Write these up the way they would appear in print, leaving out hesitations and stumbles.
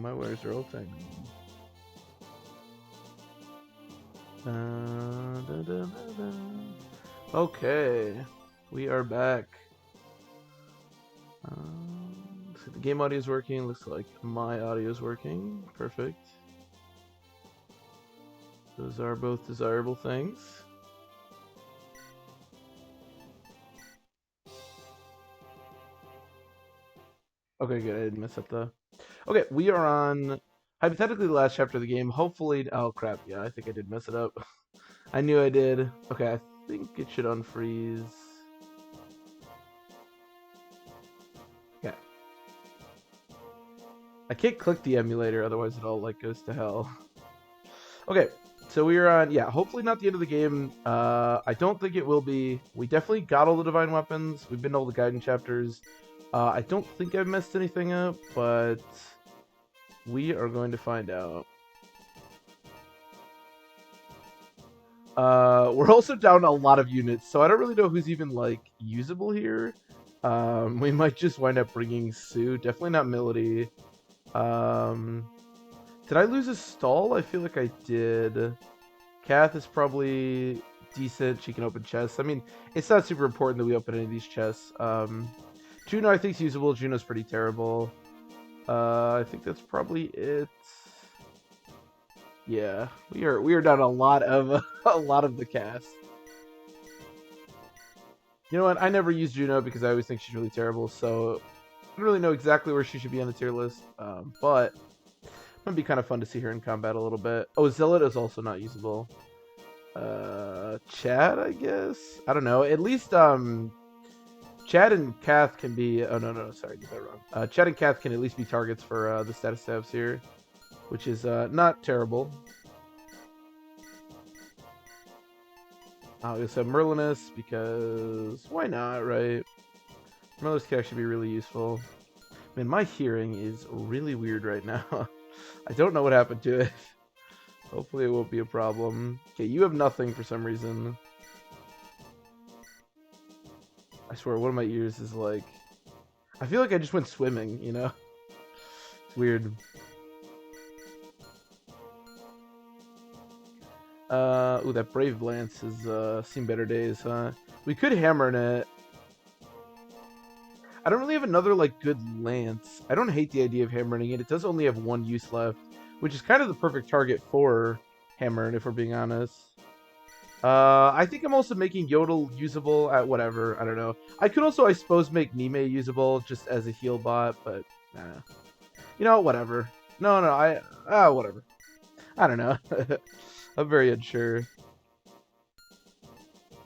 my wires are all tiny. Da, da, da. Okay, we are back. So the game audio is working. Looks like my audio is working. Perfect. Those are both desirable things. Okay, good. I didn't mess up the. Okay, we are on hypothetically the last chapter of the game. Hopefully, oh crap! Yeah, I think I did mess it up. I knew I did. Okay, I think it should unfreeze. Okay. I can't click the emulator, otherwise it all like goes to hell. Okay, so we are on, yeah, hopefully not the end of the game. I don't think it will be. We definitely got all the divine weapons. We've been to all the guidance chapters. I don't think I've messed anything up, but we are going to find out. We're also down a lot of units, so I don't really know who's even, like, usable here. We might just wind up bringing Sue. Definitely not Melody. Did I lose a stall? I feel like I did. Kath is probably decent. She can open chests. I mean, it's not super important that we open any of these chests. Juno, I think, is usable. Juno's pretty terrible. I think that's probably it. Yeah, we are down a lot of a lot of the cast. You know what? I never use Juno because I always think she's really terrible. So I don't really know exactly where she should be on the tier list. But it'd be kind of fun to see her in combat a little bit. Oh, Zealot is also not usable. Chad, I guess? I don't know. At least, Chad and Kath can be... Oh, no, sorry, I did that wrong. Chad and Kath can at least be targets for, the status stabs here, which is, not terrible. I'll just have Merlinus, because why not, right? Merlinus can actually be really useful. Man, my hearing is really weird right now. I don't know what happened to it. Hopefully it won't be a problem. Okay, you have nothing for some reason. I swear, one of my ears is like... I feel like I just went swimming, you know? It's weird. Ooh, that Brave Lance has seen better days, huh? We could hammer in it. I don't really have another, like, good lance. I don't hate the idea of hammering it. It does only have one use left, which is kind of the perfect target for hammering, if we're being honest. I think I'm also making Yodel usable at whatever. I don't know. I could also, I suppose, make Nime usable just as a heal bot, but nah. You know, whatever. No, whatever. I don't know. I'm very unsure.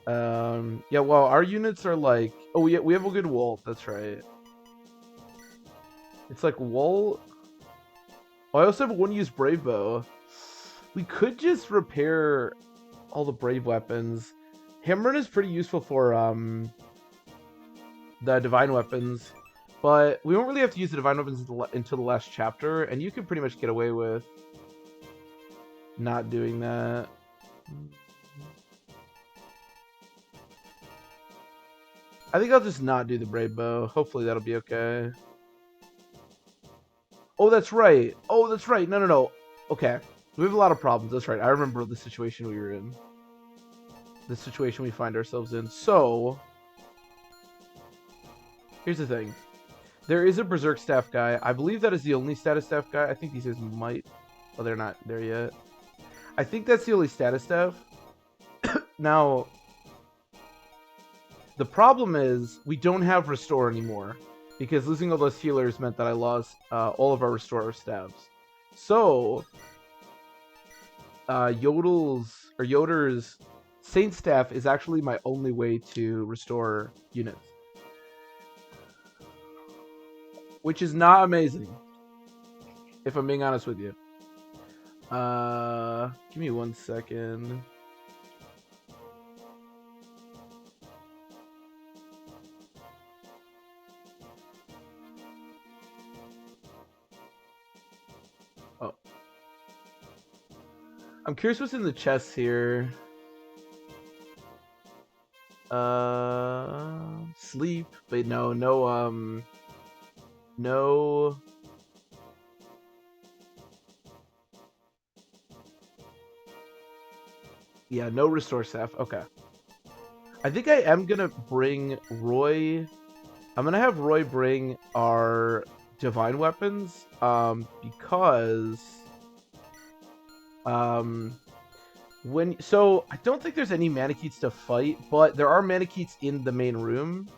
Yeah, well, our units are like... Oh, we have a good Wolf. That's right. It's like Wool. Oh, I also have a one-use Brave Bow. We could just repair all the Brave weapons. Hammer is pretty useful for the Divine weapons, but we won't really have to use the Divine weapons until the last chapter, and you can pretty much get away with not doing that. I think I'll just not do the Brave Bow. Hopefully that'll be okay. Oh, that's right. Oh, that's right. No. Okay. We have a lot of problems. That's right. I remember the situation we were in. The situation we find ourselves in. So, here's the thing. There is a Berserk Staff guy. I believe that is the only status staff guy. I think these guys might... Oh, they're not there yet. I think that's the only status staff. Now, the problem is we don't have Restore anymore, because losing all those healers meant that I lost all of our Restorer staffs. So, Yoder's Saint Staff is actually my only way to restore units. Which is not amazing, if I'm being honest with you. Give me 1 second. Oh. I'm curious what's in the chests here. Sleep. Wait, no. Yeah, no restore staff. Okay. I think I am gonna bring Roy. I'm gonna have Roy bring our divine weapons, because so I don't think there's any Manikeets to fight, but there are Manikeets in the main room,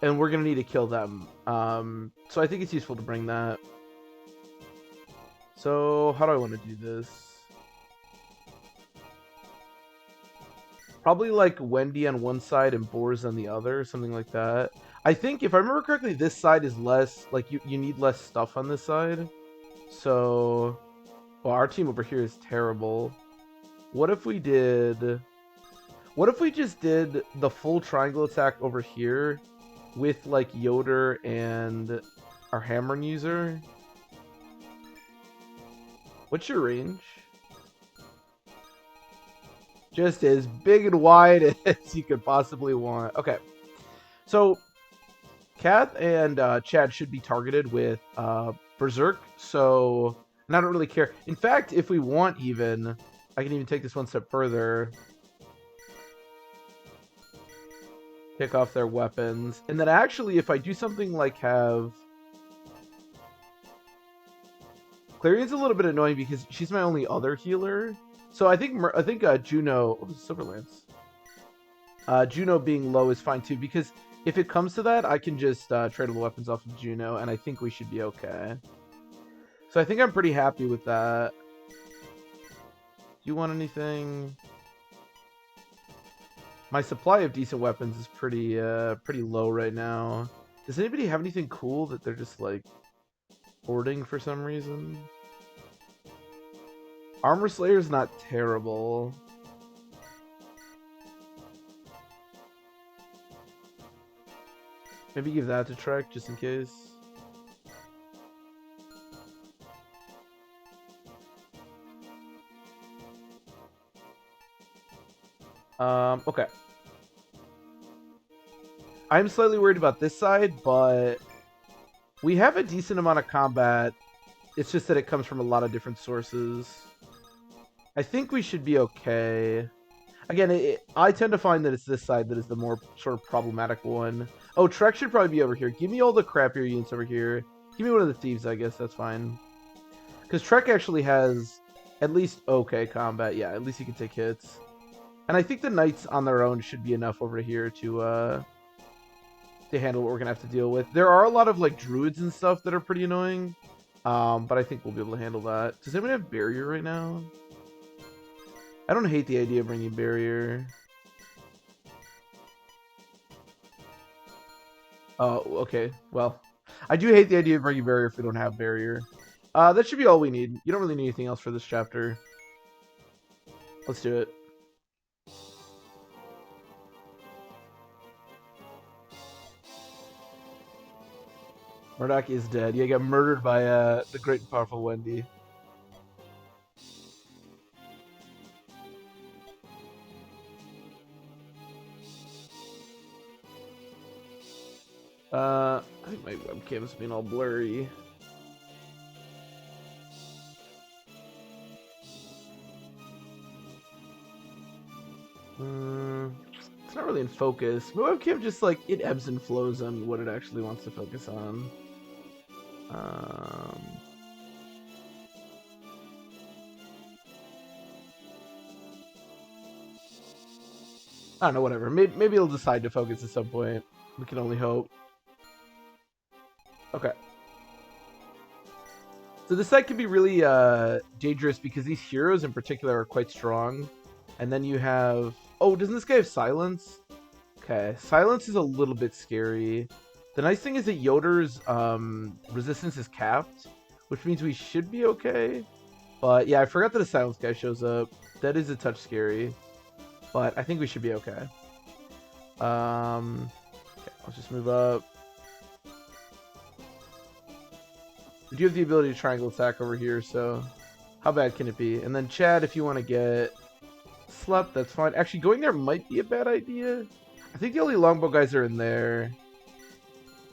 and we're gonna need to kill them. So I think it's useful to bring that. So how do I want to do this? Probably like Wendy on one side and Boars on the other, something like that. I think if I remember correctly, this side is less like you need less stuff on this side. So, well, our team over here is terrible. What if we did? What if we just did the full triangle attack over here with like Yoder and our hammer user? What's your range? Just as big and wide as you could possibly want. Okay. So, Kath and Chad should be targeted with Berserk, so and I don't really care. In fact, if we want even, I can even take this one step further. Pick off their weapons. And then actually, if I do something like have... Clarion's a little bit annoying because she's my only other healer. So I think Juno... Oh, Silverlance. Juno being low is fine too, because if it comes to that, I can just trade all the weapons off of Juno, and I think we should be okay. So I think I'm pretty happy with that. Do you want anything? My supply of decent weapons is pretty low right now. Does anybody have anything cool that they're just like hoarding for some reason? Armor Slayer's not terrible. Maybe give that to Trek just in case. Okay. I'm slightly worried about this side, but we have a decent amount of combat. It's just that it comes from a lot of different sources. I think we should be okay. Again, I tend to find that it's this side that is the more sort of problematic one. Oh, Trek should probably be over here. Give me all the crappier units over here. Give me one of the thieves, I guess. That's fine. Because Trek actually has at least okay combat. Yeah, at least he can take hits. And I think the knights on their own should be enough over here to handle what we're gonna have to deal with. There are a lot of like druids and stuff that are pretty annoying, but I think we'll be able to handle that. Does anyone have barrier right now? I don't hate the idea of bringing barrier. Oh, okay. Well, I do hate the idea of bringing barrier if we don't have barrier. That should be all we need. You don't really need anything else for this chapter. Let's do it. Murdoch is dead. Yeah, he got murdered by the great and powerful Wendy. I think my webcam's been all blurry. It's not really in focus. My webcam just like it ebbs and flows on what it actually wants to focus on. I don't know, whatever. Maybe it'll decide to focus at some point. We can only hope. Okay. So this site can be really dangerous because these heroes in particular are quite strong. And then you have... Oh, doesn't this guy have silence? Okay, silence is a little bit scary. The nice thing is that Yoder's resistance is capped, which means we should be okay. But yeah, I forgot that a silence guy shows up. That is a touch scary. But I think we should be okay. Okay, let's just move up. We do have the ability to triangle attack over here, so how bad can it be? And then Chad, if you want to get slept, that's fine. Actually, going there might be a bad idea. I think the only longbow guys are in there.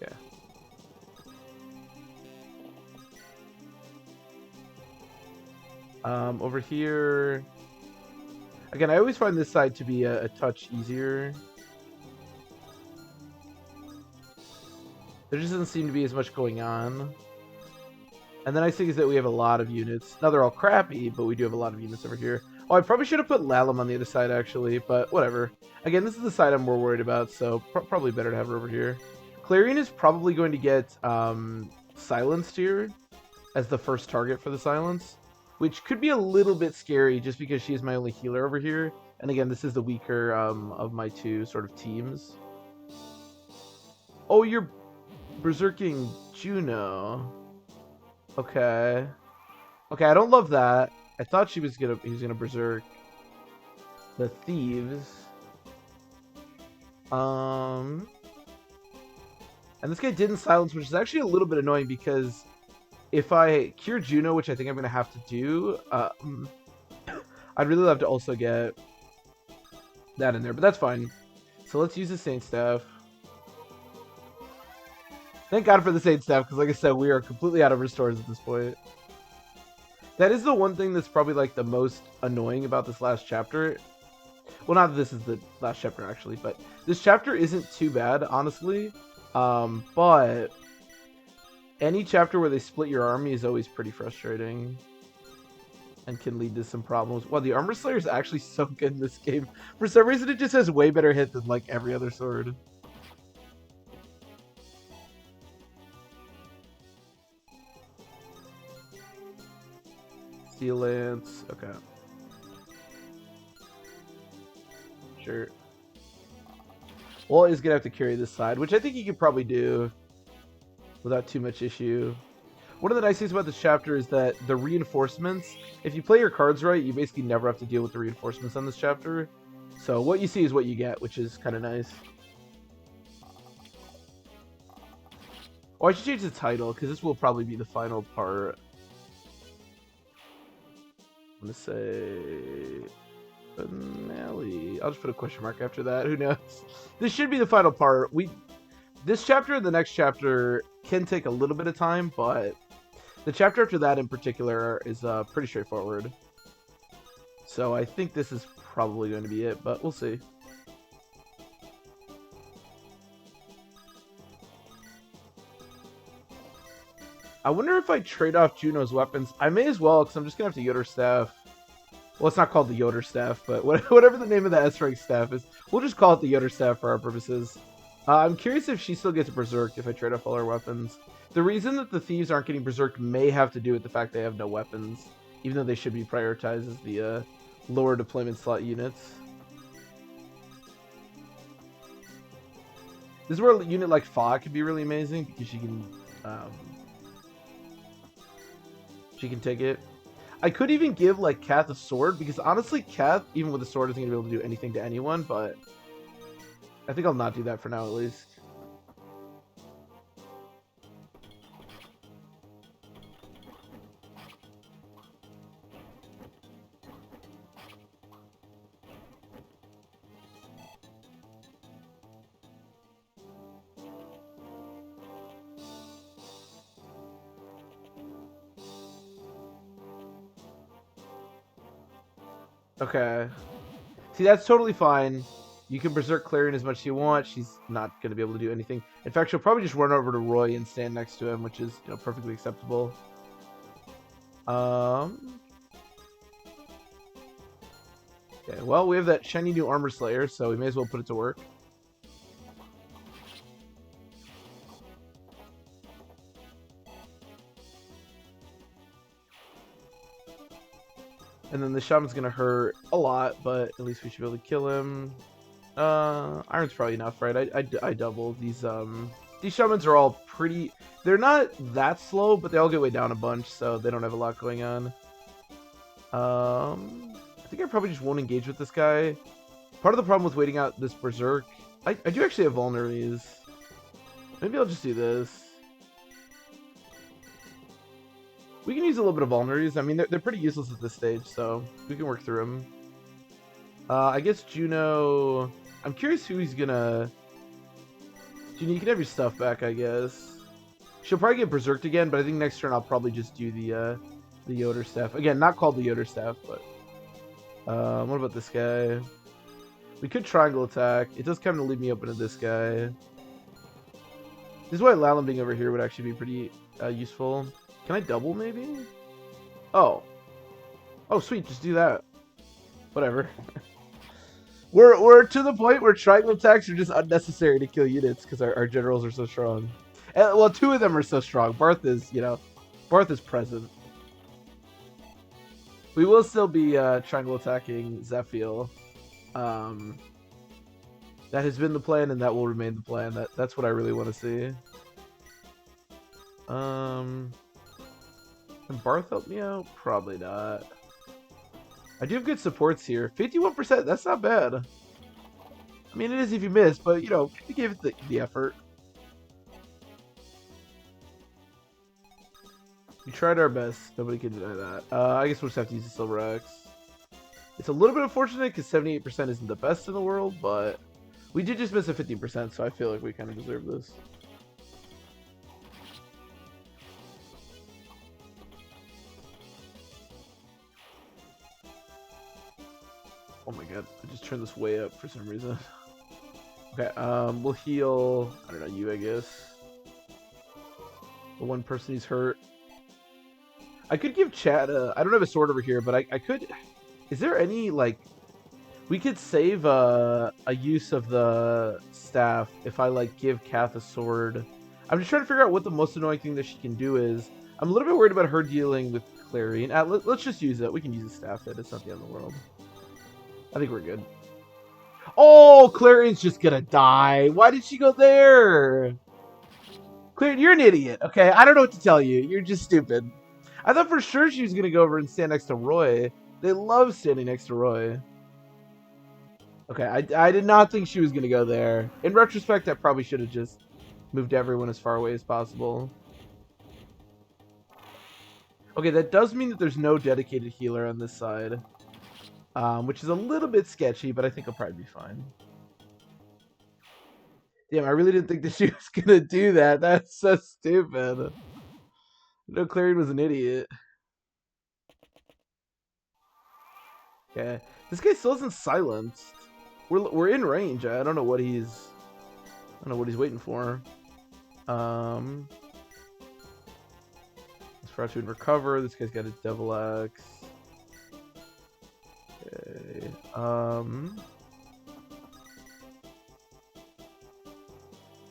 Yeah. Over here... Again, I always find this side to be a touch easier. There just doesn't seem to be as much going on. And the nice thing is that we have a lot of units. Now, they're all crappy, but we do have a lot of units over here. Oh, I probably should have put Lalum on the other side, actually, but whatever. Again, this is the side I'm more worried about, so probably better to have her over here. Clarion is probably going to get silenced here as the first target for the silence, which could be a little bit scary just because she is my only healer over here. And again, this is the weaker of my two sort of teams. Oh, you're berserking Juno. Okay. Okay, I don't love that. I thought he was gonna berserk the thieves. And this guy didn't silence, which is actually a little bit annoying because if I cure Juno, which I think I'm gonna have to do, I'd really love to also get that in there, but that's fine. So let's use the Saint Staff. Thank God for the Saint Staff, because like I said, we are completely out of restores at this point. That is the one thing that's probably like the most annoying about this last chapter. Well, not that this is the last chapter actually, but this chapter isn't too bad, honestly. But any chapter where they split your army is always pretty frustrating and can lead to some problems. Wow, the Armor Slayer is actually so good in this game. For some reason, it just has way better hit than like every other sword. Steel Lance, okay. Sure. Well, he's gonna have to carry this side, which I think he could probably do without too much issue. One of the nice things about this chapter is that the reinforcements, if you play your cards right, you basically never have to deal with the reinforcements on this chapter. So what you see is what you get, which is kind of nice. Oh, I should change the title, because this will probably be the final part. I'm going to say finale. I'll just put a question mark after that. Who knows? This should be the final part. This chapter and the next chapter can take a little bit of time, but the chapter after that in particular is pretty straightforward. So I think this is probably going to be it, but we'll see. I wonder if I trade off Juno's weapons. I may as well, because I'm just going to have to Yoder Staff. Well, it's not called the Yoder Staff, but whatever the name of the S-Rank staff is, we'll just call it the Yoder Staff for our purposes. I'm curious if she still gets Berserked if I trade off all her weapons. The reason that the Thieves aren't getting Berserked may have to do with the fact they have no weapons, even though they should be prioritized as the lower deployment slot units. This is where a unit like Fa could be really amazing, because she can take it. I could even give like Kath a sword, because honestly Kath, even with a sword, isn't going to be able to do anything to anyone, but I think I'll not do that for now at least. Okay. See, that's totally fine. You can Berserk Clarion as much as you want. She's not going to be able to do anything. In fact, she'll probably just run over to Roy and stand next to him, which is, you know, perfectly acceptable. Okay, well, we have that shiny new Armor Slayer, so we may as well put it to work. And then the Shaman's going to hurt a lot, but at least we should be able to kill him. Iron's probably enough, right? I doubled. These Shamans are all pretty... They're not that slow, but they all get way down a bunch, so they don't have a lot going on. I think I probably just won't engage with this guy. Part of the problem with waiting out this Berserk... I do actually have Vulneries. Maybe I'll just do this. We can use a little bit of Vulneries. I mean, they're pretty useless at this stage, so we can work through them. I guess Juno... I'm curious who he's gonna... Juno, you can have your stuff back, I guess. She'll probably get Berserked again, but I think next turn I'll probably just do the Yoder Staff. Again, not called the Yoder Staff, but... What about this guy? We could triangle attack. It does kind of leave me open to this guy. This is why Lallan being over here would actually be pretty useful. Can I double maybe? Oh. Oh, sweet. Just do that. Whatever. We're to the point where triangle attacks are just unnecessary to kill units because our generals are so strong. And, well, two of them are so strong. Barth is, Barth is present. We will still be triangle attacking Zephiel. That has been the plan, and that will remain the plan. That's what I really want to see. Can Barth help me out? Probably not. I do have good supports here. 51%, that's not bad. I mean, it is if you miss, but, we gave it the effort. We tried our best. Nobody can deny that. I guess we'll just have to use the Silver Axe. It's a little bit unfortunate because 78% isn't the best in the world, but we did just miss a 50%, so I feel like we kind of deserve this. Oh my god, I just turned this way up for some reason. Okay, we'll heal, I don't know, you, I guess. The one person who's hurt. I could give Chad I don't have a sword over here, but I could... Is there any, like... We could save a use of the staff if I, like, give Kath a sword. I'm just trying to figure out what the most annoying thing that she can do is. I'm a little bit worried about her dealing with Clarion. Let's just use it. We can use the staff hit. It's not the end of the world. I think we're good. Oh, Clarion's just gonna die. Why did she go there? Clarion, you're an idiot, okay? I don't know what to tell you. You're just stupid. I thought for sure she was gonna go over and stand next to Roy. They love standing next to Roy. Okay, I did not think she was gonna go there. In retrospect, I probably should have just moved everyone as far away as possible. Okay, that does mean that there's no dedicated healer on this side. Which is a little bit sketchy, but I think I'll probably be fine. Damn, I really didn't think that she was gonna do that. That's so stupid. No, Clarion was an idiot. Okay, this guy still isn't silenced. We're in range. I don't know what he's waiting for. Let's try to recover. This guy's got a Devil Axe. Okay. I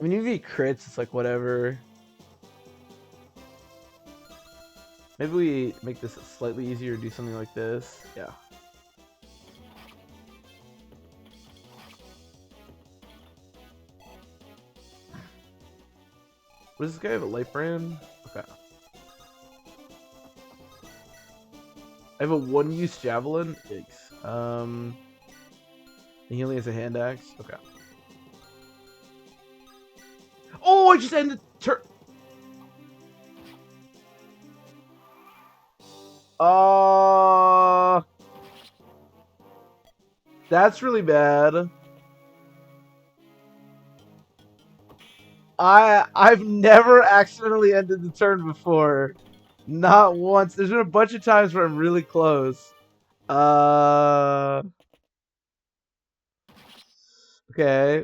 mean, even if he crits, it's like whatever. Maybe we make this slightly easier, do something like this. Yeah. What does this guy have? A light brand? Okay. I have a one-use javelin. Yikes. He only has a hand axe. Okay. Oh, I just ended turn. That's really bad. I've never accidentally ended the turn before. Not once. There's been a bunch of times where I'm really close. Okay.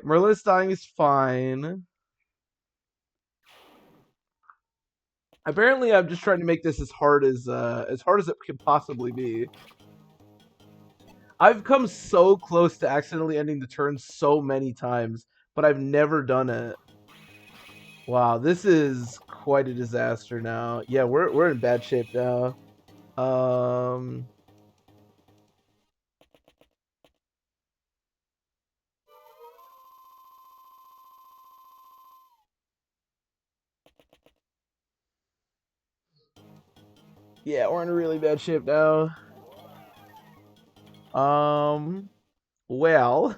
Merlin's dying is fine. Apparently, I'm just trying to make this as hard as it can possibly be. I've come so close to accidentally ending the turn so many times, but I've never done it. Wow, this is quite a disaster now. Yeah, we're in bad shape now. Yeah, we're in a really bad shape now. Well.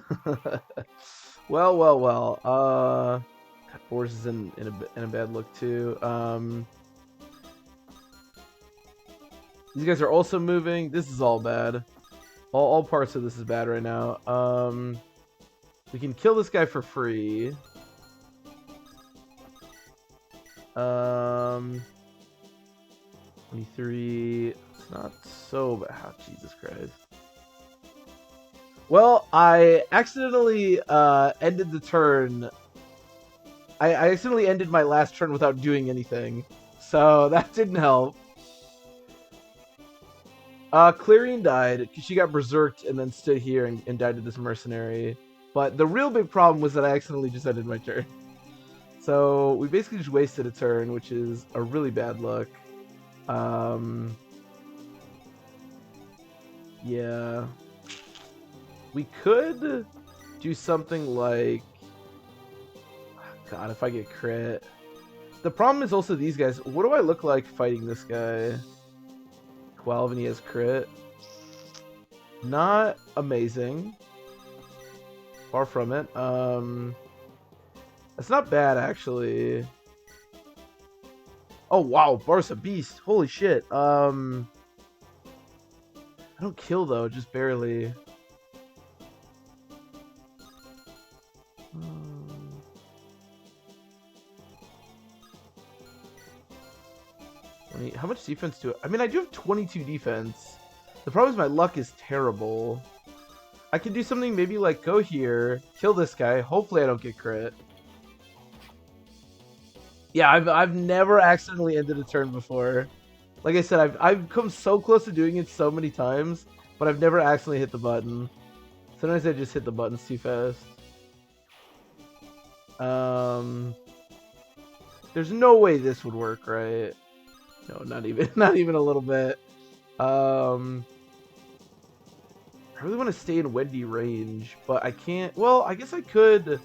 well. Boris is in a bad look too. These guys are also moving. This is all bad. All parts of this is bad right now. We can kill this guy for free. 23. It's not so bad. Oh, Jesus Christ. Well, I accidentally ended the turn. I accidentally ended my last turn without doing anything, so that didn't help. Clarion died because she got berserked and then stood here and died to this mercenary. But the real big problem was that I accidentally just ended my turn. So we basically just wasted a turn, which is a really bad look. Yeah. We could do something like... God, if I get crit. The problem is also these guys. What do I look like fighting this guy? 12 and he has crit. Not amazing. Far from it. That's not bad, actually. Oh, wow. Bar's a beast. Holy shit. I don't kill, though. Just barely. How much defense do I mean, I do have 22 defense. The problem is my luck is terrible. I can do something maybe like go here, kill this guy. Hopefully I don't get crit. Yeah, I've never accidentally ended a turn before. Like I said, I've come so close to doing it so many times, but I've never accidentally hit the button. Sometimes I just hit the buttons too fast. There's no way this would work, right? No, not even a little bit. I really want to stay in Wendy range, but I can't. Well, I guess I could.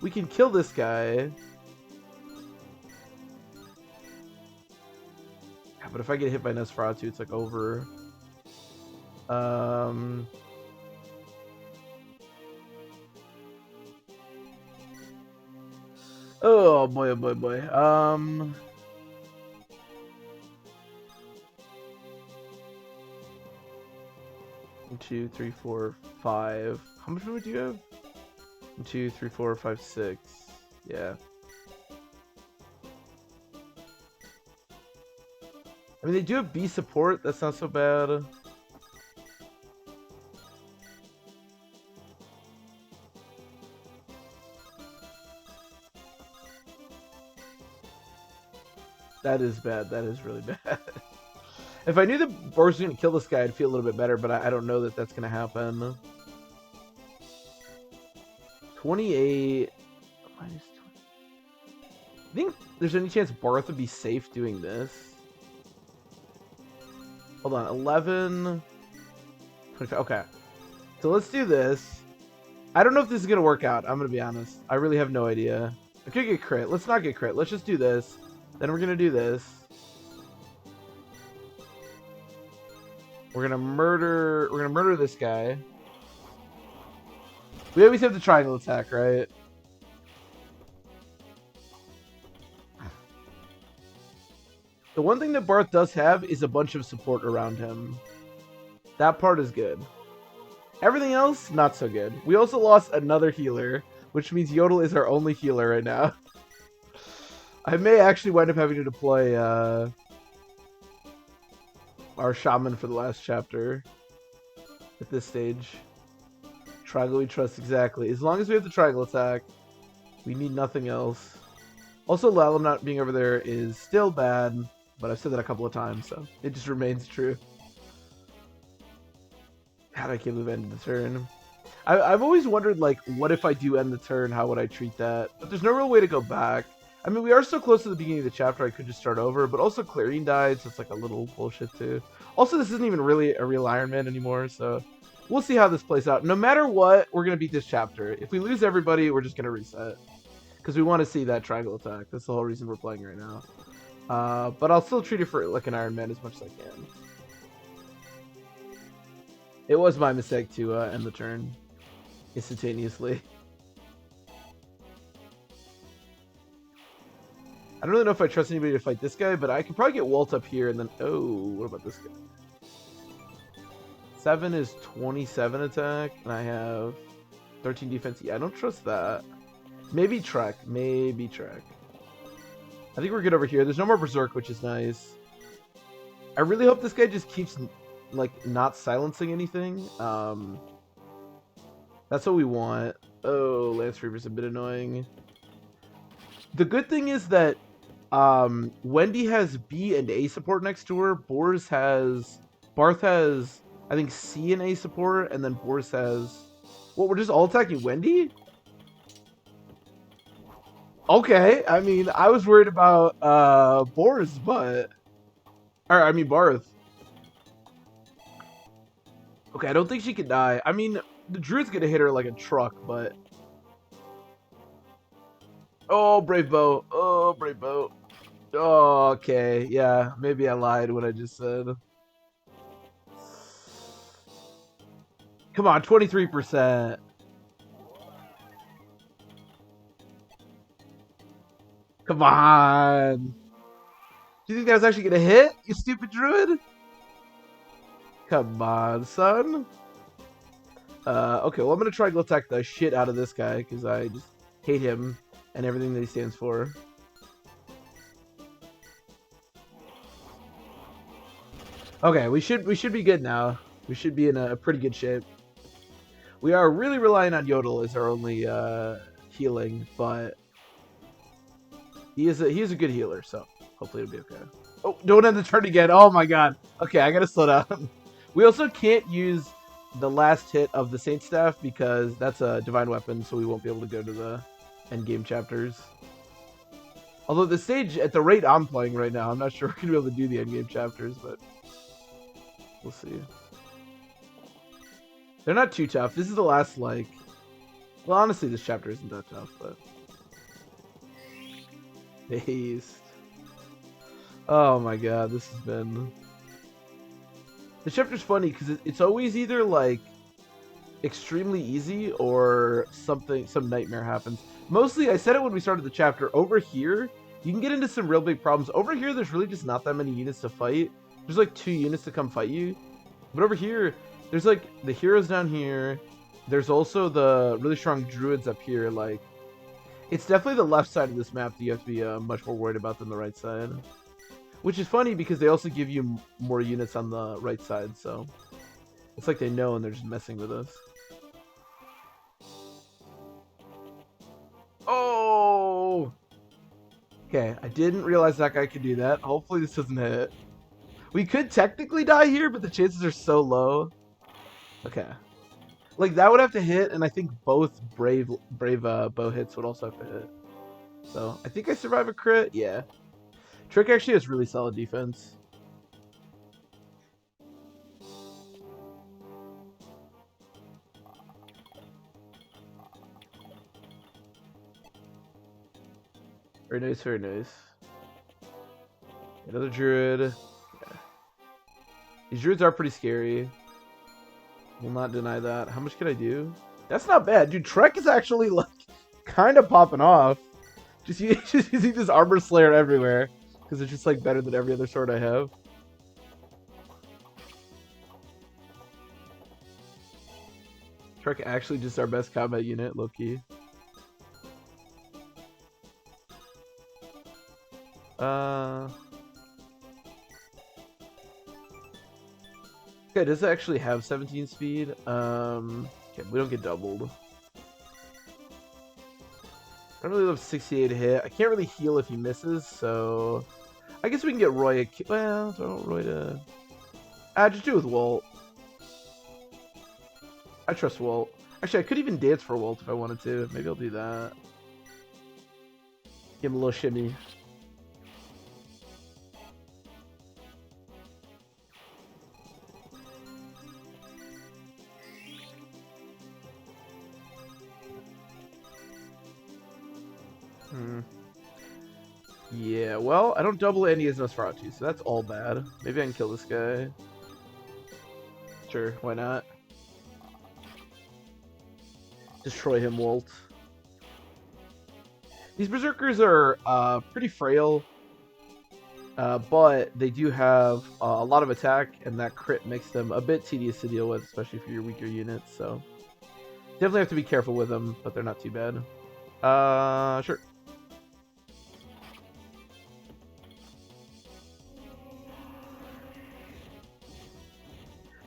We can kill this guy. Yeah, but if I get hit by Nosferatu, it's like over. Oh boy, oh boy, oh boy. 1, 2, 3, 4, 5. How much would you have? 1, 2, 3, 4, 5, 6. Yeah. I mean, they do have B support. That's not so bad. That is bad. That is really bad. If I knew that Boris was going to kill this guy, I'd feel a little bit better, but I don't know that that's going to happen. 28... Minus 20. I think there's any chance Barth would be safe doing this. Hold on. 11... 25. Okay. So let's do this. I don't know if this is going to work out. I'm going to be honest. I really have no idea. I could get crit. Let's not get crit. Let's just do this. Then we're going to do this. We're gonna murder this guy. We always have the triangle attack, right? The one thing that Barth does have is a bunch of support around him. That part is good. Everything else, not so good. We also lost another healer, which means Yodel is our only healer right now. I may actually wind up having to deploy our shaman for the last chapter at this stage. Triangle we trust, exactly. As long as we have the triangle attack, we need nothing else. Also, Lalum not being over there is still bad, but I've said that a couple of times, so it just remains true. God, I can't believe I ended the turn. I've always wondered, like, what if I do end the turn? How would I treat that? But there's no real way to go back. I mean, we are so close to the beginning of the chapter, I could just start over, but also Clarion died, so it's like a little bullshit too. Also, this isn't even really a real Iron Man anymore, so we'll see how this plays out. No matter what, we're going to beat this chapter. If we lose everybody, we're just going to reset. Because we want to see that triangle attack. That's the whole reason we're playing right now. But I'll still treat it for like an Iron Man as much as I can. It was my mistake to end the turn instantaneously. I don't really know if I trust anybody to fight this guy, but I could probably get Walt up here and then... Oh, what about this guy? 7 is 27 attack, and I have 13 defense. Yeah, I don't trust that. Maybe Trek. Maybe Trek. I think we're good over here. There's no more Berserk, which is nice. I really hope this guy just keeps, like, not silencing anything. That's what we want. Oh, Lance Reaper's a bit annoying. The good thing is that Wendy has B and A support next to her. Barth has, I think, C and A support, and then Barth has... Well, we're just all attacking Wendy? Okay, I mean, I was worried about Barth, but... Or, I mean, Barth. Okay, I don't think she can die. I mean, the Druid's gonna hit her like a truck, but... Oh, Brave Bow. Oh, Brave Bow. Oh, okay. Yeah, maybe I lied when I just said. Come on, 23%. Come on. Do you think that was actually gonna hit, you stupid druid? Come on, son. Okay, well, I'm gonna try to attack the shit out of this guy, because I just hate him and everything that he stands for. Okay, we should be good now. We should be in a pretty good shape. We are really relying on Yodel as our only healing, but he is a good healer, so hopefully it'll be okay. Oh, don't end the turn again. Oh my god. Okay, I gotta slow down. We also can't use the last hit of the Saint Staff because that's a divine weapon, so we won't be able to go to the end game chapters. Although the stage, at the rate I'm playing right now, I'm not sure we're gonna be able to do the end game chapters, but we'll see. They're not too tough. This is the last, like... Well, honestly, this chapter isn't that tough, but... Haste. Oh my god, this has been... This chapter's funny, because it's always either, like, extremely easy, or some nightmare happens. Mostly, I said it when we started the chapter, over here, you can get into some real big problems. Over here, there's really just not that many units to fight. There's, like, 2 units to come fight you. But over here... There's, like, the heroes down here. There's also the really strong druids up here. Like, it's definitely the left side of this map that you have to be much more worried about than the right side. Which is funny because they also give you more units on the right side, so... It's like they know and they're just messing with us. Oh! Okay, I didn't realize that guy could do that. Hopefully this doesn't hit. We could technically die here, but the chances are so low. Okay. Like, that would have to hit, and I think both brave bow hits would also have to hit. So, I think I survive a crit. Yeah. Trick actually has really solid defense. Very nice, very nice. Another druid. Yeah. These druids are pretty scary. Will not deny that. How much can I do? That's not bad. Dude, Trek is actually, like, kind of popping off. Just using this Armor Slayer everywhere. Because it's just, like, better than every other sword I have. Trek actually just our best combat unit, low-key. Okay, does it actually have 17 speed? Okay, we don't get doubled. I don't really love 68 hit. I can't really heal if he misses, so... I guess we can get Roy a... Well, don't Roy to... just do it with Walt. I trust Walt. Actually, I could even dance for Walt if I wanted to. Maybe I'll do that. Give him a little shimmy. Yeah, well, I don't double any as Nosferatu, so that's all bad. Maybe I can kill this guy. Sure, why not? Destroy him, Walt. These Berserkers are pretty frail, but they do have a lot of attack, and that crit makes them a bit tedious to deal with, especially for your weaker units, so... Definitely have to be careful with them, but they're not too bad. Sure.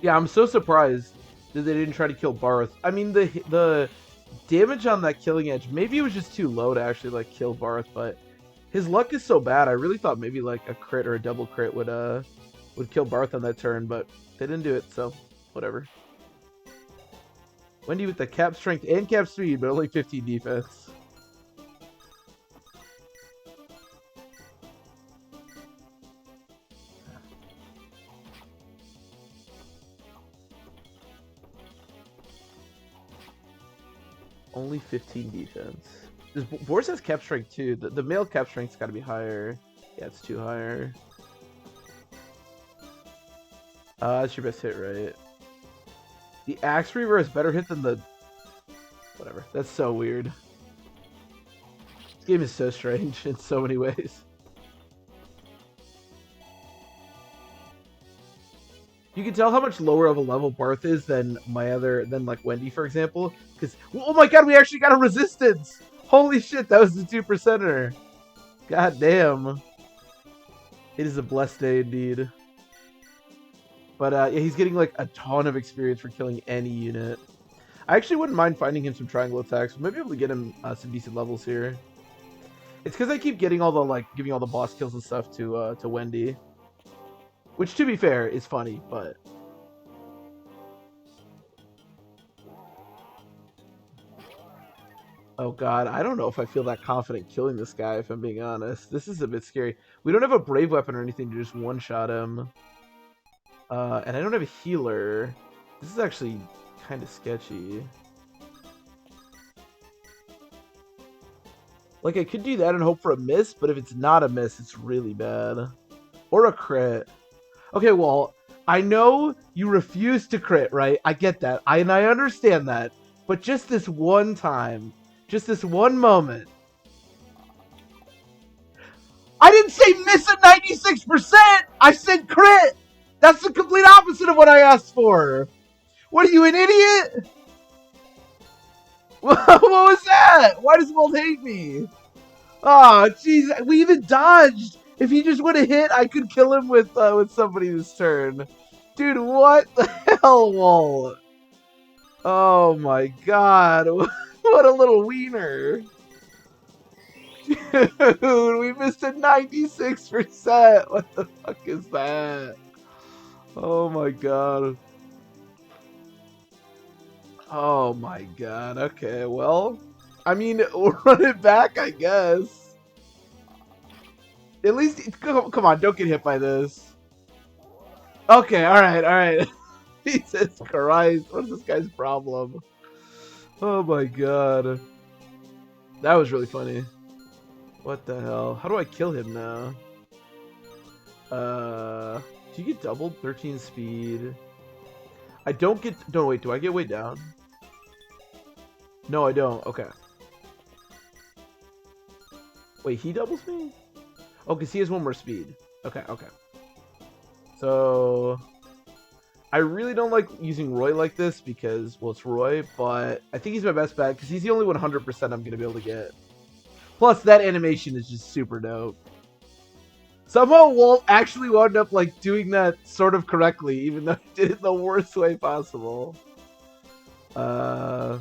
Yeah, I'm so surprised. that they didn't try to kill Barth. I mean, the damage on that killing edge, maybe it was just too low to actually like kill Barth, but his luck is so bad. I really thought maybe like a crit or a double crit would kill Barth on that turn, but they didn't do it, so whatever. Wendy with the cap strength and cap speed, but only 15 defense. Only 15 defense. Boris has cap strength too. The male cap strength's got to be higher. Yeah, it's too higher. That's your best hit, right? The Axe Reaver is better hit than the... Whatever. That's so weird. This game is so strange in so many ways. You can tell how much lower of a level Barth is than like Wendy, for example. Because, oh my god, we actually got a resistance! Holy shit, that was the 2%er. God damn. It is a blessed day indeed. But yeah, he's getting like a ton of experience for killing any unit. I actually wouldn't mind finding him some triangle attacks. We might be able to get him some decent levels here. It's because I keep getting all the like giving all the boss kills and stuff to Wendy, which to be fair is funny, but. Oh god, I don't know if I feel that confident killing this guy, if I'm being honest. This is a bit scary. We don't have a brave weapon or anything to just one-shot him. And I don't have a healer. This is actually kind of sketchy. Like, I could do that and hope for a miss, but if it's not a miss, it's really bad. Or a crit. Okay, well, I know you refuse to crit, right? I get that. And I understand that. But just this one time, just this one moment. I didn't say miss at 96%! I said crit! That's the complete opposite of what I asked for! What are you, an idiot? What was that? Why does Walt hate me? Oh, jeez, we even dodged! If he just would have hit, I could kill him with somebody this turn. Dude, what the hell, Walt? Oh my god, what a little wiener. Dude, we missed a 96%. What the fuck is that? Oh my god. Oh my god. Okay, well, I mean, we'll run it back, I guess. At least, come on, don't get hit by this. Okay, alright. Jesus Christ, what's this guy's problem? Oh my god. That was really funny. What the hell? How do I kill him now? Do you get doubled? 13 speed. I don't get... No, wait, do I get way down? No, I don't. Okay. Wait, he doubles me? Oh, because he has one more speed. Okay. So... I really don't like using Roy like this because, well, it's Roy, but I think he's my best bet because he's the only 100% I'm going to be able to get. Plus, that animation is just super dope. Somehow Walt actually wound up like doing that sort of correctly, even though he did it the worst way possible. Alright,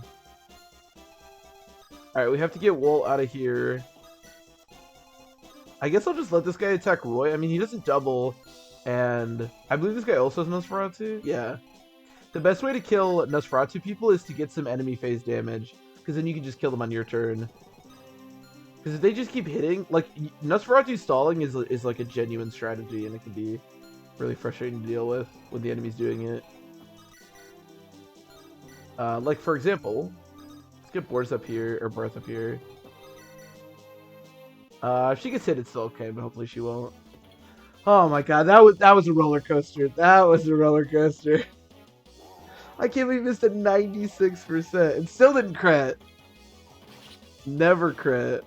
we have to get Walt out of here. I guess I'll just let this guy attack Roy. I mean, he doesn't double, and I believe this guy also has Nosferatu. Yeah. The best way to kill Nosferatu people is to get some enemy phase damage, because then you can just kill them on your turn. Because if they just keep hitting, like, Nosferatu stalling is like a genuine strategy, and it can be really frustrating to deal with when the enemy's doing it. Like, for example, let's get Boris up here, or Barth up here. If she gets hit, it's still okay, but hopefully she won't. Oh my god, that was a roller coaster. That was a roller coaster. I can't believe we missed a 96% and still didn't crit. Never crit.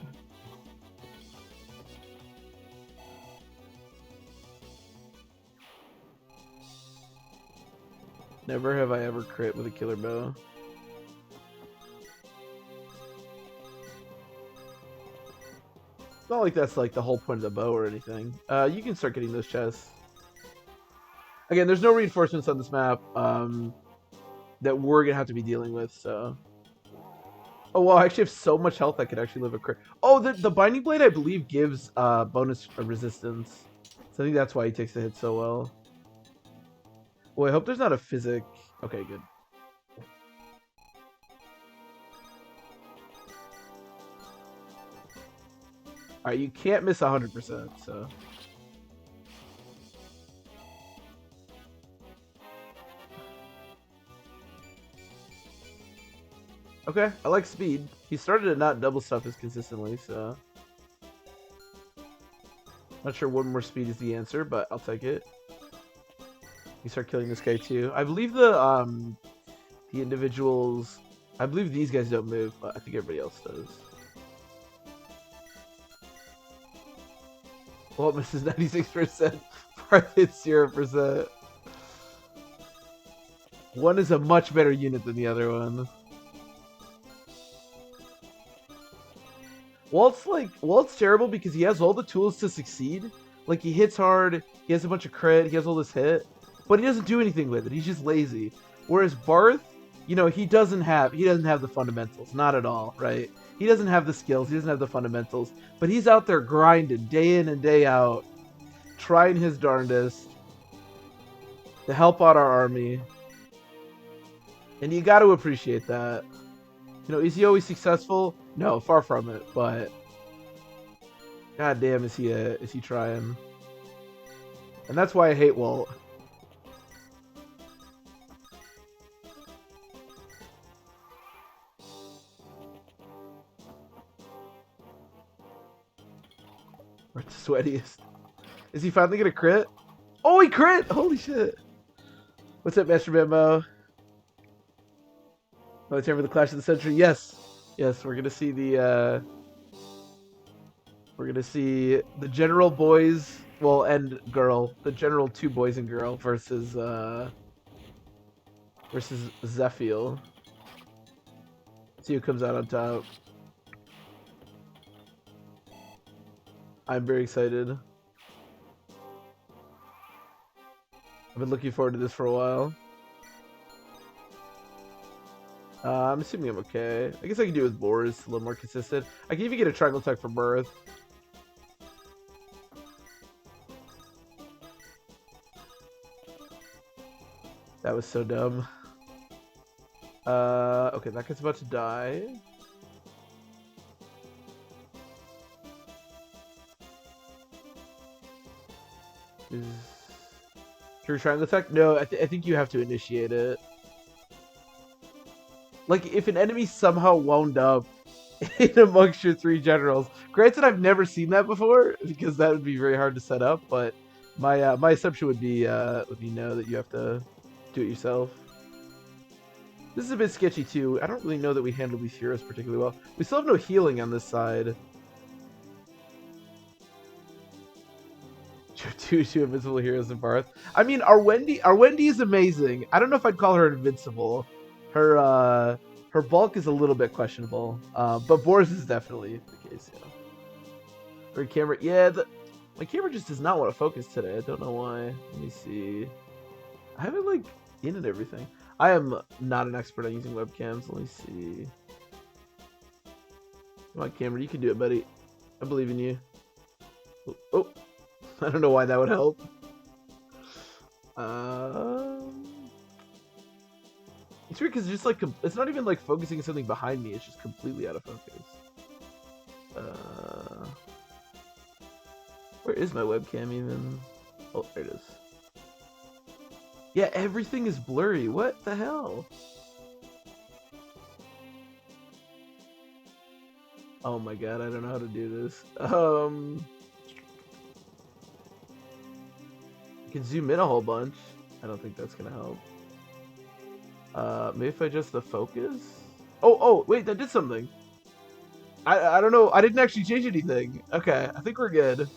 Never have I ever crit with a killer bow. It's not like that's like the whole point of the bow or anything. You can start getting those chests. Again, there's no reinforcements on this map. that we're gonna have to be dealing with. So. Oh well, I actually have so much health I could actually live a crit. Oh, the binding blade I believe gives bonus resistance. So I think that's why he takes the hit so well. Well, I hope there's not a physic. Okay, good. All right, you can't miss 100%. So. Okay, I like speed. He started to not double stuff as consistently, so. Not sure one more speed is the answer, but I'll take it. You start killing this guy too. I believe the individuals. I believe these guys don't move, but I think everybody else does. Well, it misses 96%. Part hits 0%. One is a much better unit than the other one. Walt's terrible because he has all the tools to succeed. Like, he hits hard, he has a bunch of crit, he has all this hit, but he doesn't do anything with it. He's just lazy. Whereas Barth, you know, he doesn't have the fundamentals, not at all, right? He doesn't have the skills, he doesn't have the fundamentals, but he's out there grinding day in and day out, trying his darndest to help out our army. And you got to appreciate that. You know, is he always successful? No, far from it, but god damn, is he trying? And that's why I hate Walt. We're the sweatiest. Is he finally gonna crit? Oh, he crit! Holy shit! What's up, Master Bambo? Oh, it's time for the Clash of the Century. Yes, yes, we're gonna see the general boys, well, and girl, the general 2 boys and girl versus Zephiel. See who comes out on top. I'm very excited. I've been looking forward to this for a while. I'm assuming I'm okay. I guess I can do it with Boris, a little more consistent. I can even get a triangle attack for Mirth. That was so dumb. Okay, that guy's about to die. True triangle attack? No, I think you have to initiate it. Like, if an enemy somehow wound up in amongst your 3 generals. Granted, I've never seen that before, because that would be very hard to set up, but my assumption would be no, that you have to do it yourself. This is a bit sketchy, too. I don't really know that we handle these heroes particularly well. We still have no healing on this side. Two invincible heroes in Barth. I mean, our Wendy is amazing. I don't know if I'd call her invincible. Her bulk is a little bit questionable, but Boris is definitely the case. Yeah. Her camera, yeah. My camera just does not want to focus today. I don't know why. Let me see. I have it like in and everything. I am not an expert on using webcams. Let me see. Come on, camera, you can do it, buddy. I believe in you. Oh. I don't know why that would help. It's weird because it's just like it's not even like focusing something behind me. It's just completely out of focus. Where is my webcam even? Oh, there it is. Yeah, everything is blurry. What the hell? Oh my god, I don't know how to do this. You can zoom in a whole bunch. I don't think that's gonna help. Maybe if I adjust the focus? Oh, wait, that did something. I don't know. I didn't actually change anything. Okay, I think we're good.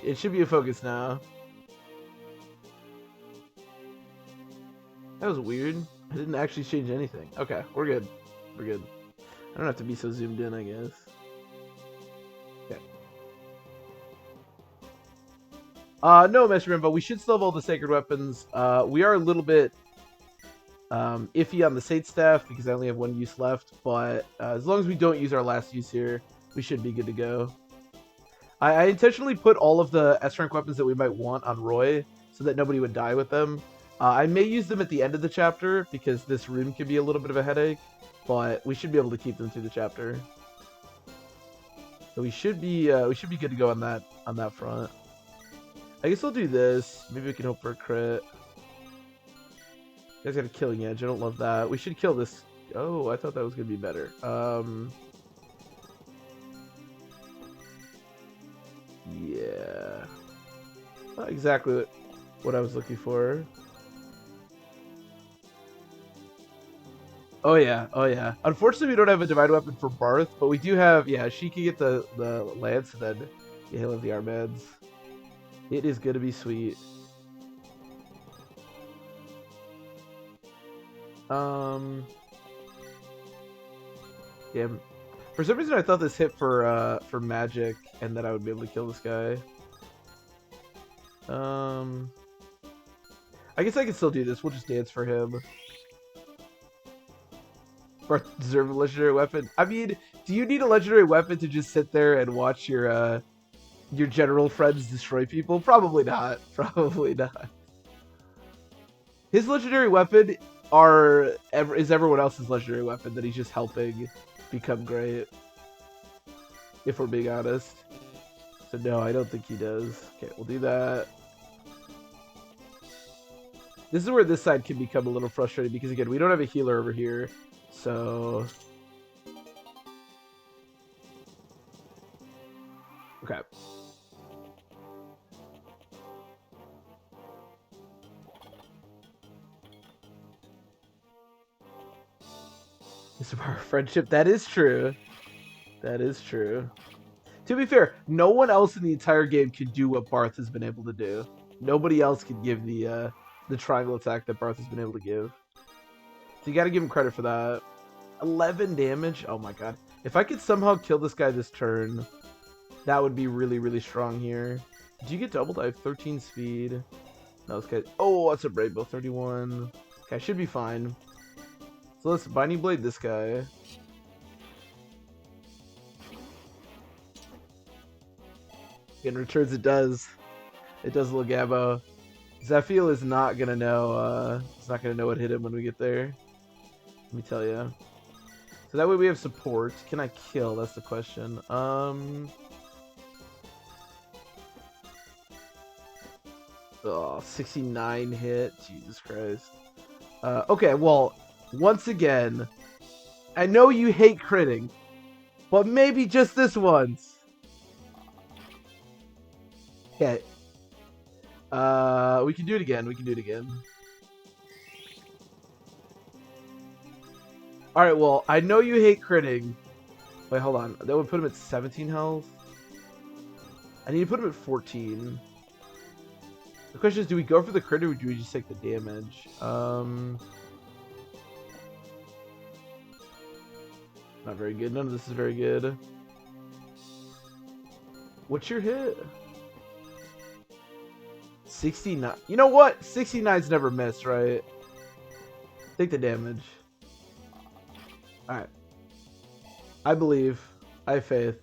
It should be a focus now. That was weird. I didn't actually change anything. Okay, we're good. We're good. I don't have to be so zoomed in, I guess. No, Master Man, but we should still have all the sacred weapons. We are a little bit Iffy on the Sate staff because I only have one use left, but as long as we don't use our last use here, we should be good to go. I intentionally put all of the S-rank weapons that we might want on Roy so that nobody would die with them. I may use them at the end of the chapter because this room can be a little bit of a headache, but we should be able to keep them through the chapter. So we should be good to go on that front. I guess I'll do this. Maybe we can hope for a crit. You guys got a killing edge. I don't love that. We should kill this. Oh, I thought that was gonna be better. Yeah. Not exactly what I was looking for. Oh yeah, oh yeah. Unfortunately, we don't have a divine weapon for Barth, but we do have. Yeah, she can get the lance, and then he'll have the armbands. It is gonna be sweet. Yeah. For some reason, I thought this hit for magic, and that I would be able to kill this guy. I guess I can still do this. We'll just dance for him. Barth deserve a legendary weapon. I mean, do you need a legendary weapon to just sit there and watch your general friends destroy people? Probably not. Probably not. His legendary weapon is everyone else's legendary weapon that he's just helping become great. If we're being honest. So no, I don't think he does. Okay, we'll do that. This is where this side can become a little frustrating because again, we don't have a healer over here. So okay. It's our friendship. That is true. That is true. To be fair, no one else in the entire game can do what Barth has been able to do. Nobody else can give the triangle attack that Barth has been able to give. So you got to give him credit for that. 11 damage. Oh my god. If I could somehow kill this guy this turn, that would be really, really strong here. Did you get doubled? I have 13 speed. No, this guy. Oh, that's a Rainbow 31. Okay, I should be fine. So let's Binding Blade this guy. In returns, it does. It does a little Gabbo. Zephiel is not gonna know. He's not gonna know what hit him when we get there. Let me tell you. So that way we have support. Can I kill? That's the question. Oh, 69 hit. Jesus Christ. Okay, well, once again, I know you hate critting, but maybe just this once. Okay. We can do it again. We can do it again. Alright, well, I know you hate critting. Wait, hold on. That would put him at 17 health. I need to put him at 14. The question is, do we go for the crit or do we just take the damage? Not very good. None of this is very good. What's your hit? 69. You know what? 69's never missed, right? Take the damage. Alright. I believe. I have faith.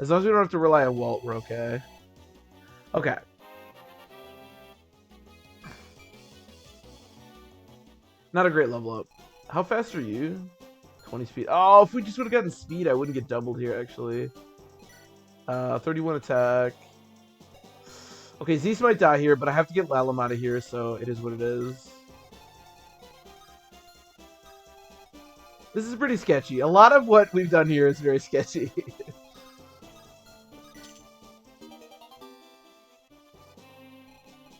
As long as we don't have to rely on Walt, we're okay. Okay. Not a great level up. How fast are you? 20 speed. Oh, if we just would have gotten speed, I wouldn't get doubled here, actually. 31 attack. Okay, Zeus might die here, but I have to get Lalam out of here, so it is what it is. This is pretty sketchy. A lot of what we've done here is very sketchy.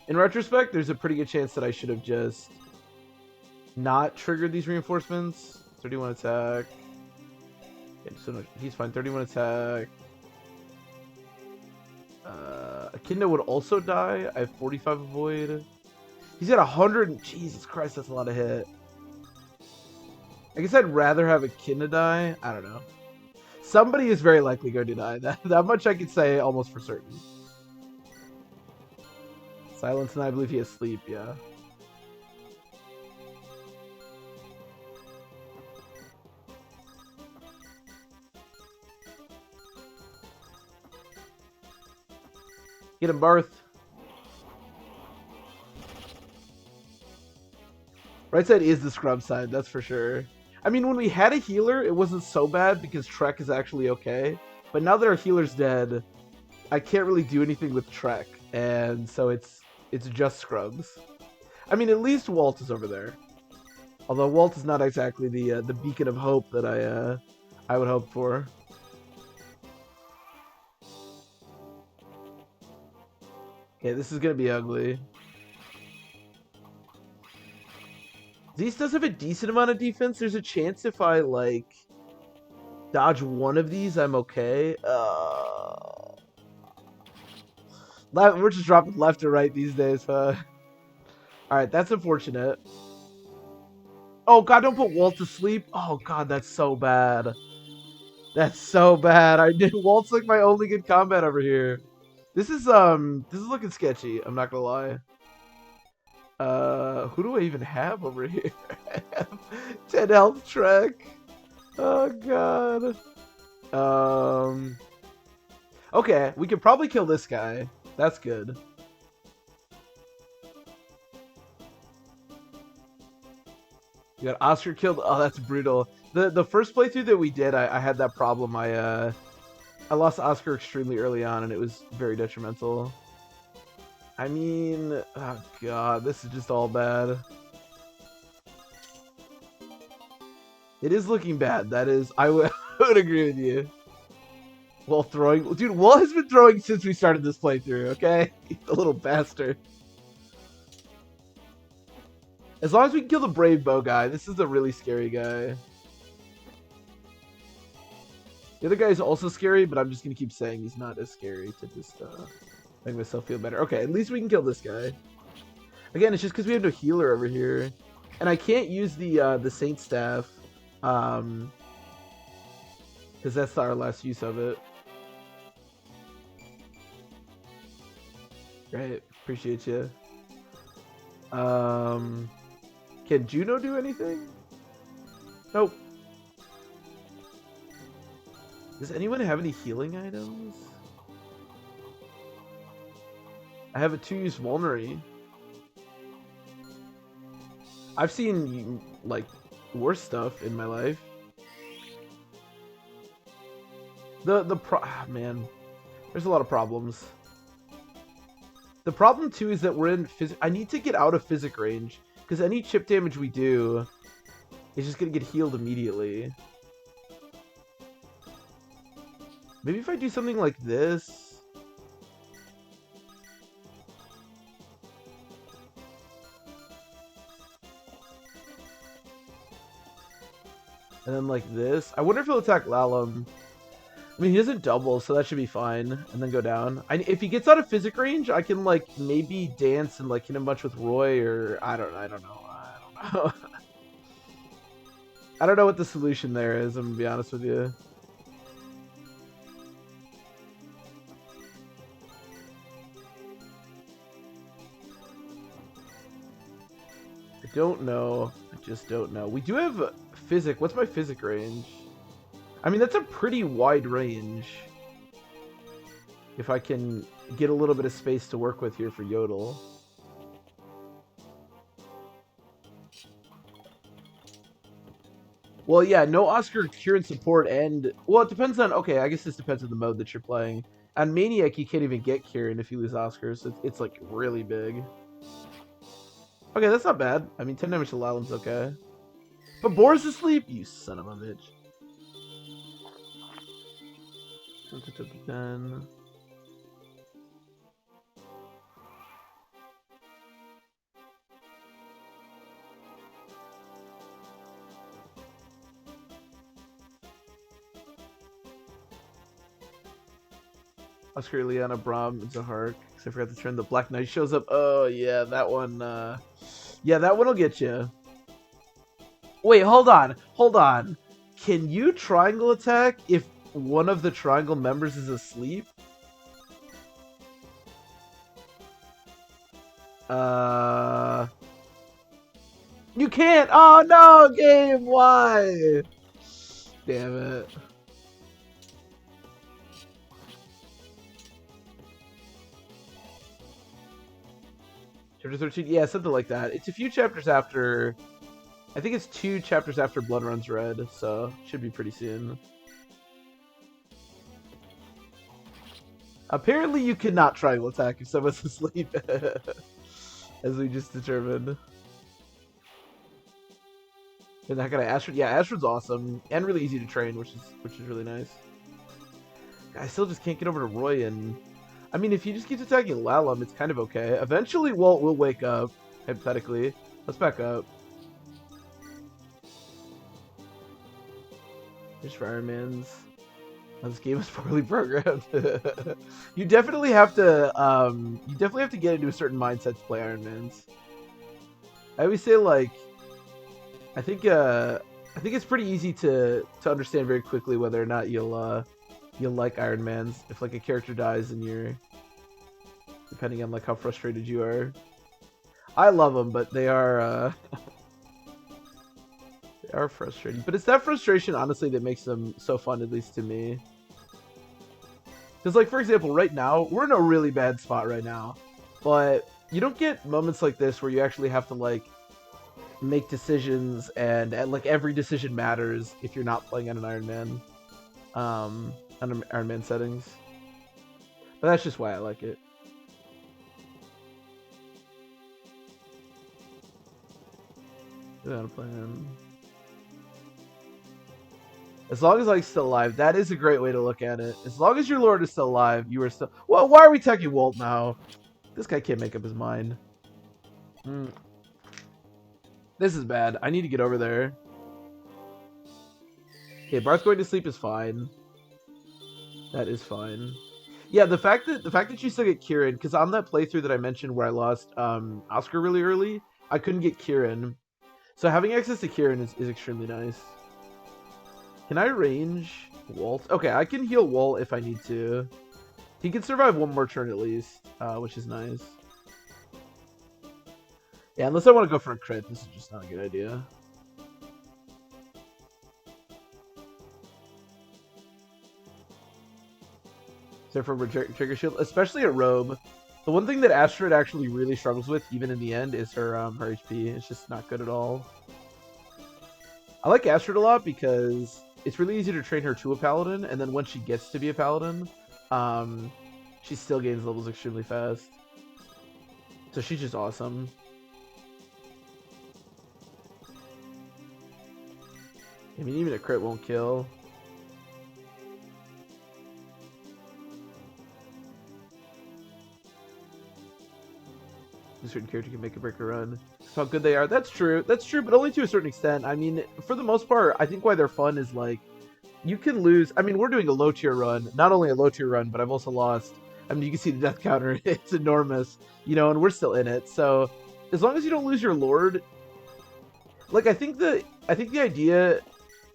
In retrospect, there's a pretty good chance that I should have just not triggered these reinforcements. 31 attack. Okay, so he's fine. 31 attack. Echidna would also die. I have 45 avoid. He's got 100. Jesus Christ, that's a lot of hit. I guess I'd rather have Echidna die. I don't know. Somebody is very likely going to die. That much I could say almost for certain. Silence, and I believe he has sleep, yeah. Get him, Barth. Right side is the scrub side, that's for sure. I mean, when we had a healer, it wasn't so bad because Trek is actually okay. But now that our healer's dead, I can't really do anything with Trek, and so it's just scrubs. I mean, at least Walt is over there. Although Walt is not exactly the beacon of hope that I would hope for. Okay, this is gonna be ugly. Zeus does have a decent amount of defense. There's a chance if I like dodge one of these, I'm okay. We're just dropping left or right these days, huh? Alright, that's unfortunate. Oh god, don't put Walt to sleep. Oh god, that's so bad. That's so bad. I did Walt's like my only good combat over here. This is looking sketchy, I'm not gonna lie. Who do I even have over here? I have 10 health Trek. Oh god. Okay, we could probably kill this guy. That's good. You got Oscar killed. Oh, that's brutal. The first playthrough that we did, I had that problem. I lost Oscar extremely early on, and it was very detrimental. I mean, oh god, this is just all bad. It is looking bad. That is, I would agree with you. Walt throwing, dude. Walt has been throwing since we started this playthrough. Okay, the little bastard. As long as we can kill the brave bow guy, this is the really scary guy. The other guy is also scary, but I'm just gonna keep saying he's not as scary to just make myself feel better. Okay, at least we can kill this guy. Again, it's just because we have no healer over here, and I can't use the Saint Staff, because that's our last use of it. Great, appreciate you. Can Juno do anything? Nope. Does anyone have any healing items? I have a 2-use Vulnerary. I've seen, like, worse stuff in my life. Man, there's a lot of problems. The problem, too, is that we're in I need to get out of physic range, because any chip damage we do is just going to get healed immediately. Maybe if I do something like this. And then like this. I wonder if he'll attack Lalum. I mean, he doesn't double, so that should be fine. And then go down. If he gets out of physic range, I can like maybe dance and like hit him much with Roy, or I don't know. I don't know what the solution there is, I'm gonna be honest with you. I don't know. I just don't know. We do have physic. What's my physic range? I mean, that's a pretty wide range. If I can get a little bit of space to work with here for Yodel. Well, yeah, no Oscar cure and support, and well, it depends on. Okay, I guess this depends on the mode that you're playing. On Maniac, you can't even get Kieran if you lose Oscar, so it's like really big. Okay, that's not bad. I mean, 10 damage to Lalum's okay. But Boar's asleep, you son of a bitch. 10. Oscar, Liana, Braum, and Zahark. Because I forgot to turn the Black Knight shows up. Oh, yeah, that one. Yeah, that one will get you. Wait, hold on. Hold on. Can you triangle attack if one of the triangle members is asleep. You can't. Oh no, game. Why? Damn it. Chapter 13. Yeah, something like that. It's a few chapters after. I think it's 2 chapters after Blood Runs Red, so should be pretty soon. Apparently, you cannot triangle attack if someone's asleep, as we just determined. And that guy Astrid, yeah, Astrid's awesome and really easy to train, which is really nice. I still just can't get over to Roy, and I mean, if he just keeps attacking Lalum, it's kind of okay. Eventually, Walt will wake up. Hypothetically, let's back up. There's Fireman's. Oh, this game is poorly programmed. You definitely have to get into a certain mindset to play Iron Man's. I always say, like, I think it's pretty easy to understand very quickly whether or not you'll like Iron Man's if like a character dies and you're, depending on like how frustrated you are. I love them, but they are they are frustrating. But it's that frustration, honestly, that makes them so fun, at least to me. Because, like, for example, right now we're in a really bad spot right now, but you don't get moments like this where you actually have to like make decisions, and like every decision matters if you're not playing on an Iron Man, on Iron Man settings. But that's just why I like it. Without a plan. As long as Ike's still alive, that is a great way to look at it. As long as your Lord is still alive, you are still. Well, why are we attacking Walt now? This guy can't make up his mind. This is bad. I need to get over there. Okay, Barth going to sleep is fine. That is fine. Yeah, the fact that you still get Kieran, because on that playthrough that I mentioned where I lost Oscar really early, I couldn't get Kieran. So having access to Kieran is extremely nice. Can I range Walt? Okay, I can heal Walt if I need to. He can survive one more turn at least, which is nice. Yeah, unless I want to go for a crit, this is just not a good idea. Except for Trigger Shield, especially a Robe. The one thing that Astrid actually really struggles with, even in the end, is her HP. It's just not good at all. I like Astrid a lot because it's really easy to train her to a Paladin, and then once she gets to be a Paladin, she still gains levels extremely fast. So she's just awesome. I mean, even a crit won't kill. A certain character can make a break or run. How good they are. That's true. That's true, but only to a certain extent. I mean, for the most part, I think why they're fun is like, you can lose. I mean, we're doing a low tier run. Not only a low tier run, but I've also lost. I mean, you can see the death counter. It's enormous, you know, and we're still in it. So as long as you don't lose your Lord, like, I think the idea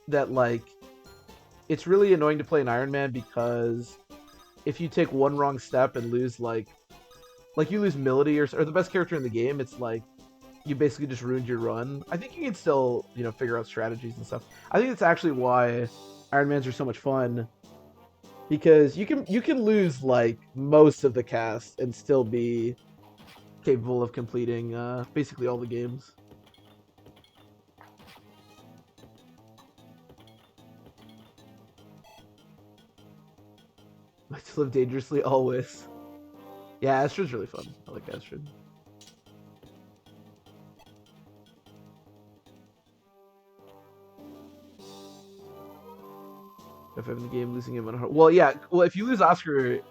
that, like, it's really annoying to play an Iron Man because if you take one wrong step and lose, like you lose Melody or the best character in the game, it's like you basically just ruined your run. I think you can still, you know, figure out strategies and stuff. I think it's actually why Iron Mans are so much fun, because you can lose like most of the cast and still be capable of completing basically all the games. Like to live dangerously always. Yeah, Astrid's really fun. I like Astrid. If I'm in the game, losing him on hard. Well, yeah. Well, if you lose Oscar, it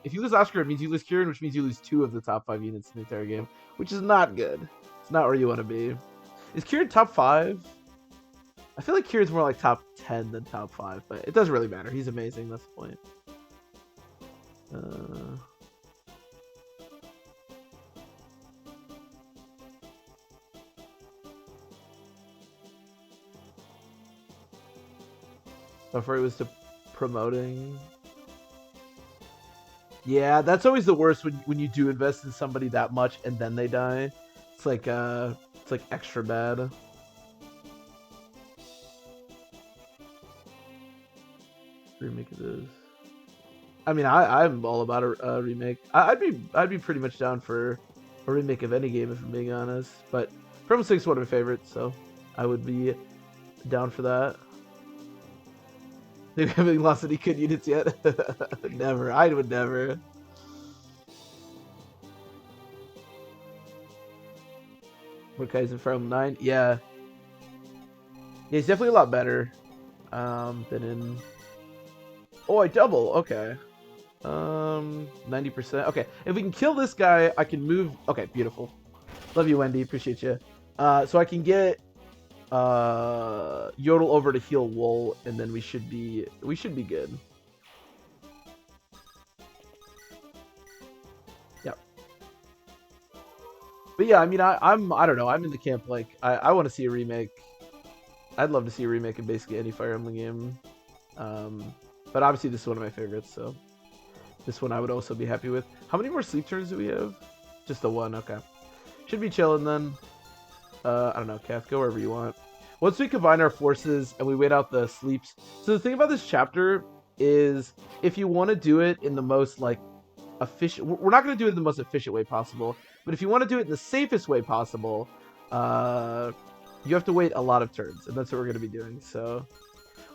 means you lose Kieran, which means you lose 2 of the top 5 units in the entire game, which is not good. It's not where you want to be. Is Kieran top 5? I feel like Kieran's more like top 10 than top 5, but it doesn't really matter. He's amazing. That's the point. Before it was to promoting. Yeah, that's always the worst when you do invest in somebody that much and then they die. It's like extra bad. Remake of this. I mean, I'm all about a remake. I'd be pretty much down for a remake of any game if I'm being honest. But FE6 is one of my favorites, so I would be down for that. They haven't lost any good units yet. Never. I would never. Mordekaiser Fire Emblem 9. Yeah. Yeah, he's definitely a lot better than in. Oh, I double. Okay. 90%. Okay, if we can kill this guy, I can move. Okay, beautiful. Love you, Wendy. Appreciate you. So I can get Yodel over to heal Wool, and then we should be good. Yep. But yeah, I mean, I don't know. I'm in the camp like I want to see a remake. I'd love to see a remake of basically any Fire Emblem game. But obviously this is one of my favorites, so this one I would also be happy with. How many more sleep turns do we have? Just the one. Okay. Should be chilling then. I don't know, Kath, go wherever you want. Once we combine our forces and we wait out the sleeps. So the thing about this chapter is if you want to do it in the most like efficient, we're not going to do it in the most efficient way possible, but if you want to do it in the safest way possible, you have to wait a lot of turns, and that's what we're going to be doing. So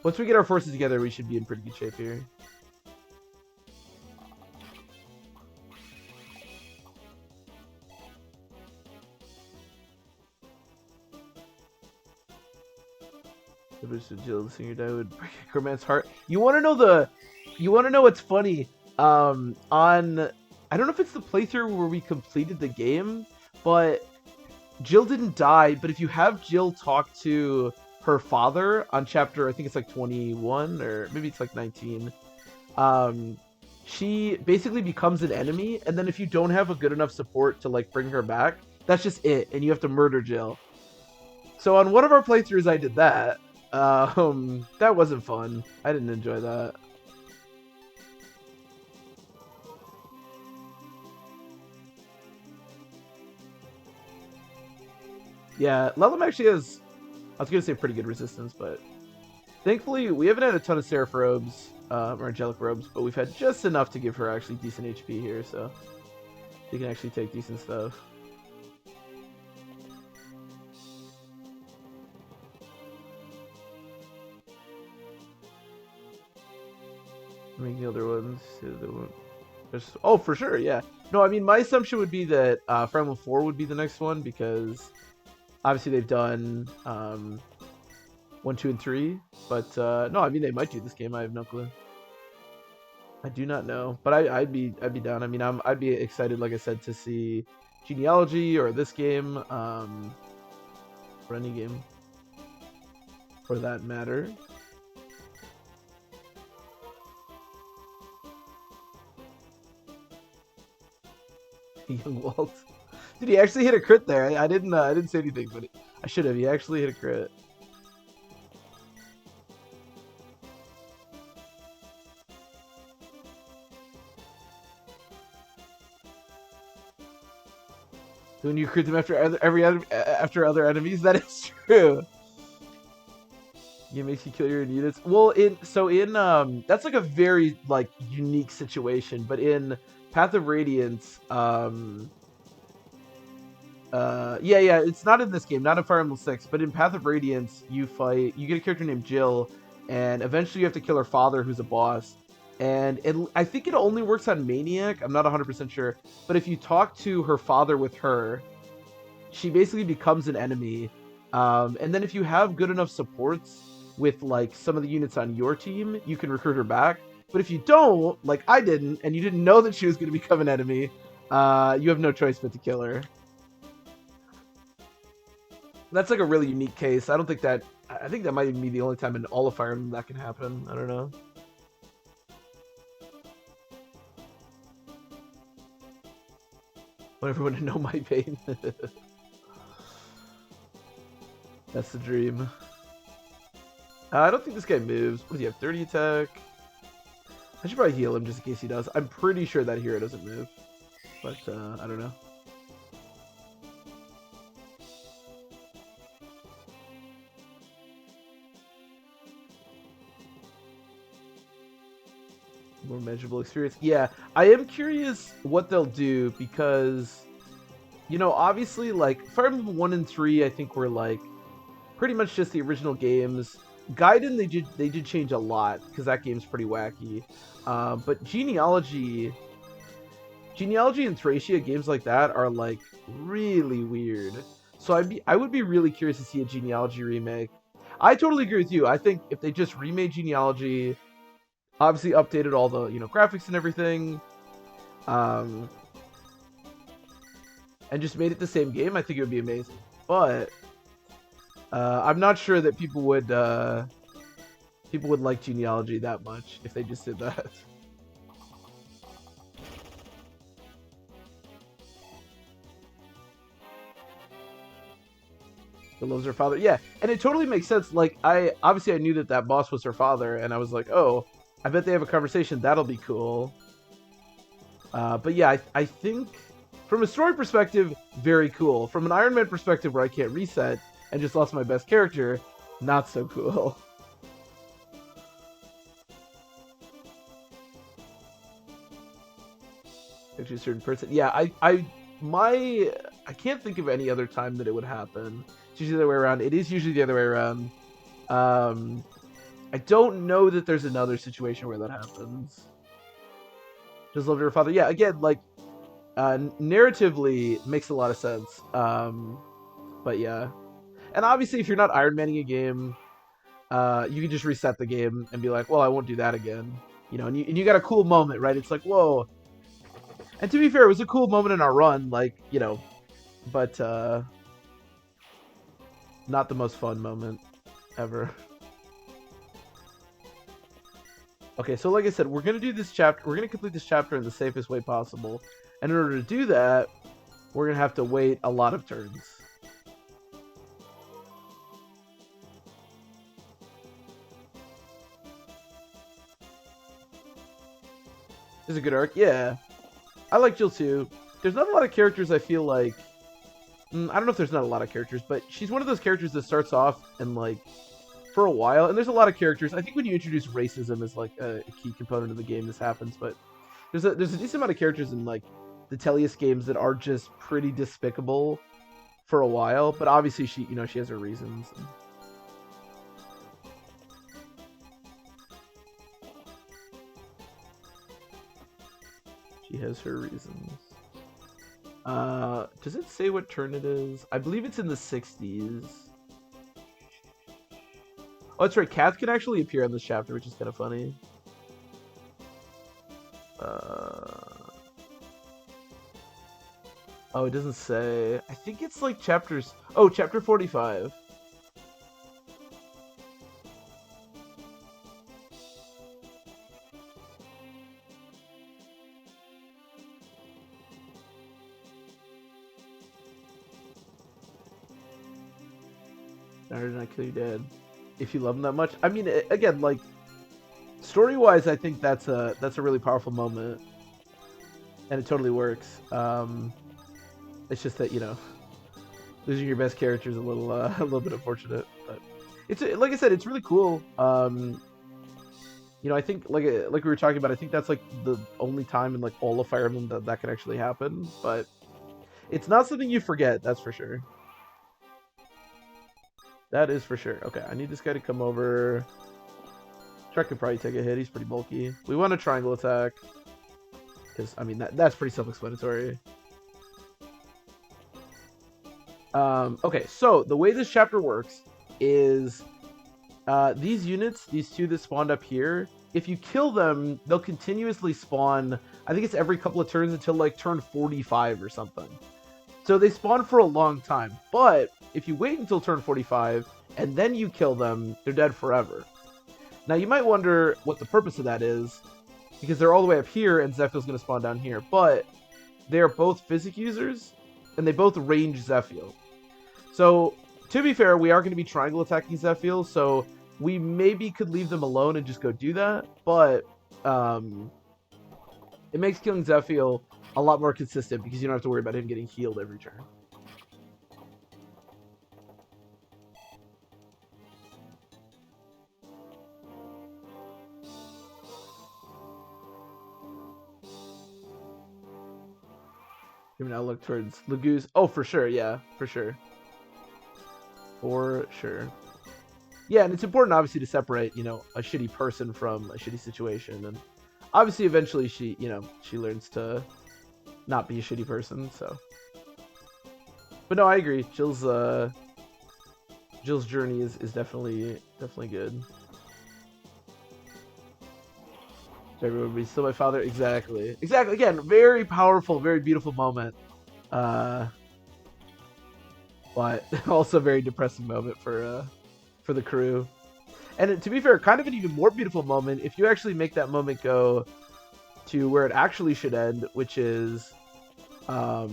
once we get our forces together, we should be in pretty good shape here. Jill, the singer died would break a man's heart. You want to know what's funny? On I don't know if it's the playthrough where we completed the game, but Jill didn't die. But if you have Jill talk to her father on chapter, I think it's like 21 or maybe it's like 19. She basically becomes an enemy, and then if you don't have a good enough support to like bring her back, that's just it, and you have to murder Jill. So on one of our playthroughs, I did that. That wasn't fun. I didn't enjoy that. Yeah, Lelum actually has, I was going to say pretty good resistance, but thankfully we haven't had a ton of Seraph robes, or Angelic robes, but we've had just enough to give her actually decent HP here, so she can actually take decent stuff. Making the other ones. Oh, for sure, yeah. No, I mean, my assumption would be that Fire Emblem 4 would be the next one, because obviously they've done 1, 2, and 3. But no, I mean, they might do this game. I have no clue. I do not know, but I'd be down. I mean, I'd be excited, like I said, to see Genealogy or this game, or any game, for that matter. Young Walt. Did he actually hit a crit there? I didn't say anything, but I should have. He actually hit a crit. When you crit them after after other enemies, that is true. It makes you kill your own units. Well, that's like a very like unique situation, but in Path of Radiance, yeah, it's not in this game, not in Fire Emblem 6, but in Path of Radiance, you get a character named Jill, and eventually you have to kill her father, who's a boss. And I think it only works on Maniac, I'm not 100% sure, but if you talk to her father with her, she basically becomes an enemy. And then if you have good enough supports with like some of the units on your team, you can recruit her back. But if you don't, like I didn't, and you didn't know that she was going to become an enemy, you have no choice but to kill her. That's like a really unique case. I think that might even be the only time in all of Fire Emblem that can happen. I don't know. Want everyone to know my pain. That's the dream. I don't think this guy moves. What does he have? 30 attack. I should probably heal him just in case he does. I'm pretty sure that hero doesn't move. But, I don't know. More measurable experience. Yeah, I am curious what they'll do because, you know, obviously, like, Fire Emblem 1 and 3, I think were, like, pretty much just the original games. Gaiden, they did change a lot because that game's pretty wacky. But Genealogy and Thracia, games like that are, like, really weird. So I would be really curious to see a Genealogy remake. I totally agree with you. I think if they just remade Genealogy, obviously updated all the, you know, graphics and everything, and just made it the same game, I think it would be amazing. But I'm not sure that people would like Genealogy that much if they just did that. That loves her father. Yeah, and it totally makes sense. Like, I knew that boss was her father, and I was like, oh, I bet they have a conversation. That'll be cool. But yeah, I think from a story perspective, very cool. From an Iron Man perspective, where I can't reset and just lost my best character, not so cool. Actually, a certain person. Yeah, I can't think of any other time that it would happen. It's usually the other way around. It is usually the other way around. I don't know that there's another situation where that happens. Just loved her father. Yeah, again, like, narratively makes a lot of sense. But yeah. And obviously, if you're not Iron Manning a game, you can just reset the game and be like, well, I won't do that again. You know, and you got a cool moment, right? It's like, whoa. And to be fair, it was a cool moment in our run, like, you know, but not the most fun moment ever. Okay, so like I said, we're going to do this chapter. We're going to complete this chapter in the safest way possible. And in order to do that, we're going to have to wait a lot of turns. This is a good arc. Yeah. I like Jill too. There's not a lot of characters I feel like... I don't know if there's not a lot of characters, but she's one of those characters that starts off and, like, for a while, and there's a lot of characters. I think when you introduce racism as like a key component of the game, this happens. But there's a decent amount of characters in like the Tellius games that are just pretty despicable for a while. But obviously, she has her reasons. She has her reasons. Does it say what turn it is? I believe it's in the 60s. Oh, that's right. Kath can actually appear in this chapter, which is kind of funny. Oh, it doesn't say. I think it's like chapters... Oh, chapter 45. Or did I kill you dead? If you love him that much. I mean, again, like, story-wise, I think that's a really powerful moment, and it totally works. It's just that, you know, losing your best character is a little bit unfortunate, but it's, like I said, it's really cool. You know, I think like we were talking about, I think that's like the only time in like all of Fire Emblem that can actually happen, but it's not something you forget. That's for sure. That is for sure. Okay, I need this guy to come over. Trek could probably take a hit. He's pretty bulky. We want a triangle attack. Because, I mean, that's pretty self-explanatory. Okay, so the way this chapter works is these units, these two that spawned up here, if you kill them, they'll continuously spawn, I think it's every couple of turns until like turn 45 or something. So they spawn for a long time, but if you wait until turn 45 and then you kill them, they're dead forever. Now you might wonder what the purpose of that is, because they're all the way up here and Zephiel's going to spawn down here, but they're both physic users and they both range Zephiel. So to be fair, we are going to be triangle attacking Zephiel, so we maybe could leave them alone and just go do that, but it makes killing Zephiel a lot more consistent because you don't have to worry about him getting healed every turn. Even now look towards Lagoose. Oh, for sure. Yeah, for sure. For sure. Yeah, and it's important, obviously, to separate, you know, a shitty person from a shitty situation. And obviously, eventually, she, you know, she learns to not be a shitty person, so. But no, I agree. Jill's journey is definitely good. Everyone would be still my father. Exactly. Exactly. Again, very powerful, very beautiful moment. But also very depressing moment for the crew. And to be fair, kind of an even more beautiful moment if you actually make that moment go to where it actually should end, which is because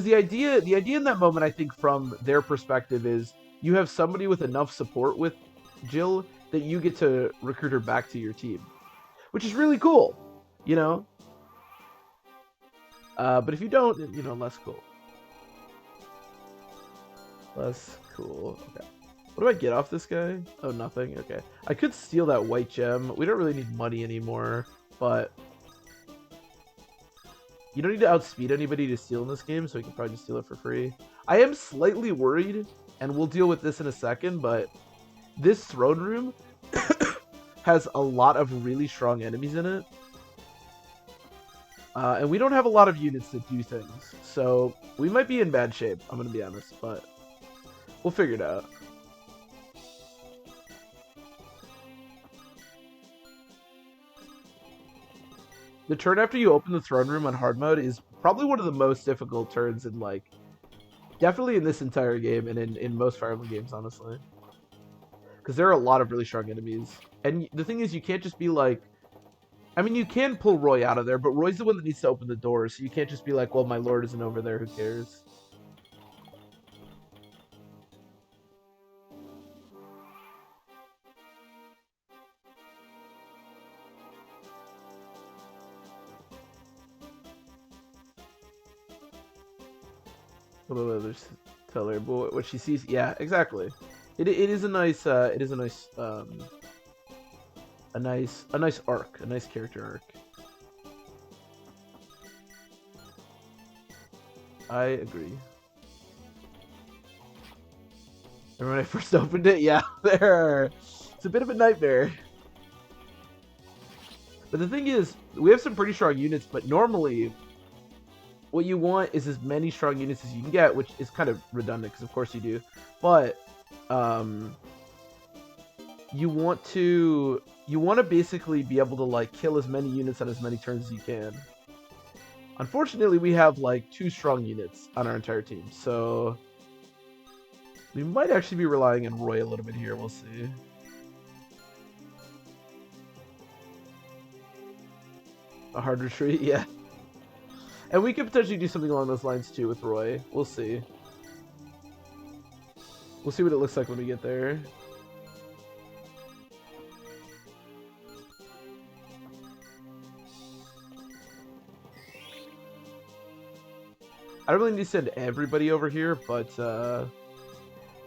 the idea in that moment, I think, from their perspective, is you have somebody with enough support with Jill that you get to recruit her back to your team, which is really cool, you know. But if you don't, you know, less cool. Less cool. Okay. What do I get off this guy? Oh, nothing. Okay. I could steal that white gem. We don't really need money anymore, but you don't need to outspeed anybody to steal in this game, so we can probably just steal it for free. I am slightly worried, and we'll deal with this in a second, but this throne room has a lot of really strong enemies in it. And we don't have a lot of units that do things, so we might be in bad shape, I'm going to be honest, but we'll figure it out. The turn after you open the throne room on hard mode is probably one of the most difficult turns in, like, definitely in this entire game and in most Fire Emblem games, honestly. Because there are a lot of really strong enemies. And the thing is, you can't just be like... I mean, you can pull Roy out of there, but Roy's the one that needs to open the door, so you can't just be like, well, my lord isn't over there, who cares? There's tell her what she sees. Yeah, exactly. It is a nice a nice arc, a nice character arc. I agree. Remember when I first opened it? Yeah, there. It's a bit of a nightmare. But the thing is, we have some pretty strong units, but normally what you want is as many strong units as you can get, which is kind of redundant because of course you do. But you want to basically be able to like kill as many units on as many turns as you can. Unfortunately, we have like 2 strong units on our entire team, so we might actually be relying on Roy a little bit here. We'll see. A hard retreat, yeah. And we could potentially do something along those lines too with Roy. We'll see. We'll see what it looks like when we get there. I don't really need to send everybody over here, but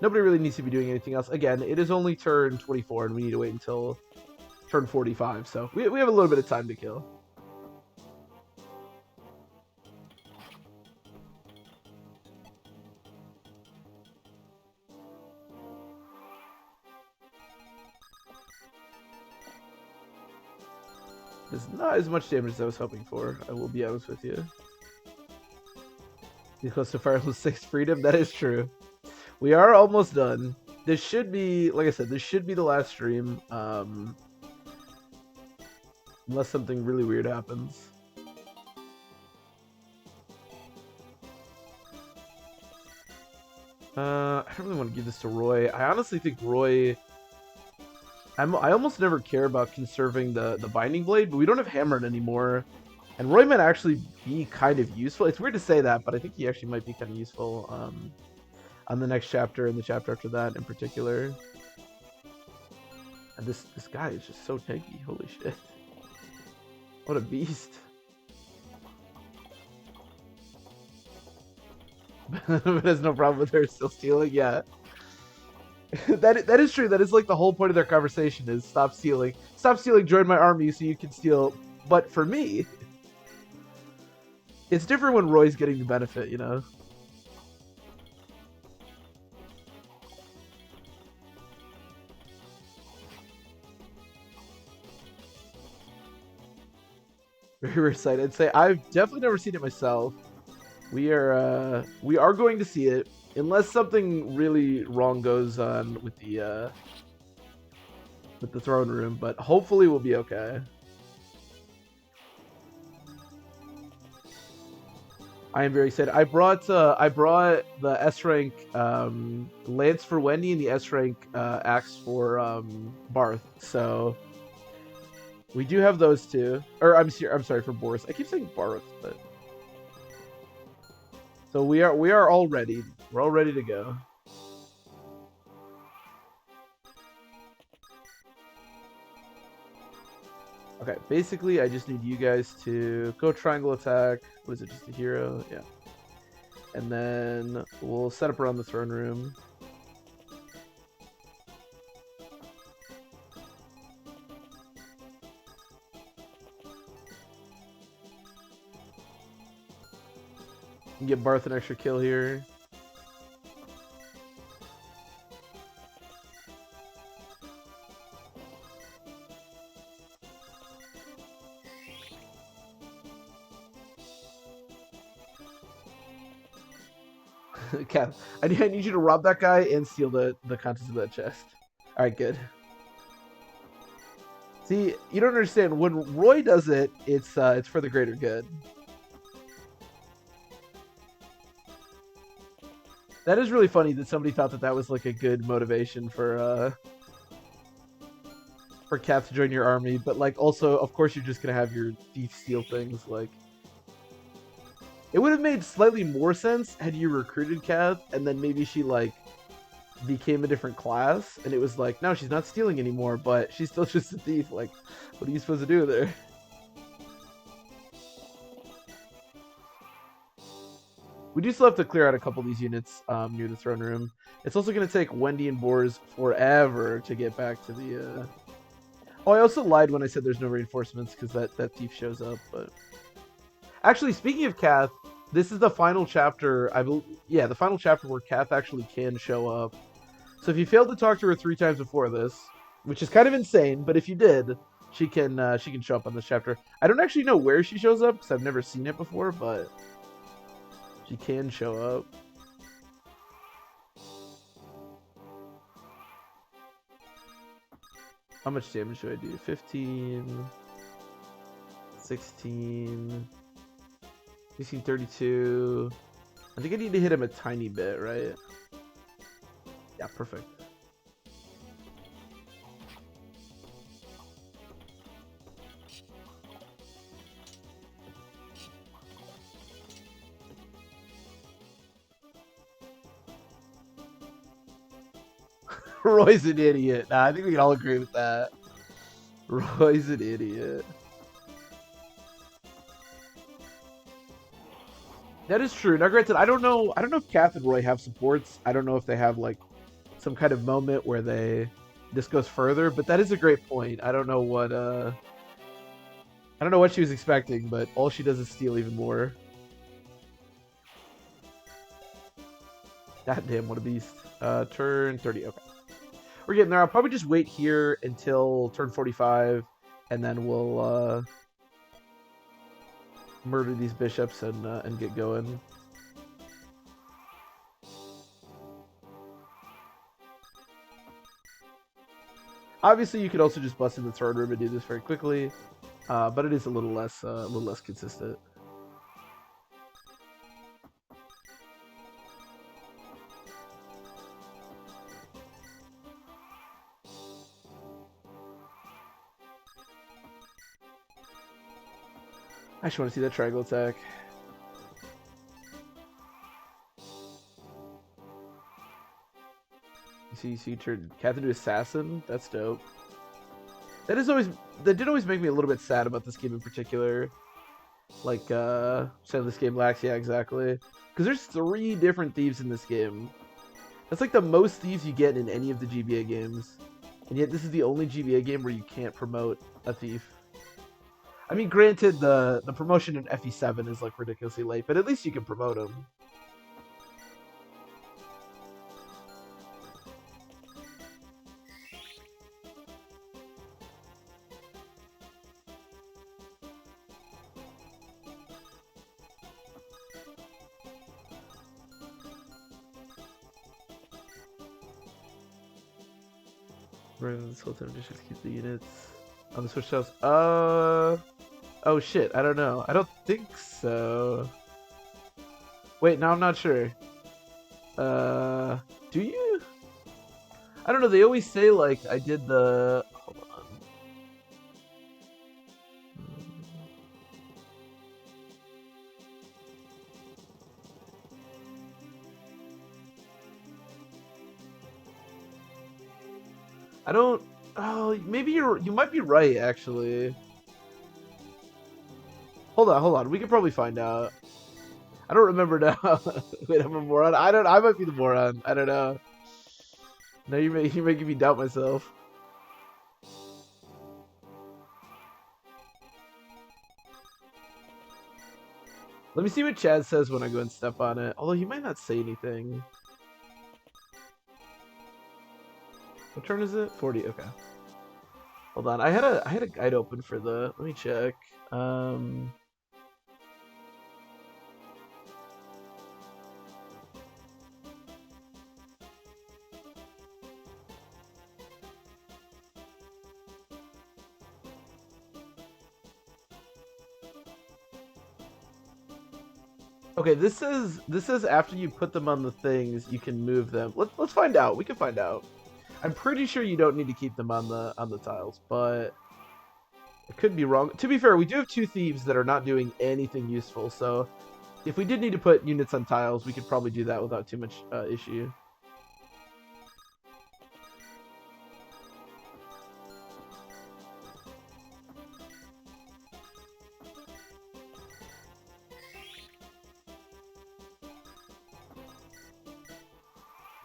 nobody really needs to be doing anything else. Again, it is only turn 24, and we need to wait until turn 45, so we have a little bit of time to kill. It's not as much damage as I was hoping for, I will be honest with you. You're close to Fire Emblem 6 Freedom, that is true. We are almost done. This should be, like I said, this should be the last stream. Unless something really weird happens. I don't really want to give this to Roy. I honestly think Roy... I almost never care about conserving the Binding Blade, but we don't have Hammered anymore. And Roy might actually be kind of useful. It's weird to say that, but I think he actually might be kind of useful on the next chapter and the chapter after that in particular. And this guy is just so tanky. Holy shit! What a beast! But has no problem with her still stealing. Yeah, that is true. That is like the whole point of their conversation is stop stealing. Stop stealing. Join my army so you can steal. But for me, it's different when Roy's getting the benefit. You know. Very excited. I'd say I've definitely never seen it myself. We are going to see it unless something really wrong goes on with the throne room, but hopefully we'll be okay. I am very excited. I brought the S rank lance for Wendy and the S rank axe for Barth. So we do have those two. Or I'm sorry for Boris. I keep saying Barth, but so we are all ready. We're all ready to go. Okay, basically I just need you guys to go triangle attack. What is it, just a hero? Yeah. And then we'll set up around the throne room. And get Barth an extra kill here. Cap, I need you to rob that guy and steal the contents of that chest. All right, good. See, you don't understand. When Roy does it, it's for the greater good. That is really funny that somebody thought that that was like a good motivation for Cap to join your army, but like also, of course, you're just gonna have your thief steal things. Like, it would have made slightly more sense had you recruited Kath and then maybe she like became a different class and it was like, no, she's not stealing anymore, but she's still just a thief. Like, what are you supposed to do there? We do still have to clear out a couple of these units near the throne room. It's also going to take Wendy and Boars forever to get back to the... Oh, I also lied when I said there's no reinforcements because that thief shows up. But actually, speaking of Kath, this is the final chapter. Yeah, the final chapter where Kath actually can show up. So if you failed to talk to her 3 times before this, which is kind of insane, but if you did, she can show up on this chapter. I don't actually know where she shows up because I've never seen it before, but she can show up. How much damage should I do? 15, 16, 16, 32. I think I need to hit him a tiny bit, right? Yeah, perfect. Roy's an idiot. Nah, I think we can all agree with that. Roy's an idiot. That is true. Now, granted, I don't know if Kath and Roy have supports. I don't know if they have like some kind of moment where this goes further. But that is a great point. I don't know what she was expecting, but all she does is steal even more. God damn, what a beast. Turn 30. Okay. We're getting there. I'll probably just wait here until turn 45, and then we'll murder these bishops and get going. Obviously, you could also just bust in the throne room and do this very quickly, but it is a little less consistent. I just want to see that triangle attack. You see, turn Kath into assassin. That's dope. That did always make me a little bit sad about this game in particular. Like, saying this game lacks, yeah, exactly. Because there's 3 different thieves in this game. That's like the most thieves you get in any of the GBA games. And yet this is the only GBA game where you can't promote a thief. I mean, granted, the promotion in FE7 is like ridiculously late, but at least you can promote them. Bring this whole time just keep the units on the Switch shelves. Oh shit, I don't know. I don't think so. Wait, now I'm not sure. Do you? I don't know. They always say like I did the. Hold on. I don't. Oh, maybe you might be right actually. Hold on. We can probably find out. I don't remember now. Wait, I'm a moron. I might be the moron. I don't know. No, you're making me doubt myself. Let me see what Chad says when I go and step on it. Although he might not say anything. What turn is it? 40. Okay. Hold on. I had a guide open for the. Let me check. Okay, this is after you put them on the things, you can move them. Let's find out. We can find out. I'm pretty sure you don't need to keep them on the tiles, but I could be wrong. To be fair, we do have 2 thieves that are not doing anything useful, so if we did need to put units on tiles, we could probably do that without too much issue.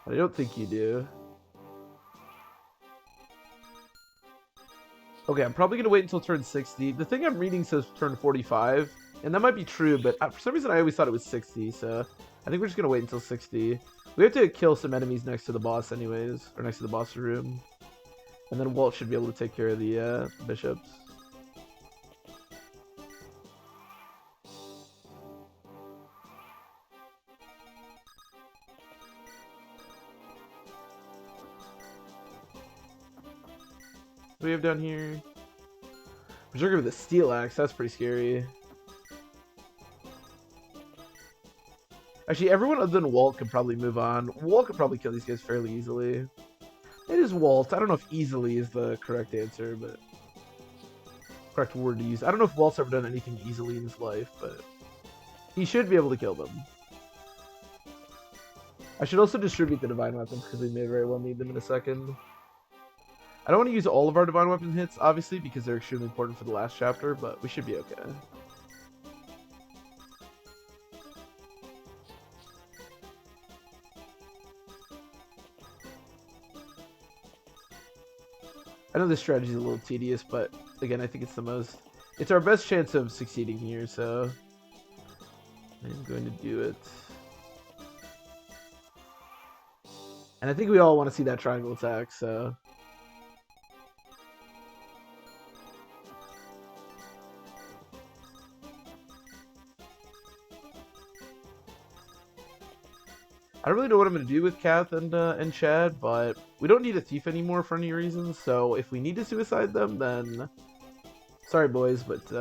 I don't think you do. Okay, I'm probably going to wait until turn 60. The thing I'm reading says turn 45, and that might be true, but for some reason I always thought it was 60, so I think we're just going to wait until 60. We have to kill some enemies next to the boss anyways, or next to the boss room. And then Walt should be able to take care of the bishops. What do we have down here? Berserker with a steel axe, that's pretty scary. Actually, everyone other than Walt could probably move on. Walt could probably kill these guys fairly easily. It is Walt. I don't know if easily is the correct answer, but correct word to use. I don't know if Walt's ever done anything easily in his life, but he should be able to kill them. I should also distribute the divine weapons because we may very well need them in a second. I don't want to use all of our divine weapon hits, obviously, because they're extremely important for the last chapter, but we should be okay. I know this strategy is a little tedious, but again, I think it's our best chance of succeeding here, so I'm going to do it. And I think we all want to see that triangle attack, so. I don't really know what I'm going to do with Kath and Chad, but we don't need a thief anymore for any reason, so if we need to suicide them, then... Sorry, boys, but...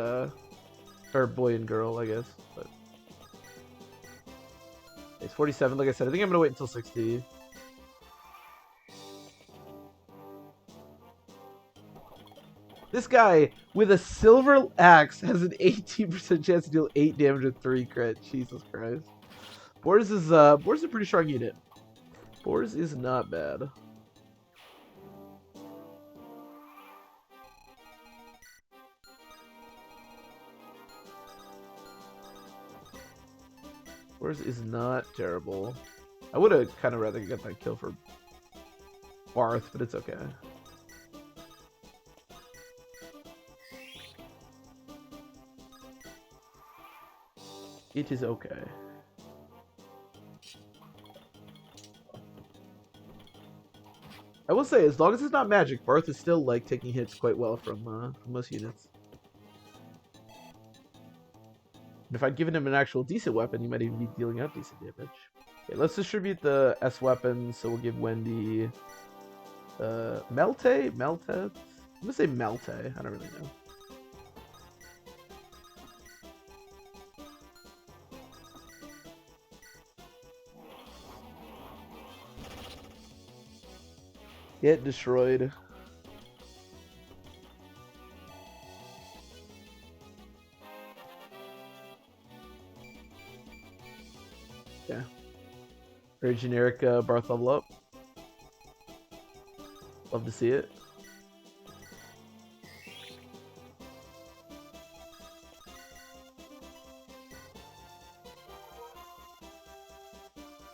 Or boy and girl, I guess, but... It's 47, like I said. I think I'm going to wait until 60. This guy, with a silver axe, has an 18% chance to deal 8 damage with 3 crit. Jesus Christ. Boris is a pretty strong unit. Boris is not bad. Wars is not terrible. I would have kind of rather got that kill for Barth, but it's okay. It is okay. I will say, as long as it's not magic, Barth is still like taking hits quite well from most units. And if I'd given him an actual decent weapon, he might even be dealing out decent damage. Okay, let's distribute the S weapons. So we'll give Wendy Melte? Melte? I'm gonna say Melte. I don't really know. Get destroyed. Yeah. Very generic Barth level up. Love to see it.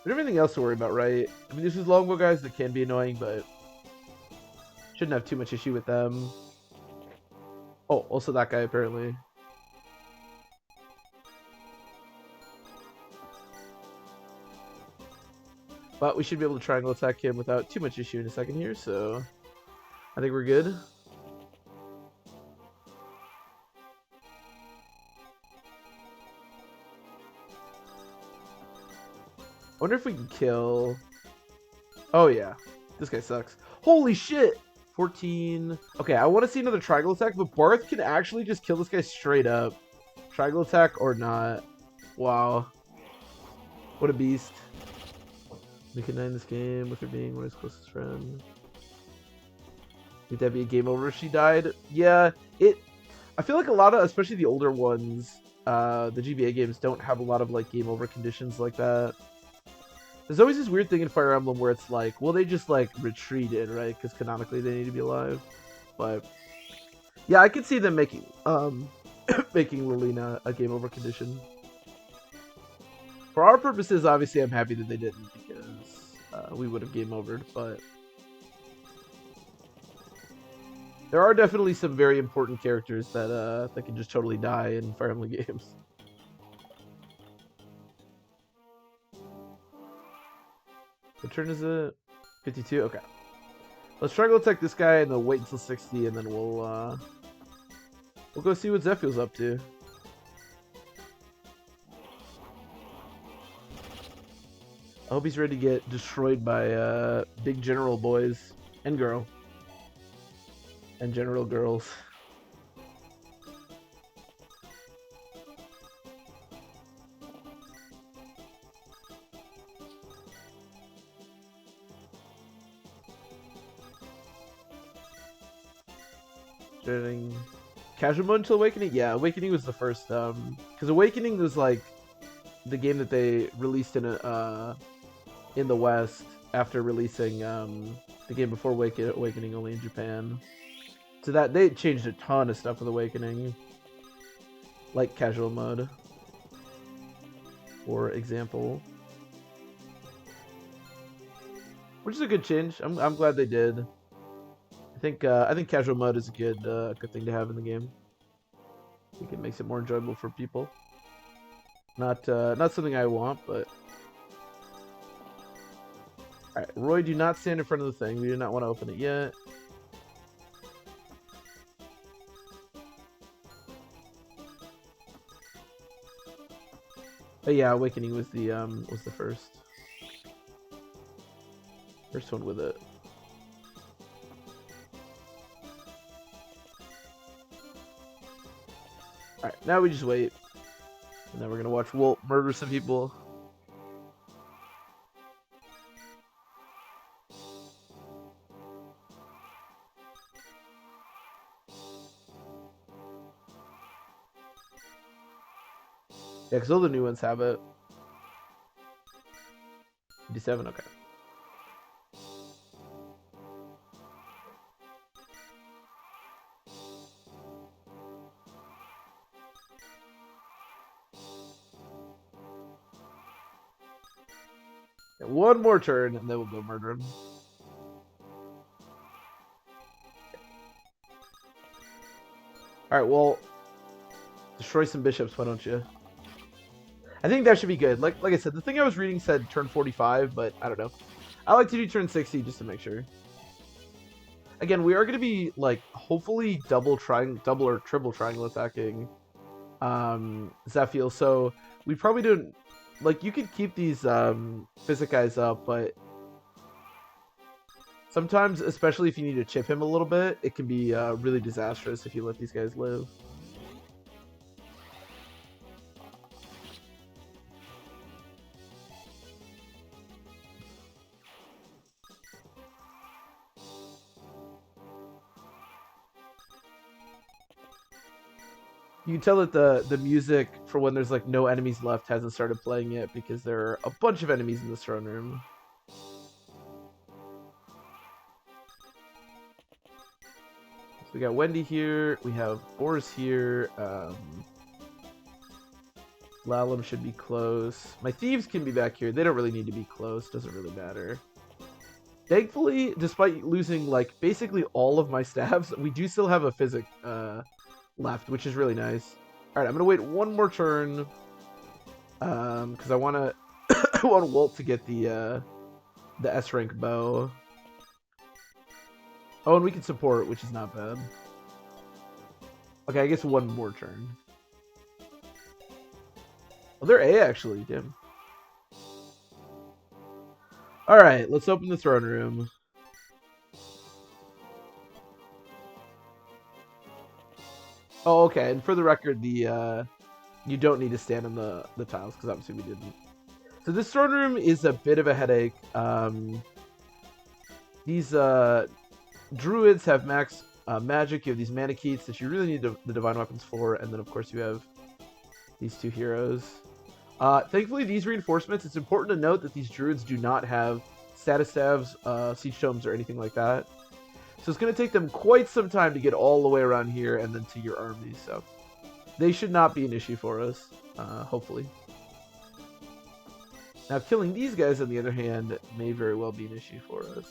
But everything else to worry about, right? I mean, there's these longbow guys that can be annoying, but shouldn't have too much issue with them. Oh, also that guy apparently. But we should be able to triangle attack him without too much issue in a second here, so I think we're good. I wonder if we can kill... Oh yeah, this guy sucks. Holy shit! 14... Okay, I want to see another triangle attack, but Barth can actually just kill this guy straight up. Triangle attack or not. Wow. What a beast. We can end this game with her being one of his closest friends. Would that be a game over if she died? Yeah, I feel like a lot of, especially the older ones, the GBA games don't have a lot of like game over conditions like that. There's always this weird thing in Fire Emblem where it's like, well, they just like retreated, right? Because canonically they need to be alive. But yeah, I could see them making making Lilina a game over condition. For our purposes, obviously, I'm happy that they didn't because we would have game overed. But there are definitely some very important characters that that can just totally die in Fire Emblem games. What turn is it? 52? Okay. Let's try to attack this guy and then wait until 60 and then we'll go see what Zephyel's up to. I hope he's ready to get destroyed by big general boys and girl. And general girls. Starting casual mode until Awakening? Yeah, Awakening was the first because Awakening was like the game that they released in the West after releasing the game before Awakening only in Japan. So that they changed a ton of stuff with Awakening, like casual mode, for example, which is a good change. I'm glad they did. I think casual mode is a good thing to have in the game. I think it makes it more enjoyable for people. Not something I want, but all right. Roy, do not stand in front of the thing. We do not want to open it yet. But yeah, Awakening was the first one with it. Alright, now we just wait. And then we're gonna watch Walt murder some people. Yeah, because all the new ones have it. 57, okay. One more turn, and then we'll go murder him. Alright, well, destroy some bishops, why don't you? I think that should be good. Like I said, the thing I was reading said turn 45, but I don't know. I like to do turn 60 just to make sure. Again, we are going to be, like, hopefully double or triple triangle attacking Zephiel, so we probably don't... Like, you could keep these Physic guys up, but sometimes, especially if you need to chip him a little bit, it can be really disastrous if you let these guys live. You can tell that the music for when there's like no enemies left hasn't started playing yet because there are a bunch of enemies in this throne room. So we got Wendy here. We have Boris here. Lalum should be close. My thieves can be back here. They don't really need to be close. Doesn't really matter. Thankfully, despite losing like basically all of my staffs, we do still have a Physic left, which is really nice. All right, I'm gonna wait one more turn because I want to I want Walt to get the S rank bow. Oh, and we can support, which is not bad. Okay, I guess one more turn. Oh, they're A actually, damn. All right, let's open the throne room. Oh, okay. And for the record, the you don't need to stand on the tiles because obviously we didn't. So this throne room is a bit of a headache. These druids have max magic. You have these Manicheats that you really need the divine weapons for, and then of course you have these two heroes. Thankfully, these reinforcements. It's important to note that these druids do not have status staves, siege tomes, or anything like that. So it's going to take them quite some time to get all the way around here and then to your army. So they should not be an issue for us, hopefully. Now, killing these guys, on the other hand, may very well be an issue for us.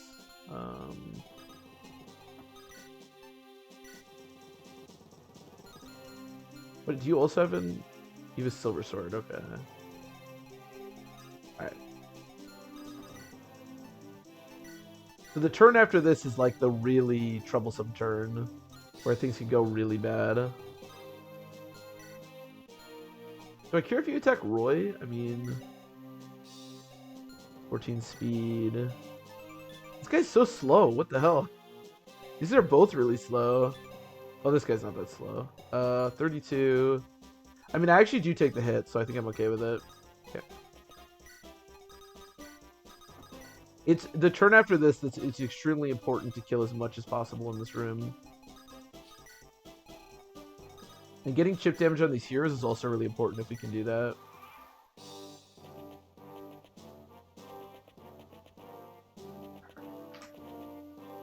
But do you also have an... You have a silver sword, okay. Alright. So the turn after this is like the really troublesome turn, where things can go really bad. Do I care if you attack Roy? I mean... 14 speed. This guy's so slow, what the hell? These are both really slow. Oh, this guy's not that slow. 32. I mean, I actually do take the hit, so I think I'm okay with it. Okay. It's the turn after this it's extremely important to kill as much as possible in this room. And getting chip damage on these heroes is also really important if we can do that.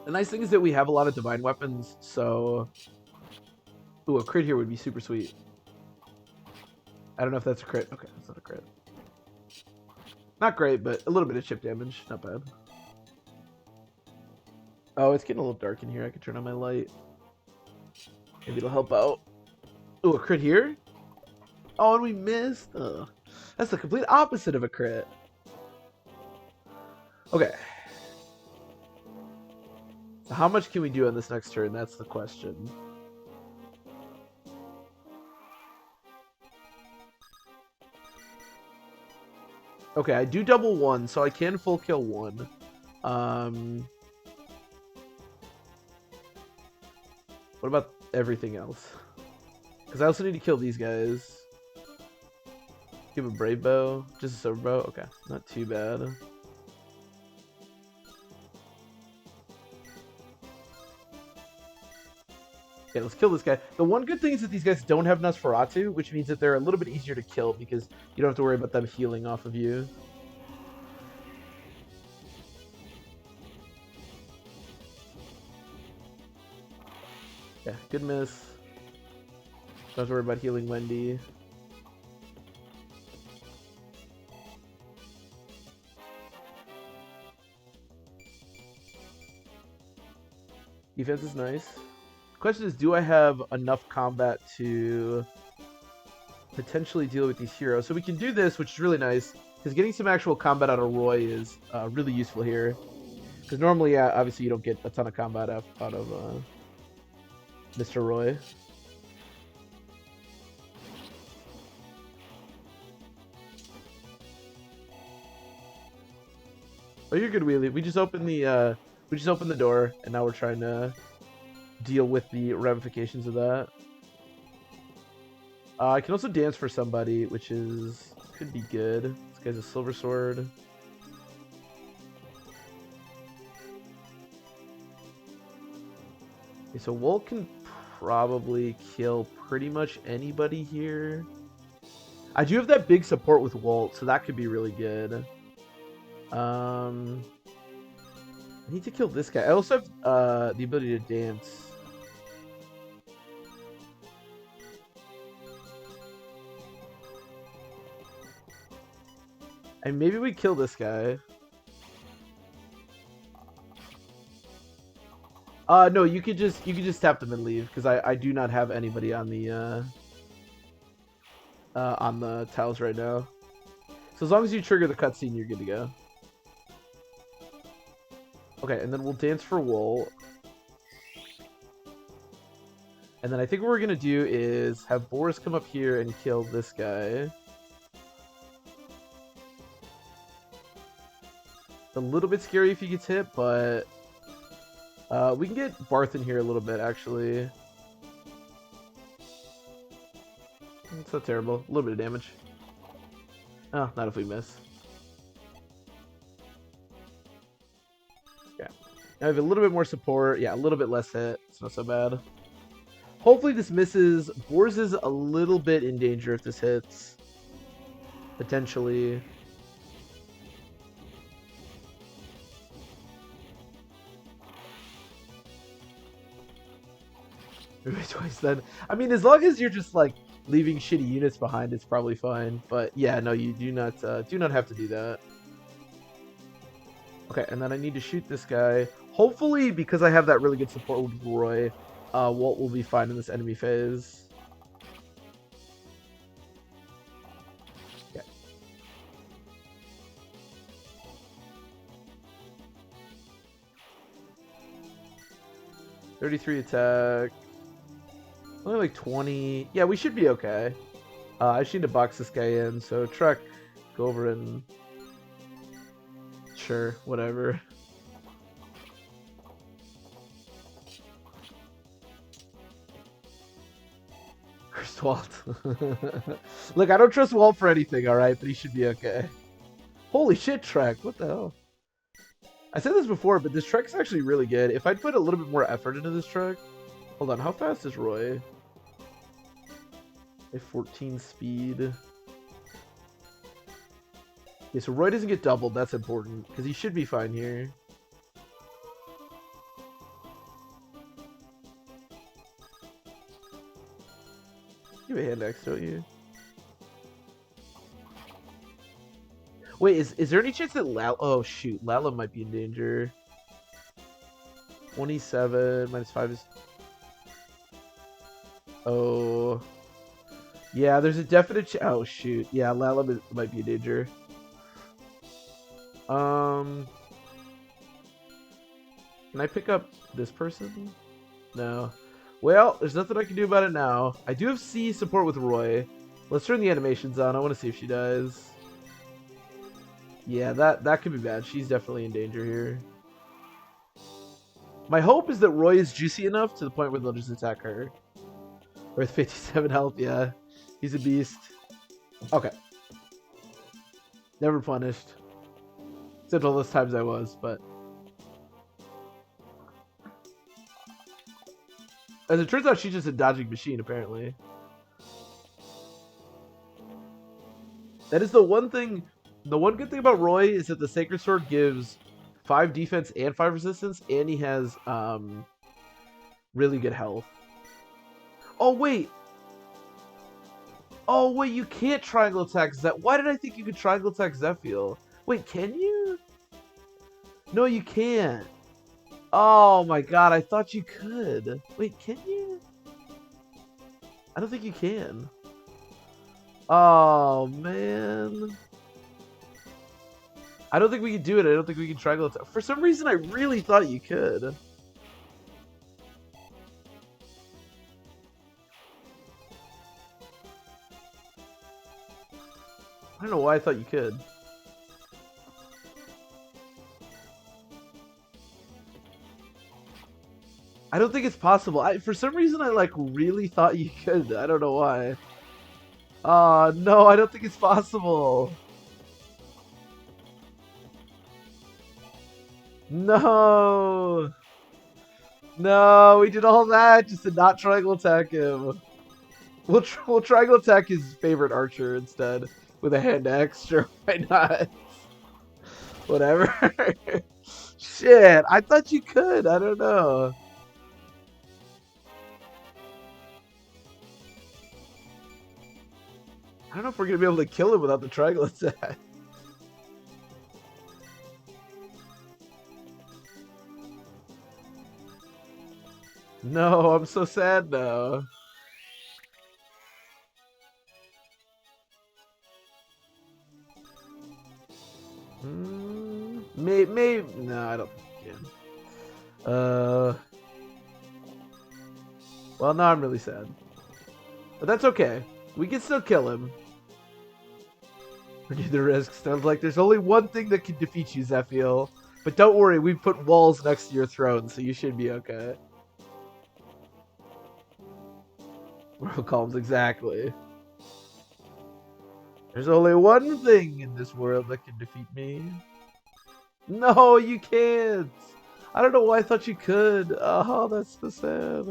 The nice thing is that we have a lot of divine weapons, so... Ooh, a crit here would be super sweet. I don't know if that's a crit. Okay, that's not a crit. Not great, but a little bit of chip damage. Not bad. Oh, it's getting a little dark in here. I could turn on my light. Maybe it'll help out. Ooh, a crit here? Oh, and we missed. Ugh. That's the complete opposite of a crit. Okay. So how much can we do on this next turn? That's the question. Okay, I do double one, so I can full kill one. What about everything else? Because I also need to kill these guys. Give a brave bow, just a silver bow. Okay, not too bad. Okay, let's kill this guy. The one good thing is that these guys don't have Nosferatu, which means that they're a little bit easier to kill because you don't have to worry about them healing off of you. Yeah, good miss. Don't have to worry about healing Wendy. Defense is nice. Question is, do I have enough combat to potentially deal with these heroes? So we can do this, which is really nice, because getting some actual combat out of Roy is really useful here. Because normally, obviously, you don't get a ton of combat out of Mr. Roy. Oh, you're good, Wheelie. We just opened the door, and now we're trying to deal with the ramifications of that. I can also dance for somebody, which could be good. This guy's a silver sword. Okay, so Wolt can probably kill pretty much anybody here. I do have that big support with Wolt, so that could be really good. I need to kill this guy. I also have the ability to dance. And maybe we kill this guy. No, you could just tap them and leave, because I do not have anybody on the tiles right now. So as long as you trigger the cutscene, you're good to go. Okay, and then we'll dance for Wool. And then I think what we're gonna do is have Boris come up here and kill this guy. A little bit scary if he gets hit, but we can get Barth in here a little bit, actually. It's not terrible. A little bit of damage. Oh, not if we miss. Yeah. I have a little bit more support. Yeah, a little bit less hit. It's not so bad. Hopefully this misses. Boris is a little bit in danger if this hits. Potentially. Twice then. I mean, as long as you're just like leaving shitty units behind, it's probably fine. But yeah, no, you do not have to do that. Okay, and then I need to shoot this guy. Hopefully, because I have that really good support with Roy, Walt will be fine in this enemy phase. Yeah. .33 attack. Only like 20. Yeah, we should be okay. I just need to box this guy in. So, Trek, go over and... Sure, whatever. Cursed Walt. Look, I don't trust Walt for anything, alright? But he should be okay. Holy shit, Trek. What the hell? I said this before, but this Trek's actually really good. If I'd put a little bit more effort into this Trek... Hold on, how fast is Roy? A 14 speed. Okay, so Roy doesn't get doubled. That's important, because he should be fine here. You have a hand axe, don't you? Wait, is there any chance that Lala... Oh, shoot. Lala might be in danger. 27 minus 5 is... Oh. Yeah, there's a definite... Oh, shoot. Yeah, Lala might be in danger. Can I pick up this person? No. Well, there's nothing I can do about it now. I do have C support with Roy. Let's turn the animations on. I want to see if she dies. Yeah, that could be bad. She's definitely in danger here. My hope is that Roy is juicy enough to the point where they'll just attack her. With 57 health, yeah. He's a beast. Okay. Never punished. Except all those times I was, but... As it turns out, she's just a dodging machine, apparently. That is the one thing... The one good thing about Roy is that the Sacred Sword gives 5 defense and 5 resistance, and he has really good health. Oh, wait! Oh, wait, you can't triangle attack Zeph. Why did I think you could triangle attack Zephiel? Wait, can you? No, you can't. Oh my god, I thought you could. Wait, can you? I don't think you can. Oh man. I don't think we can do it. I don't think we can triangle attack. For some reason, I really thought you could. I don't know why I thought you could. I don't think it's possible. For some reason, I like really thought you could. I don't know why. No, I don't think it's possible. No. No, we did all that just to not triangle attack him. We'll triangle attack his favorite archer instead with a hand axe. Sure, why not? Whatever. Shit, I thought you could. I don't know. I don't know if we're gonna be able to kill him without the triangle attack. No, I'm so sad now. Maybe no, I don't think you can. Well, now I'm really sad, but that's okay. We can still kill him. Renew the risk. Sounds like there's only one thing that can defeat you, Zephiel. But don't worry, we've put walls next to your throne, so you should be okay. World calms, exactly. There's only one thing in this world that can defeat me. No, you can't. I don't know why I thought you could. Oh, that's so sad.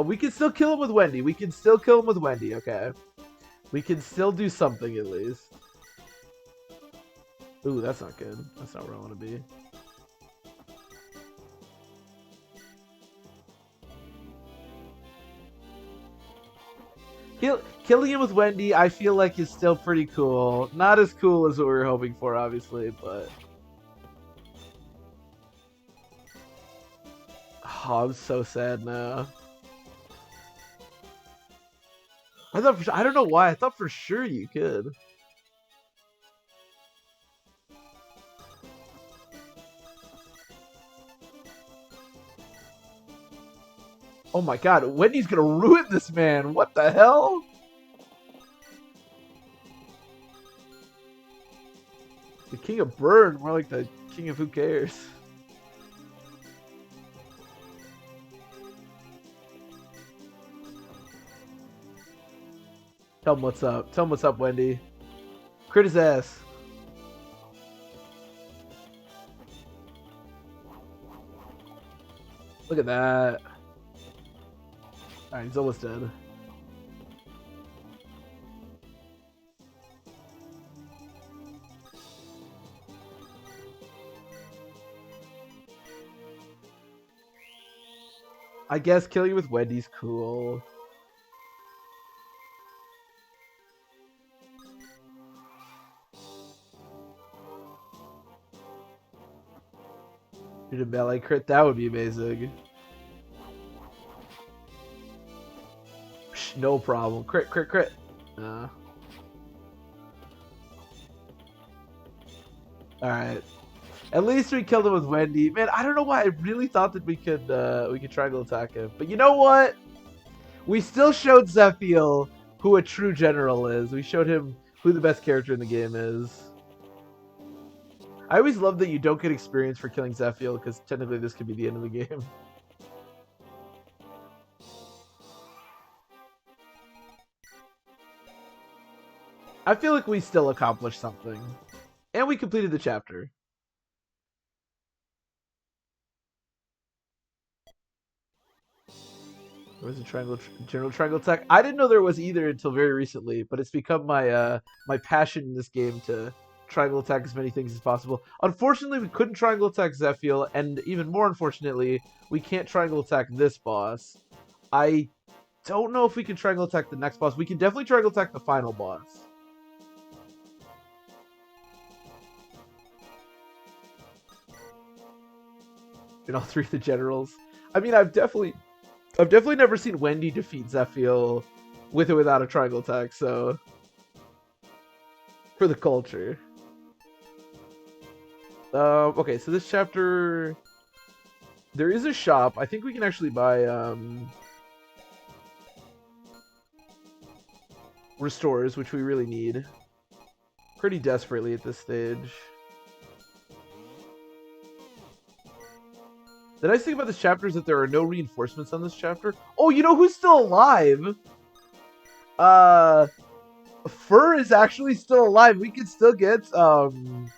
We can still kill him with Wendy. We can still kill him with Wendy, okay? We can still do something at least. Ooh, that's not good. That's not where I want to be. Killing him with Wendy, I feel like is still pretty cool. Not as cool as what we were hoping for, obviously, but... Oh, I'm so sad now. I don't know why. I thought for sure you could. Oh my god, Wendy's gonna ruin this man. What the hell? The king of burn, more like the king of who cares. Tell him what's up. Tell him what's up, Wendy. Crit his ass. Look at that. Alright, he's almost dead. I guess killing you with Wendy's cool. Did a melee crit? That would be amazing. No problem. Crit, crit, crit. Alright. At least we killed him with Wendy. Man, I don't know why I really thought that we could triangle attack him. But you know what? We still showed Zephiel who a true general is. We showed him who the best character in the game is. I always love that you don't get experience for killing Zephiel, because technically this could be the end of the game. I feel like we still accomplished something. And we completed the chapter. There was a general triangle attack. I didn't know there was either until very recently, but it's become my my passion in this game to triangle attack as many things as possible. Unfortunately, we couldn't triangle attack Zephiel, and even more unfortunately, we can't triangle attack this boss. I don't know if we can triangle attack the next boss. We can definitely triangle attack the final boss. in all three of the generals. I mean, I've definitely never seen Wendy defeat Zephiel with or without a triangle attack. So for the culture. Okay, so this chapter, there is a shop. I think we can actually buy restores, which we really need pretty desperately at this stage. The nice thing about this chapter is that there are no reinforcements on this chapter. Oh, you know who's still alive? Fur is actually still alive. We could still get Karel.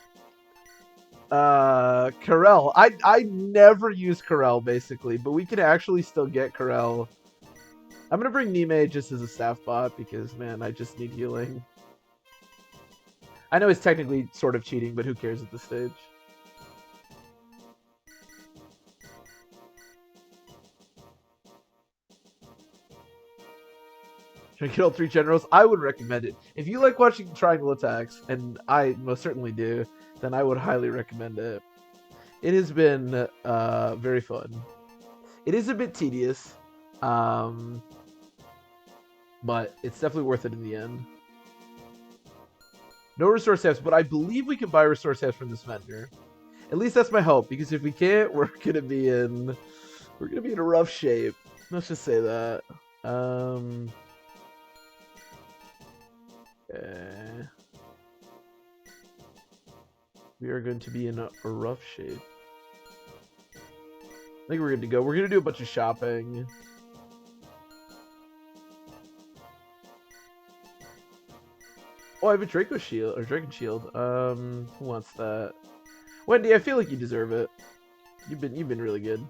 I never use Karel basically, but we can actually still get Karel. I'm gonna bring Nime just as a staff bot because man, I just need healing. I know it's technically sort of cheating, but who cares at this stage? Trying to get all three generals. I would recommend it. If you like watching triangle attacks, and I most certainly do, then I would highly recommend it. It has been very fun. It is a bit tedious, but it's definitely worth it in the end. No resource tabs, but I believe we can buy resource tabs from this vendor. At least that's my hope, because if we can't, we're gonna be in a rough shape. Let's just say that. Okay. We are going to be in a rough shape. I think we're good to go. We're gonna do a bunch of shopping. Oh, I have a Draco Shield or Dragon Shield. Who wants that? Wendy, I feel like you deserve it. You've been really good.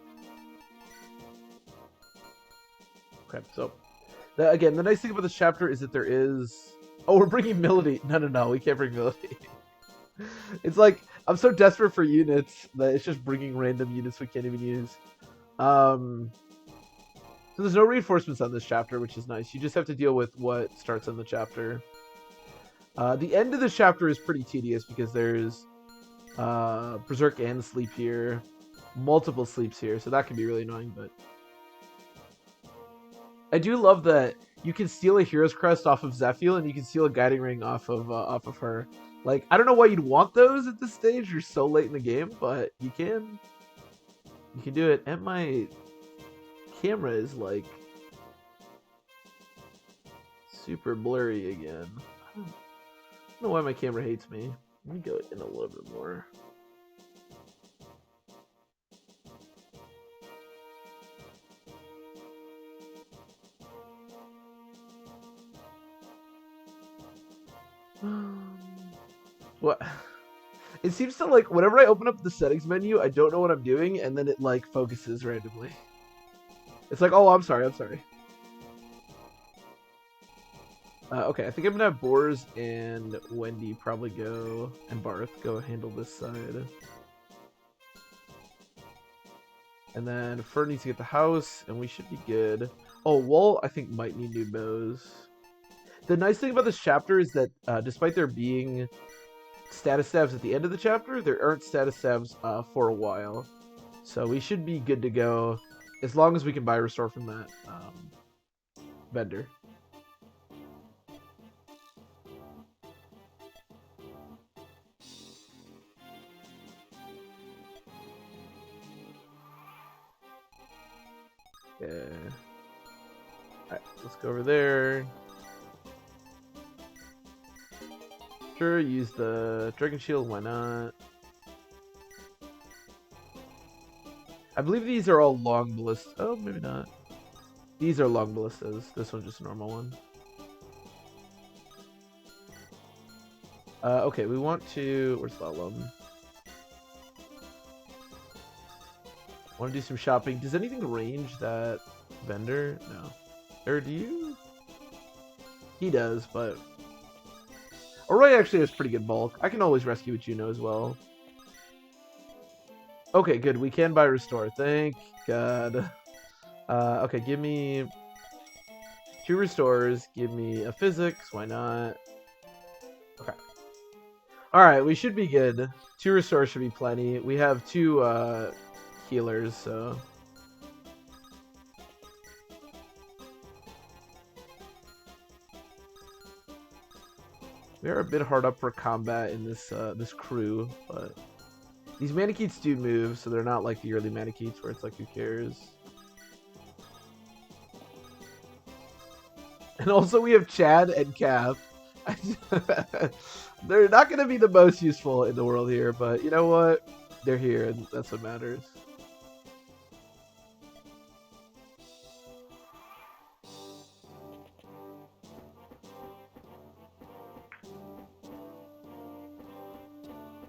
Okay, so again, the nice thing about this chapter is that there is. Oh, we're bringing Melody. No, we can't bring Melody. It's like I'm so desperate for units that it's just bringing random units we can't even use. So there's no reinforcements on this chapter, which is nice. You just have to deal with what starts on the chapter. The end of the chapter is pretty tedious because there's Berserk and Sleep here, multiple sleeps here, so that can be really annoying. But I do love that you can steal a Hero's Crest off of Zephiel, and you can steal a Guiding Ring off of her. Like, I don't know why you'd want those at this stage. You're so late in the game, but you can. You can do it. And my camera is like super blurry again. I don't know why my camera hates me. Let me go in a little bit more. What? It seems to like whenever I open up the settings menu, I don't know what I'm doing, and then it like focuses randomly. It's like, oh, I'm sorry. Okay, I think I'm gonna have Boars and Wendy probably go, and Barth go handle this side. And then Fur needs to get the house, and we should be good. Oh, Wool, I think, might need new bows. The nice thing about this chapter is that despite there being status stabs at the end of the chapter, there aren't status stabs for a while. So we should be good to go as long as we can buy restore from that vendor. Yeah. Alright, let's go over there. Sure, use the Dragon Shield, why not? I believe these are all long ballistas. Oh, maybe not. These are long ballistas. This one's just a normal one. Okay, we want to... Where's Slalom? Want to do some shopping. Does anything range that vendor? No. Or do you? He does, but... Oroy actually has pretty good bulk. I can always rescue with Juno as well. Okay, good. We can buy restore. Thank God. Okay, give me 2 restores. Give me a physics. Why not? Okay. Alright, we should be good. 2 restores should be plenty. We have 2 healers, so. They're a bit hard up for combat in this this crew, but these Manakets do move, so they're not like the early Manakets where it's like, who cares? And also we have Chad and Cap. They're not going to be the most useful in the world here, but you know what? They're here, and that's what matters.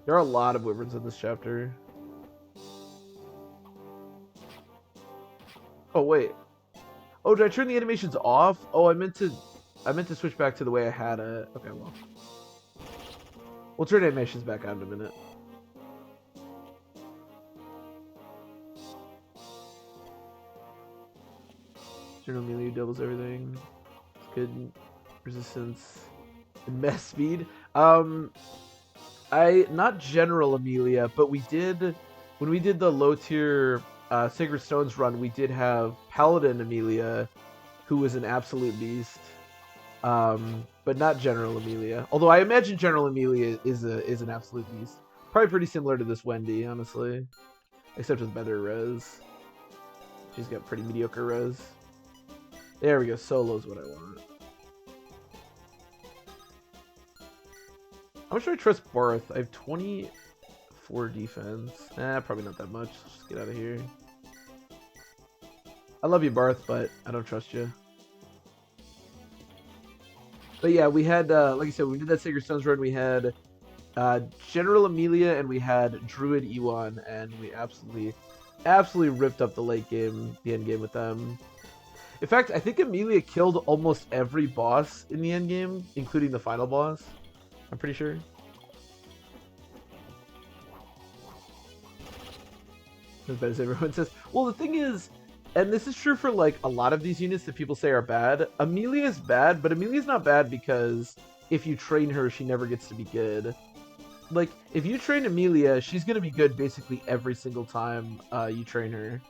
There are a lot of wyverns in this chapter. Oh, wait. Oh, did I turn the animations off? Oh, I meant to switch back to the way I had it. Okay, well. We'll turn animations back on in a minute. General melee doubles everything. It's good resistance and mess speed. Not General Amelia, but we did when we did the low tier Sacred Stones run, we did have Paladin Amelia, who was an absolute beast. But not General Amelia. Although I imagine General Amelia is an absolute beast. Probably pretty similar to this Wendy, honestly. Except with better res. She's got pretty mediocre res. There we go, solo's what I want. How much do I trust Barth? I have 24 defense. Probably not that much. Let's just get out of here. I love you, Barth, but I don't trust you. But yeah, we had, like I said, when we did that Sacred Stones run, we had General Amelia and we had Druid Ewan, and we absolutely ripped up the late game, the end game with them. In fact, I think Amelia killed almost every boss in the end game, including the final boss. I'm pretty sure. As bad as everyone says. Well, the thing is, and this is true for like a lot of these units that people say are bad. Amelia is bad, but Amelia's not bad because if you train her, she never gets to be good. Like, if you train Amelia, she's going to be good basically every single time you train her.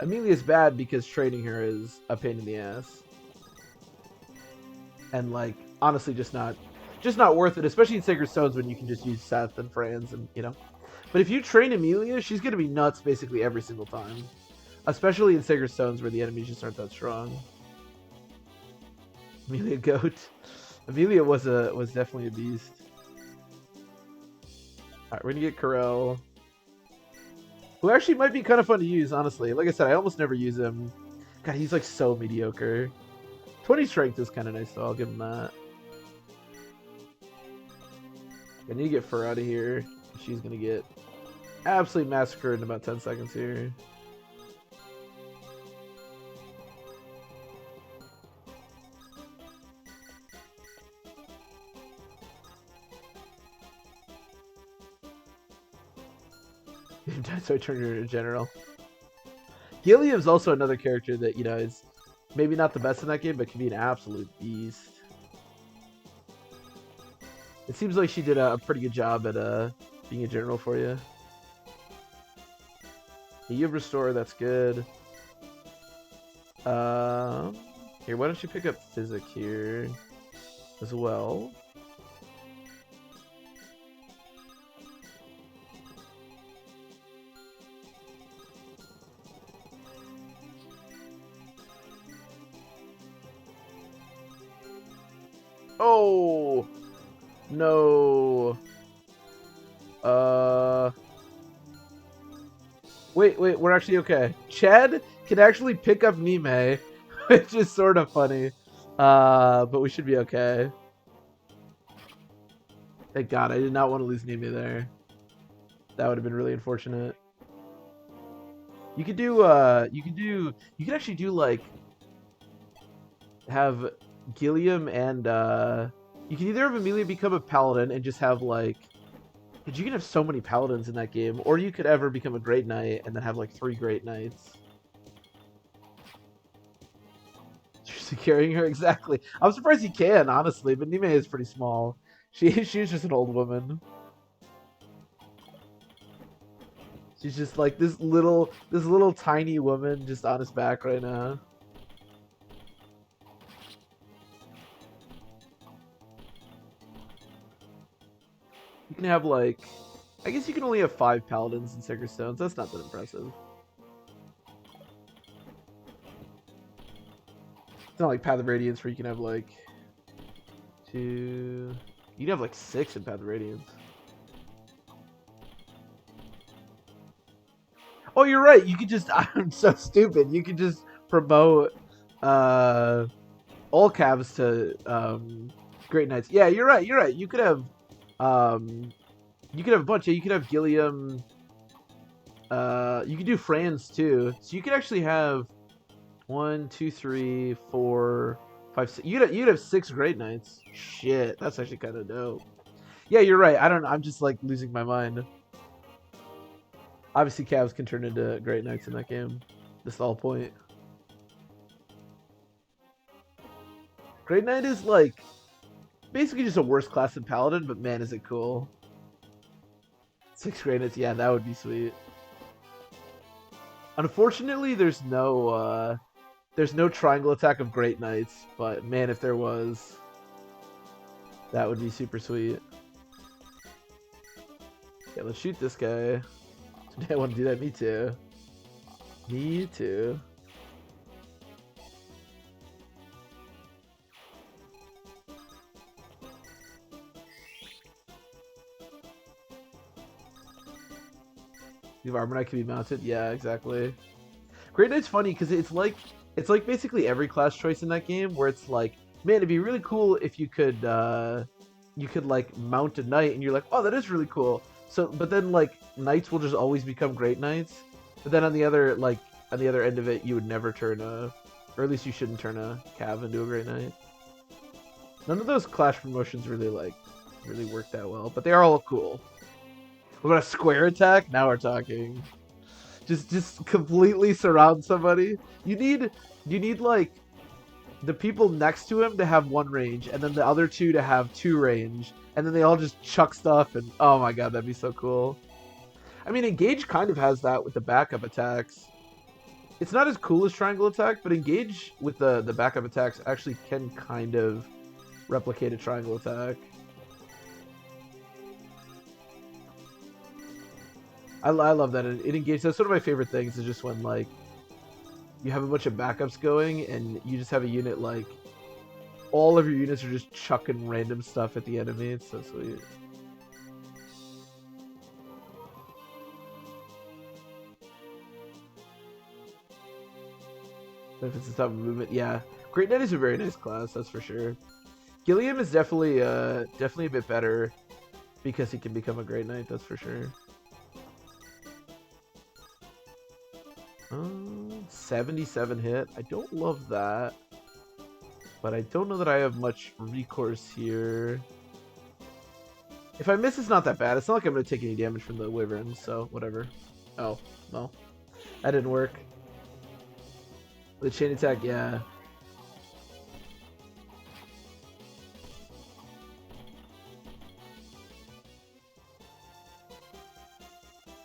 Amelia's bad because training her is a pain in the ass. And, like, honestly, just not worth it, especially in Sacred Stones when you can just use Seth and Franz and, you know. But if you train Amelia, she's going to be nuts basically every single time. Especially in Sacred Stones where the enemies just aren't that strong. Amelia Goat. Amelia was definitely a beast. Alright, we're gonna get Corel. Who actually might be kind of fun to use, honestly. Like I said, I almost never use him. God, he's like so mediocre. 20 strength is kind of nice though, I'll give him that. I need to get Fur out of here. She's gonna get absolutely massacred in about 10 seconds here. So I turned her into General. Gilliam's also another character that, you know, is maybe not the best in that game, but can be an absolute beast. It seems like she did a pretty good job at being a General for you. You have Restore, that's good. Here, why don't you pick up Physic here as well? Oh no. Wait, we're actually okay. Chad can actually pick up Nime, which is sort of funny. But we should be okay. Thank God, I did not want to lose Nime there. That would have been really unfortunate. You could do you could actually do like have Gilliam and you can either have Amelia become a paladin and just have like, you can have so many paladins in that game, or you could ever become a great knight and then have like 3 great knights. Seriously, carrying her, exactly. I'm surprised you can, honestly, but Nime is pretty small. She's just an old woman. So She's just like this little tiny woman just on his back right now. You can have like, I guess you can only have 5 paladins and Sacred Stones. That's not that impressive. It's not like Path of Radiance where you can have like 2. You can have like 6 in Path of Radiance. Oh, you're right. You could just, I'm so stupid. You could just promote all calves to Great Knights. Yeah, you're right. You're right. You could have a bunch. Yeah, you could have Gilliam. You could do Franz too. So you could actually have 1, 2, 3, 4, 5, 6. You'd have 6 Great Knights. Shit, that's actually kind of dope. Yeah, you're right. I don't know. I'm just like losing my mind. Obviously, calves can turn into Great Knights in that game. That's the whole point. Great Knight is like basically just a worse class than Paladin, but man, is it cool. 6 Great Knights, yeah, that would be sweet. Unfortunately, there's no triangle attack of Great Knights, but man, if there was, that would be super sweet. Yeah, let's shoot this guy. I want to do that. Me too. Me too. The Armor Knight can be mounted. Yeah, exactly. Great Knight's funny because it's like basically every class choice in that game where it's like, man, it'd be really cool if you could like mount a knight, and you're like, oh, that is really cool. So, but then like knights will just always become Great Knights. But then on the other end of it, you would never turn a, or at least you shouldn't turn a Cav into a Great Knight. None of those clash promotions really worked that well, but they are all cool. What about a square attack? Now we're talking. Just completely surround somebody. You need like the people next to him to have 1 range, and then the other 2 to have 2 range, and then they all just chuck stuff, and oh my god, that'd be so cool. I mean, Engage kind of has that with the backup attacks. It's not as cool as Triangle Attack, but Engage with the backup attacks actually can kind of replicate a Triangle Attack. I love that it engages. That's one of my favorite things, is just when like you have a bunch of backups going and you just have a unit like all of your units are just chucking random stuff at the enemy. It's so sweet. Benefits and type of movement. Yeah, Great Knight is a very nice class, that's for sure. Gilliam is definitely a bit better because he can become a Great Knight, that's for sure. 77 hit. I don't love that, but I don't know that I have much recourse here. If I miss, it's not that bad. It's not like I'm going to take any damage from the Wyverns, so whatever. Oh, no. That didn't work. The chain attack, yeah.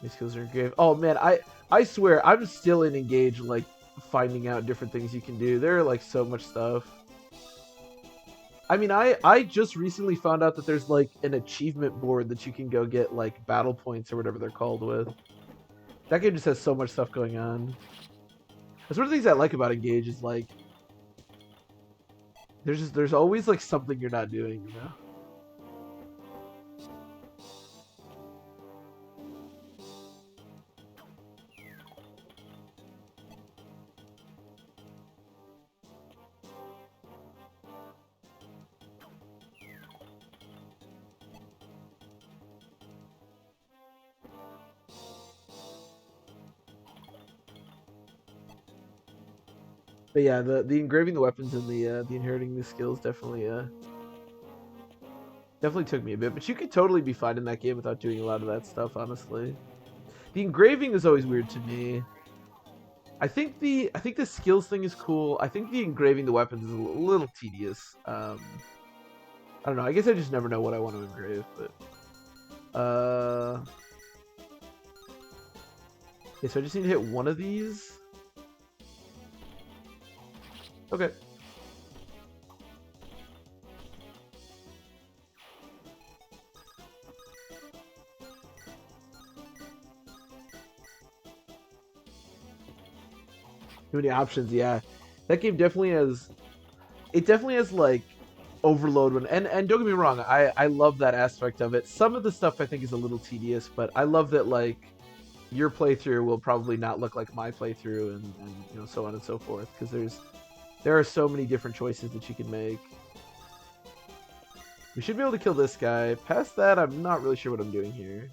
These skills are engraved. Oh man, I swear I'm still in Engage, like finding out different things you can do. There are like so much stuff. I mean, I just recently found out that there's like an achievement board that you can go get like battle points or whatever they're called with. That game just has so much stuff going on. That's one of the things I like about Engage is like there's always like something you're not doing, you know? But yeah, the engraving the weapons and the inheriting the skills definitely took me a bit. But you could totally be fine in that game without doing a lot of that stuff, honestly. The engraving is always weird to me. I think the skills thing is cool. I think the engraving the weapons is a little tedious. I don't know. I guess I just never know what I want to engrave, but Okay, so I just need to hit one of these. Okay. Too many options, yeah. That game definitely has. It definitely has like overload when and don't get me wrong, I love that aspect of it. Some of the stuff I think is a little tedious, but I love that like your playthrough will probably not look like my playthrough and you know so on and so forth because there are so many different choices that you can make. We should be able to kill this guy. Past that, I'm not really sure what I'm doing here.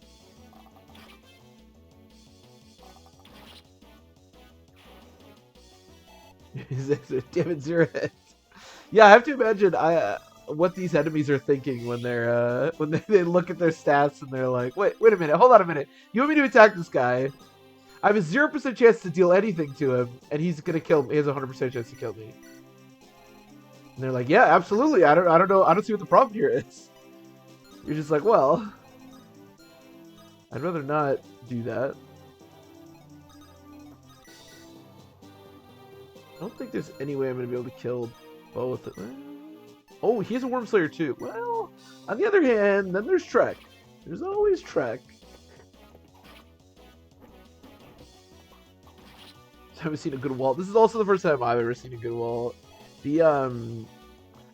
Damn it, zero hit. Yeah, I have to imagine what these enemies are thinking when they look at their stats and they're like, wait a minute, hold on a minute. You want me to attack this guy? I have a 0% chance to deal anything to him, and he's gonna kill me. He has a 100% chance to kill me. And they're like, yeah, absolutely. I don't know. I don't see what the problem here is. You're just like, well, I'd rather not do that. I don't think there's any way I'm gonna be able to kill both. Oh, he has a Worm Slayer too. Well, on the other hand, then there's Trek. There's always Trek. I haven't seen a good wall. This is also the first time I've ever seen a good wall. The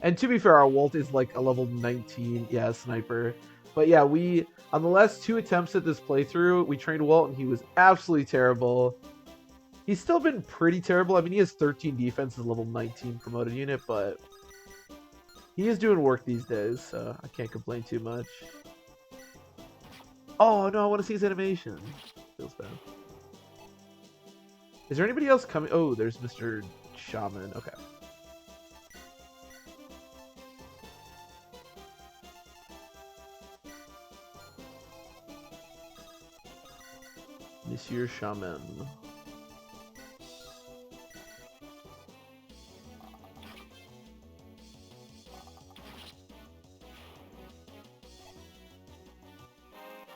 and to be fair, our Walt is like a level 19, yeah, sniper. But yeah, we on the last 2 attempts at this playthrough, we trained Walt and he was absolutely terrible. He's still been pretty terrible. I mean, he has 13 defense as a level 19 promoted unit, but he is doing work these days, so I can't complain too much. Oh no, I want to see his animation. Feels bad. Is there anybody else coming? Oh, there's Mr. Shaman. Okay. Monsieur Shaman.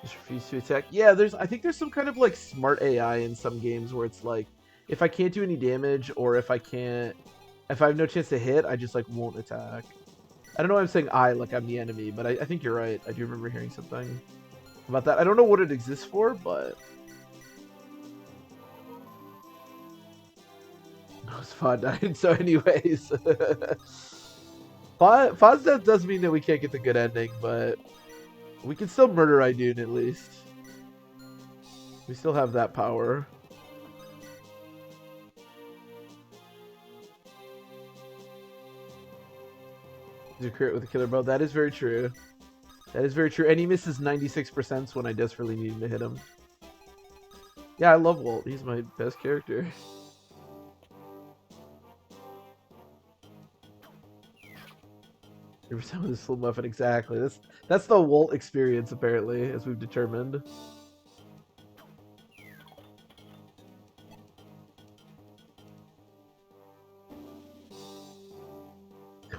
Just refuse to attack. Yeah, I think there's some kind of like smart AI in some games where it's like, if I can't do any damage or if I have no chance to hit, I just like won't attack. I don't know why I'm saying like I'm the enemy, but I think you're right. I do remember hearing something about that. I don't know what it exists for, but it was fun. So anyways, Faz death does mean that we can't get the good ending, but we can still murder Idun at least. We still have that power. To crit with a killer bow. That is very true. That is very true. And he misses 96% when I desperately need him to hit him. Yeah, I love Walt. He's my best character. Every time with a slow muffin, exactly. That's the Walt experience, apparently, as we've determined.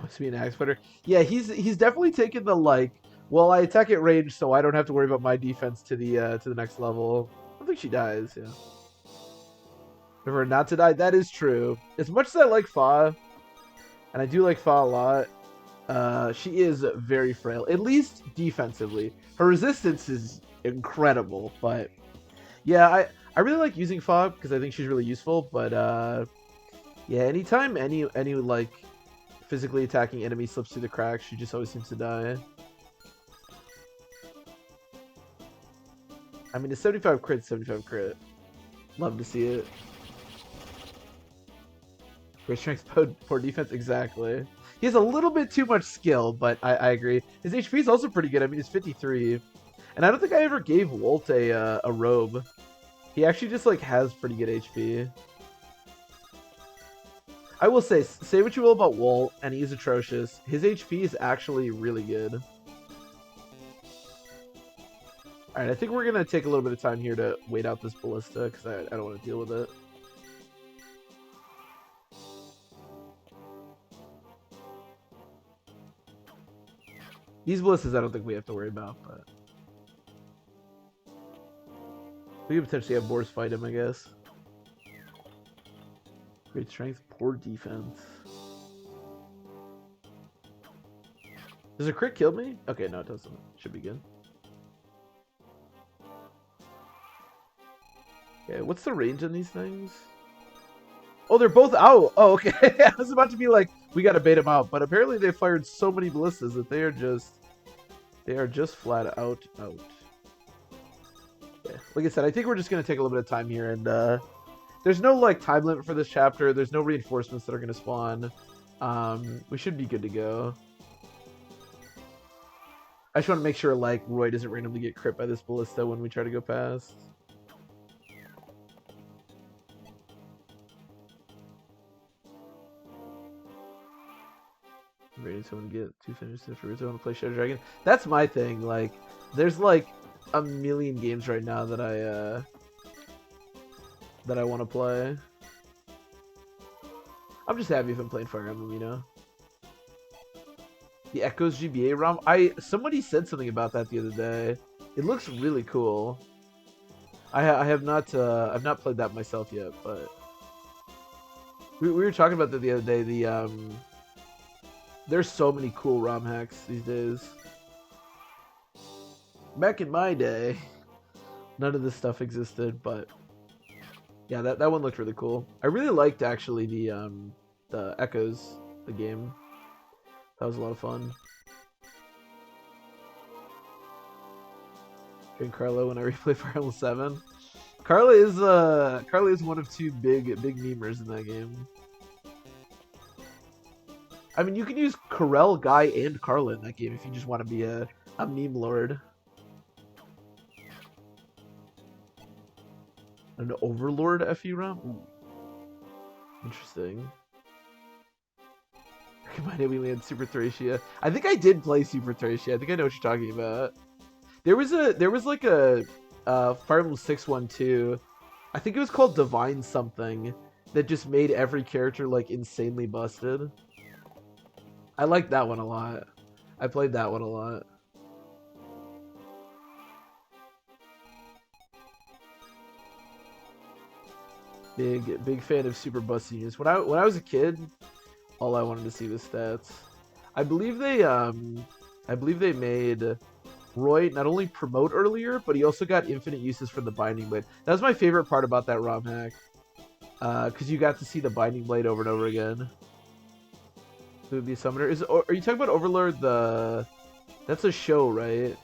Must be an axe fighter. Yeah, he's definitely taken the like. Well, I attack at range, so I don't have to worry about my defense to the next level. I don't think she dies. Yeah. For her not to die, that is true. As much as I like Fa, and I do like Fa a lot, she is very frail. At least defensively, her resistance is incredible. But yeah, I really like using Fa because I think she's really useful. But yeah, anytime any like physically attacking enemy slips through the cracks, she just always seems to die. I mean, a 75 crit, 75 crit. Love to see it. Great strength, poor defense, exactly. He has a little bit too much skill, but I agree. His HP is also pretty good. I mean, it's 53. And I don't think I ever gave Walt a robe. He actually just, like, has pretty good HP. I will say what you will about Walt, and he's atrocious. His HP is actually really good. Alright, I think we're going to take a little bit of time here to wait out this ballista, because I don't want to deal with it. These ballistas I don't think we have to worry about, but... We could potentially have Boris fight him, I guess. Great strength, poor defense. Does a crit kill me? Okay, no, it doesn't. Should be good. Okay, what's the range on these things? Oh, they're both out. Oh, okay. I was about to be like, we gotta bait them out, but apparently they fired so many ballistas that they are just flat out. Yeah. Like I said, I think we're just gonna take a little bit of time here, and there's no like time limit for this chapter. There's no reinforcements that are gonna spawn. We should be good to go. I just want to make sure like Roy doesn't randomly get crit by this ballista when we try to go past. I'm ready to get 2 finishes for Rizzo and play Shadow Dragon. That's my thing. Like, there's like a million games right now that I want to play. I'm just happy if I'm playing Fire Emblem, you know. The Echoes GBA ROM. Somebody said something about that the other day. It looks really cool. I have not I've not played that myself yet, but we were talking about that the other day. The there's so many cool ROM hacks these days. Back in my day, none of this stuff existed, but yeah, that one looked really cool. I really liked actually the Echoes, the game. That was a lot of fun. And Carla when I replay Fire Emblem 7. Carla is one of 2 big memers in that game. I mean, you can use Corel, Guy, and Carla in that game if you just want to be a meme lord. An Overlord FE ROM? Ooh. Interesting. Recommended we land Super Thracia. I think I did play Super Thracia. I think I know what you're talking about. There was like a Fire Emblem 6 one too. I think it was called Divine something that just made every character like insanely busted. I liked that one a lot. I played that one a lot. Big fan of super busty units. When I was a kid, all I wanted to see was stats. I believe they made Roy not only promote earlier, but he also got infinite uses for the Binding Blade. That was my favorite part about that ROM hack, because you got to see the Binding Blade over and over again. Who would be a summoner? Are you talking about Overlord? That's a show, right?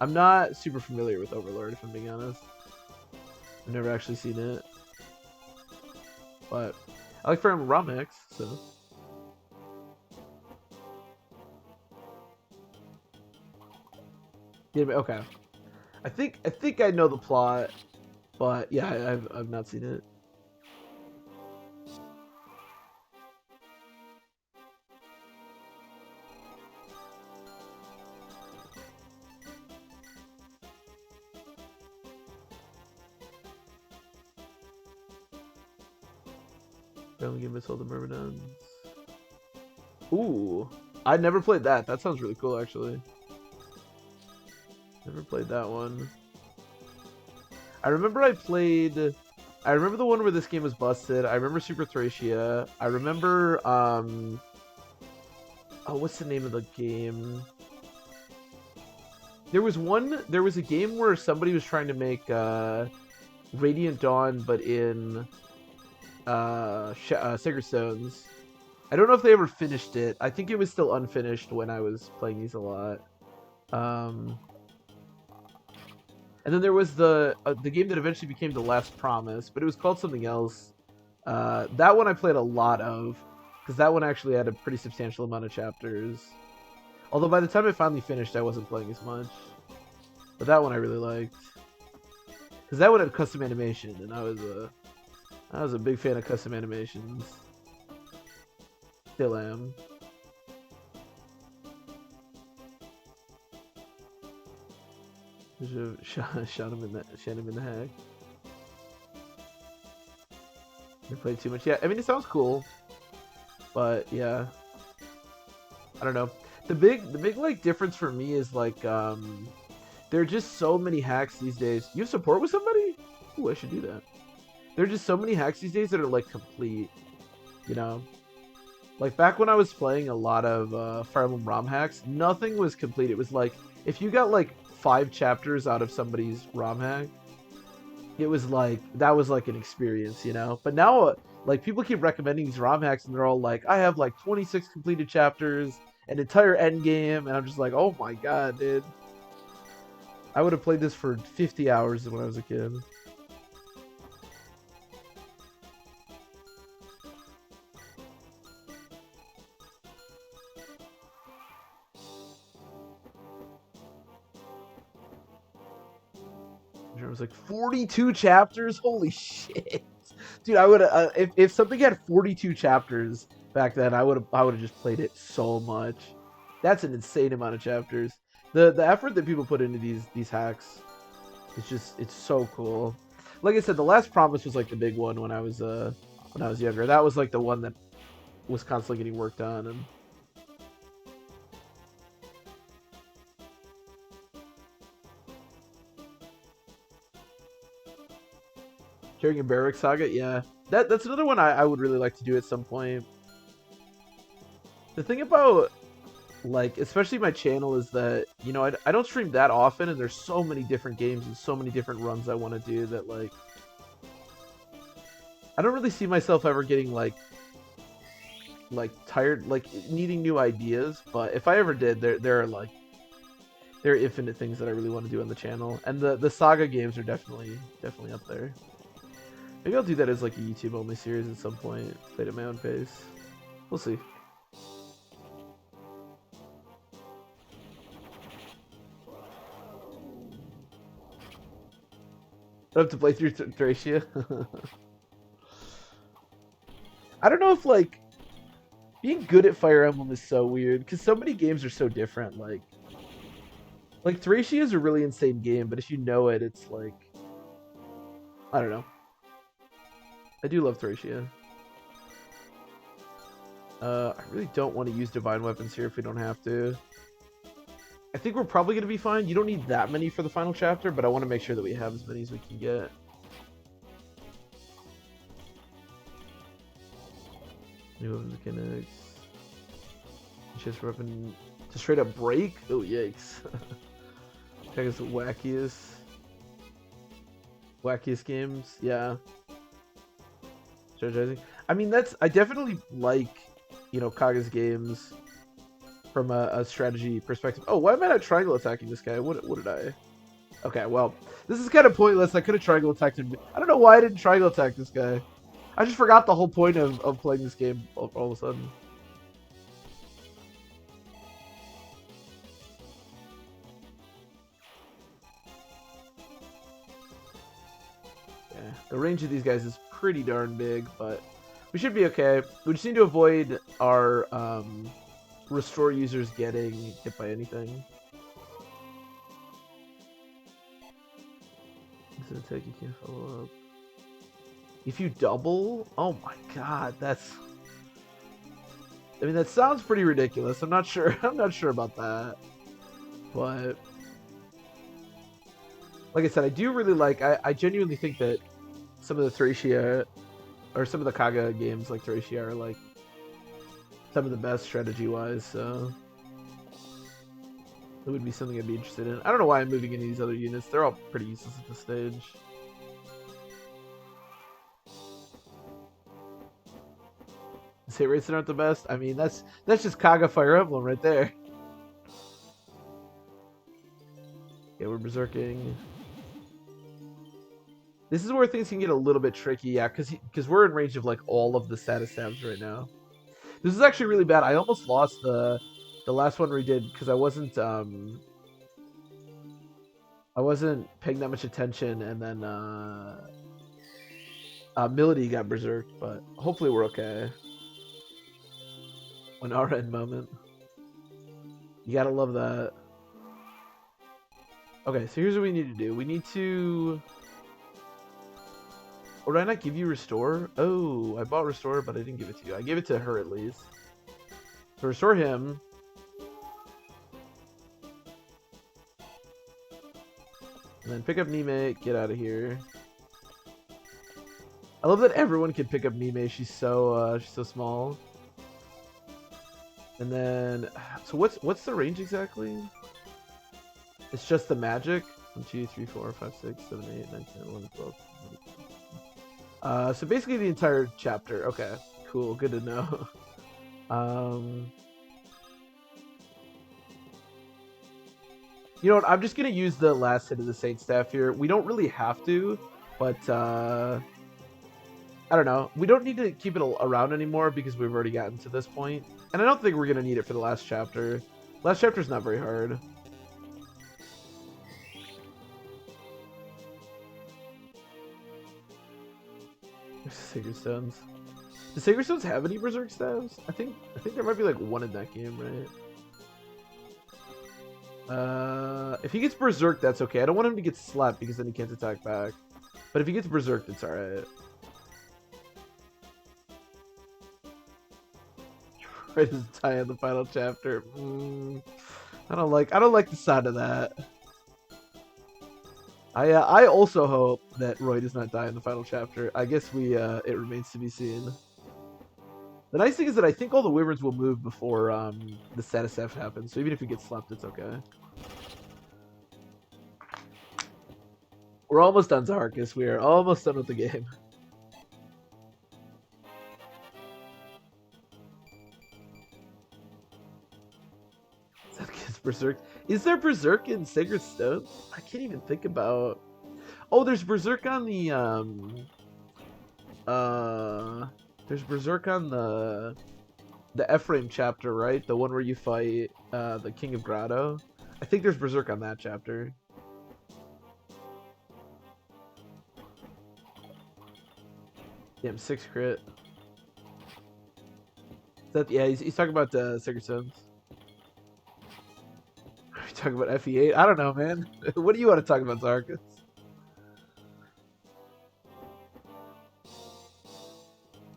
I'm not super familiar with Overlord, if I'm being honest. I've never actually seen it, but I like Fire Emblem ROM hacks, so. Yeah, okay. I think I know the plot, but yeah, I've not seen it. Only give us all the Myrmidons. Ooh, I never played that. That sounds really cool, actually. Never played that one. I remember the one where this game was busted. I remember Super Thracia. I remember, oh, what's the name of the game? There was a game where somebody was trying to make, Radiant Dawn, but in, Sacred Stones. I don't know if they ever finished it. I think it was still unfinished when I was playing these a lot. And then there was the game that eventually became The Last Promise, but it was called something else. That one I played a lot of, because that one actually had a pretty substantial amount of chapters. Although by the time it finally finished, I wasn't playing as much. But that one I really liked, because that one had custom animation, and I was a big fan of custom animations. Still am. Shot him in the hack. I played too much. Yeah, I mean it sounds cool, but yeah, I don't know. The big like difference for me is like there are just so many hacks these days. You have support with somebody? Ooh, I should do that. There are just so many hacks these days that are like complete, you know? Like back when I was playing a lot of Fire Emblem ROM hacks, nothing was complete. It was like, if you got like 5 chapters out of somebody's ROM hack, it was like, that was like an experience, you know? But now, like people keep recommending these ROM hacks and they're all like, I have like 26 completed chapters, an entire end game, and I'm just like, oh my god, dude. I would have played this for 50 hours when I was a kid. It was like 42 chapters. Holy shit, dude! I would if something had 42 chapters back then, I would have just played it so much. That's an insane amount of chapters. The effort that people put into these hacks, it's so cool. Like I said, the Last Promise was like the big one when I was younger. That was like the one that was constantly getting worked on and. Carrying a Barrack Saga, yeah. That's another one I would really like to do at some point. The thing about, like, especially my channel is that, you know, I don't stream that often, and there's so many different games and so many different runs I want to do that, like, I don't really see myself ever getting, like, tired, like, needing new ideas, but if I ever did, there are infinite things that I really want to do on the channel, and the Saga games are definitely up there. Maybe I'll do that as like a YouTube only series at some point. Play it at my own pace. We'll see. I have to play through Thracia. I don't know if like being good at Fire Emblem is so weird because so many games are so different. Like Thracia is a really insane game, but if you know it, it's like I don't know. I do love Thracia. I really don't want to use Divine Weapons here if we don't have to. I think we're probably going to be fine. You don't need that many for the final chapter, but I want to make sure that we have as many as we can get. New weapons mechanics. Just weapon to straight up break? Oh, yikes. Check us wackiest games. Yeah. Strategizing. I mean, I definitely like, you know, Kaga's games from a strategy perspective. Oh, why am I not triangle attacking this guy? What did I? Okay, well, this is kind of pointless. I could have triangle attacked him. I don't know why I didn't triangle attack this guy. I just forgot the whole point of playing this game all of a sudden. Yeah, the range of these guys is pretty darn big, but we should be okay. We just need to avoid our restore users getting hit by anything. It's an attack you can't follow up. If you double, oh my god, that's. I mean, that sounds pretty ridiculous. I'm not sure. I'm not sure about that, but like I said, I do really like. I genuinely think that some of the Thracia or some of the Kaga games like Thracia are like some of the best strategy-wise. So it would be something I'd be interested in. I don't know why I'm moving into these other units. They're all pretty useless at this stage. Hit rates aren't the best. I mean, that's just Kaga Fire Emblem right there. Yeah, we're berserking. This is where things can get a little bit tricky, yeah, because we're in range of like all of the status tabs right now. This is actually really bad. I almost lost the last one we did because I wasn't paying that much attention, and then Milady got berserked, but hopefully we're okay. An R-end moment. You gotta love that. Okay, so here's what we need to do. We need to... Or did I not give you Restore? Oh, I bought Restore, but I didn't give it to you. I gave it to her, at least. So restore him. And then pick up Nime, get out of here. I love that everyone can pick up Mime. She's so small. And then, so what's the range exactly? It's just the magic. 1, 2, 3, 4, 5, 6, 7, 8, 9, 10, 11, 12. So basically the entire chapter. Okay, cool. Good to know. You know what? I'm just gonna use the last hit of the Saint Staff here. We don't really have to, but I don't know. We don't need to keep it around anymore because we've already gotten to this point. And I don't think we're gonna need it for the last chapter. Last chapter's not very hard. There's Sacred Stones. Do Sacred Stones have any Berserk Staves? I think there might be like one in that game, right? If he gets Berserked, that's okay. I don't want him to get slapped because then he can't attack back. But if he gets Berserked, it's alright. Right as tie in the final chapter. I don't like the sound of that. I also hope that Roy does not die in the final chapter. I guess it remains to be seen. The nice thing is that I think all the Wyverns will move before the status F happens, so even if he gets slapped, it's okay. We're almost done, Zarkus. We are almost done with the game. That kid's Berserk. Is there Berserk in Sacred Stone? I can't even think about... Oh, there's Berserk on the... There's Berserk on the Ephraim chapter, right? The one where you fight the King of Grotto. I think there's Berserk on that chapter. Damn, 6 crit. Yeah, he's talking about Sacred Stones. Are we talking about FE8? I don't know, man. What do you want to talk about, Zarkus?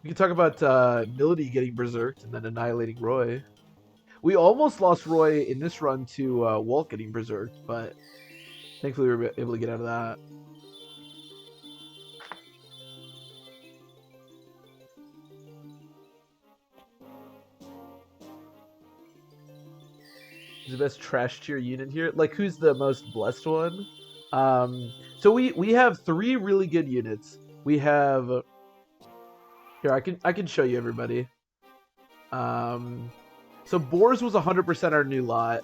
We can talk about Milady getting berserked and then annihilating Roy. We almost lost Roy in this run to Walt getting berserked, but thankfully we were able to get out of that. Who's the best trash tier unit here? Like, who's the most blessed one? So we have 3 really good units. We have... Here, I can show you everybody. So Boars was 100% our new lot.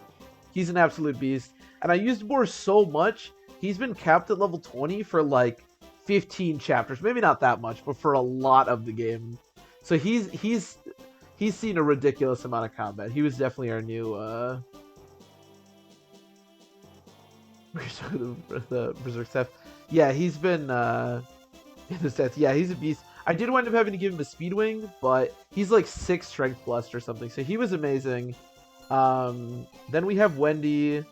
He's an absolute beast. And I used Boars so much, he's been capped at level 20 for like 15 chapters. Maybe not that much, but for a lot of the game. So he's seen a ridiculous amount of combat. He was definitely our new the Berserk Staff. Yeah, he's been in the stats. Yeah, he's a beast. I did wind up having to give him a Speed Wing, but he's like 6 Strength Plus or something, so he was amazing. Then we have Wendy,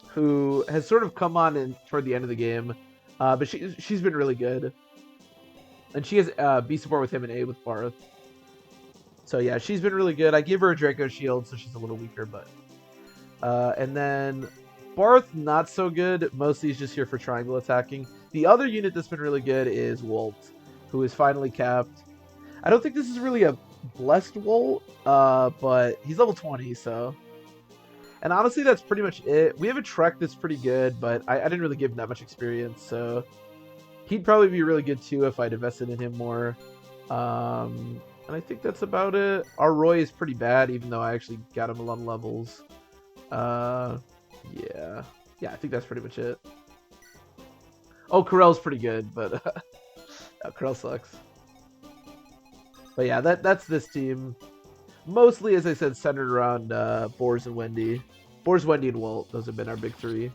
who has sort of come on in toward the end of the game, but she's been really good. And she has B support with him and A with Barth. So yeah, she's been really good. I give her a Draco Shield, so she's a little weaker, but... and then Barth, not so good. Mostly he's just here for triangle attacking. The other unit that's been really good is Walt, who is finally capped. I don't think this is really a blessed Walt, but he's level 20, so... And honestly, that's pretty much it. We have a Trek that's pretty good, but I didn't really give him that much experience, so... He'd probably be really good too if I'd invested in him more. And I think that's about it. Our Roy is pretty bad, even though I actually got him a lot of levels. Yeah. Yeah, I think that's pretty much it. Oh, Corell's pretty good, but... Corell sucks. But yeah, that's this team. Mostly, as I said, centered around Boars and Wendy. Boars, Wendy, and Walt. Those have been our big 3.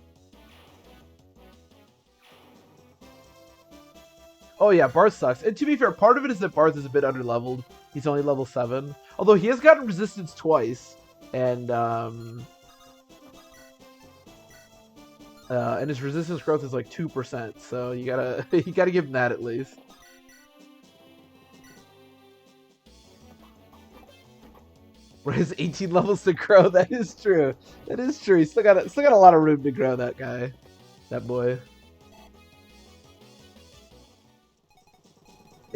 Oh yeah, Barth sucks. And to be fair, part of it is that Barth is a bit underleveled. He's only level 7. Although he has gotten resistance twice. And his resistance growth is like 2%. So you gotta give him that at least. Where his 18 levels to grow. That is true. That is true. He's still got a lot of room to grow, that guy. That boy.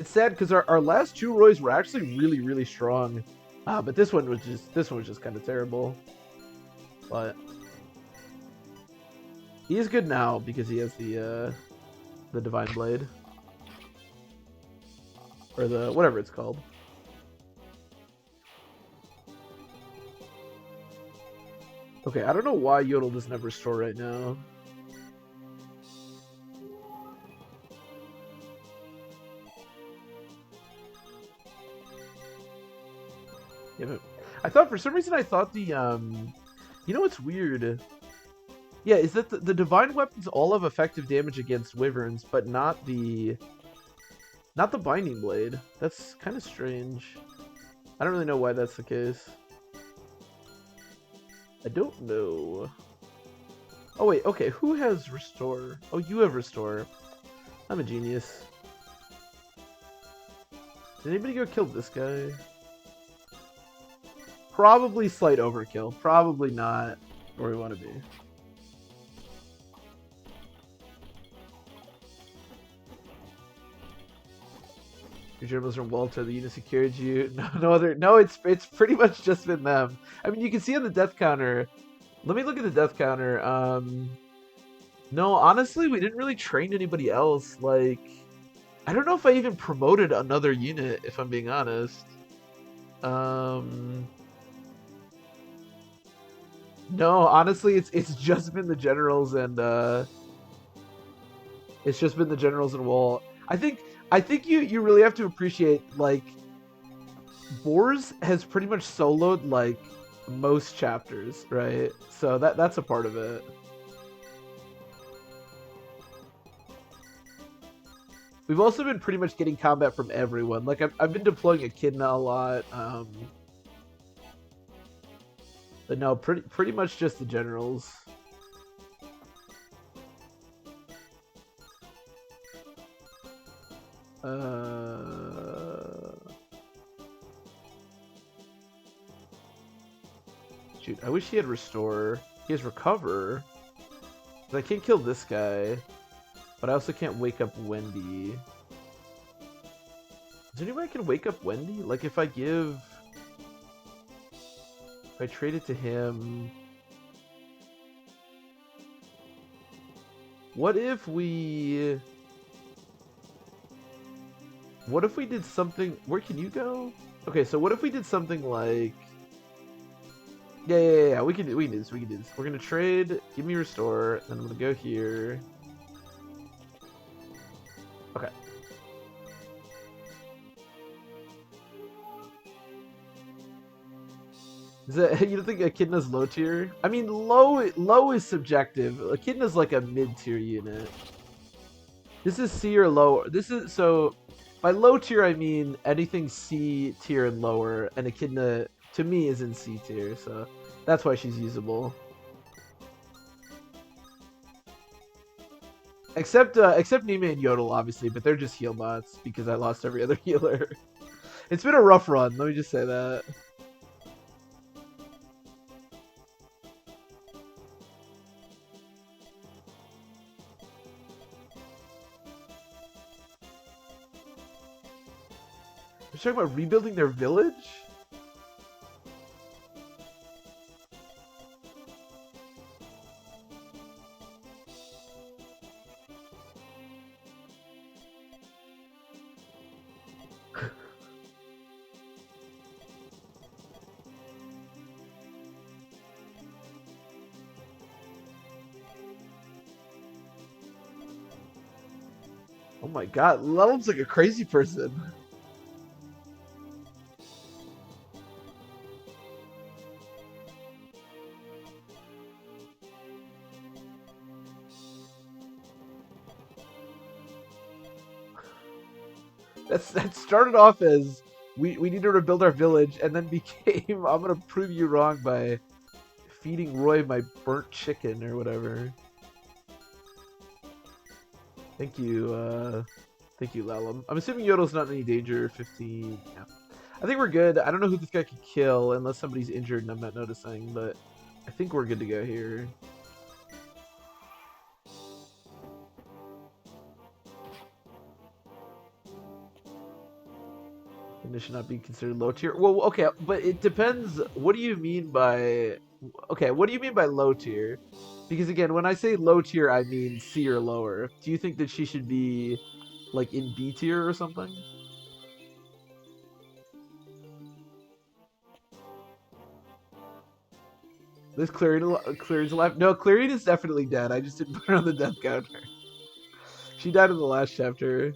It's sad because our last two Roys were actually really, really strong. But this one was just kind of terrible. But he is good now because he has the Divine Blade. Or the whatever it's called. Okay, I don't know why Yodel doesn't have Restore right now. Yeah, but I thought for some reason I thought the you know what's weird? Yeah, is that the divine weapons all have effective damage against wyverns, but not the binding blade. That's kind of strange. I don't really know why that's the case. I don't know. Oh wait, okay, who has Restore? Oh, you have Restore. I'm a genius. Did anybody go kill this guy? Probably slight overkill. Probably not where we want to be. Your gerbils from Walter, the unit secured you. No, it's pretty much just been them. I mean, you can see on the death counter. Let me look at the death counter. No, honestly, we didn't really train anybody else. Like, I don't know if I even promoted another unit, if I'm being honest. No, honestly, it's just been the generals and it's just been the generals and Wall. I think you really have to appreciate, like, Boars has pretty much soloed like most chapters, right? So that's a part of it. We've also been pretty much getting combat from everyone. Like I've been deploying Echidna a lot. But no, pretty much just the generals. Shoot, I wish he had Restore. He has Recover. But I can't kill this guy. But I also can't wake up Wendy. Is there any way I can wake up Wendy? Like if I trade it to him. What if we did something? Where can you go? Okay, so what if we did something like? Yeah. We can do this. We're gonna trade. Give me Restore. Then I'm gonna go here. Okay. Is that, you don't think Echidna's low tier? I mean, low is subjective. Echidna's like a mid tier unit. This is C or lower. This is so. By low tier, I mean anything C tier and lower, and Echidna to me is in C tier, so that's why she's usable. Except Nima and Yodel, obviously, but they're just heal bots because I lost every other healer. It's been a rough run. Let me just say that. You're talking about rebuilding their village? Oh my god, Lelum's like a crazy person. That started off as we need to rebuild our village, and then became I'm gonna prove you wrong by feeding Roy my burnt chicken or whatever. Thank you, Lalum. I'm assuming Yodel's not in any danger. 15. Yeah. I think we're good. I don't know who this guy could kill unless somebody's injured and I'm not noticing, but I think we're good to go here. And it should not be considered low tier. Well, okay, but it depends. What do you mean by? Okay, what do you mean by low tier? Because again, when I say low tier, I mean C or lower. Do you think that she should be like in B tier or something? This Clarine's alive. No, Clarine is definitely dead. I just didn't put her on the death counter. She died in the last chapter.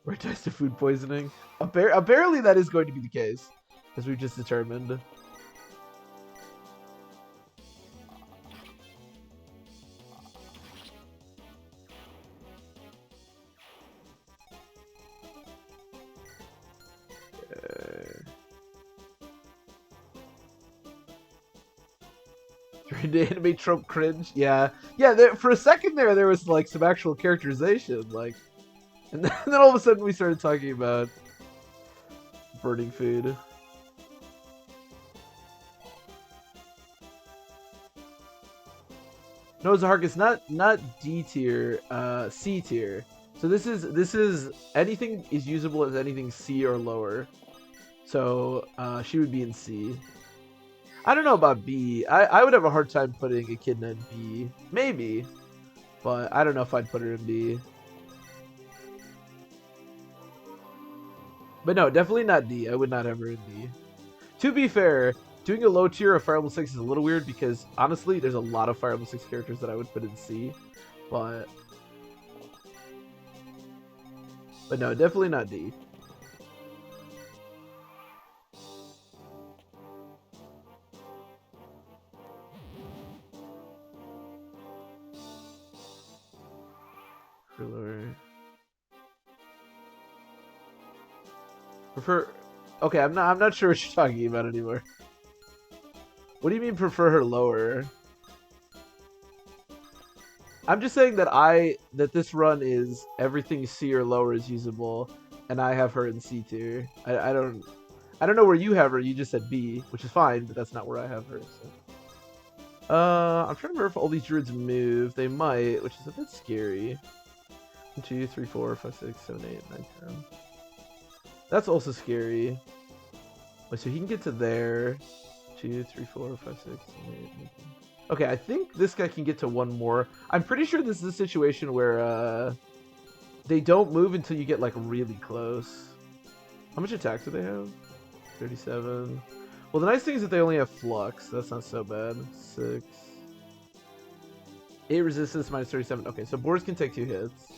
Where dies to food poisoning. Apparently, that is going to be the case, as we've just determined. Trying to animate trope cringe. Yeah, yeah. For a second there was like some actual characterization, like, and then all of a sudden we started talking about burning food. No, Zaharkus, not D tier, C tier. So this is anything is usable as anything C or lower. So she would be in C. I don't know about B. I would have a hard time putting Echidna in B. Maybe. But I don't know if I'd put her in B. But no, definitely not D. I would not have her in D. To be fair, doing a low tier of Fire Emblem 6 is a little weird because, honestly, there's a lot of Fire Emblem 6 characters that I would put in C. But no, definitely not D. Prefer. Okay, I'm not sure what you're talking about anymore. What do you mean prefer her lower? I'm just saying that this run is everything C or lower is usable, and I have her in C tier. I don't know where you have her. You just said B, which is fine, but that's not where I have her. So. I'm trying to remember if all these druids move. They might, which is a bit scary. 1, 2, 3, 4, 5, 6, 7, 8, 9, 10. That's also scary. Wait, so he can get to there. 2, 3, 4, 5, 6, 7, 8, 9, 10. Okay, I think this guy can get to one more. I'm pretty sure this is a situation where they don't move until you get like really close. How much attack do they have? 37. Well, the nice thing is that they only have flux. That's not so bad. 6. 8 resistance minus 37. Okay, so Boars can take 2 hits.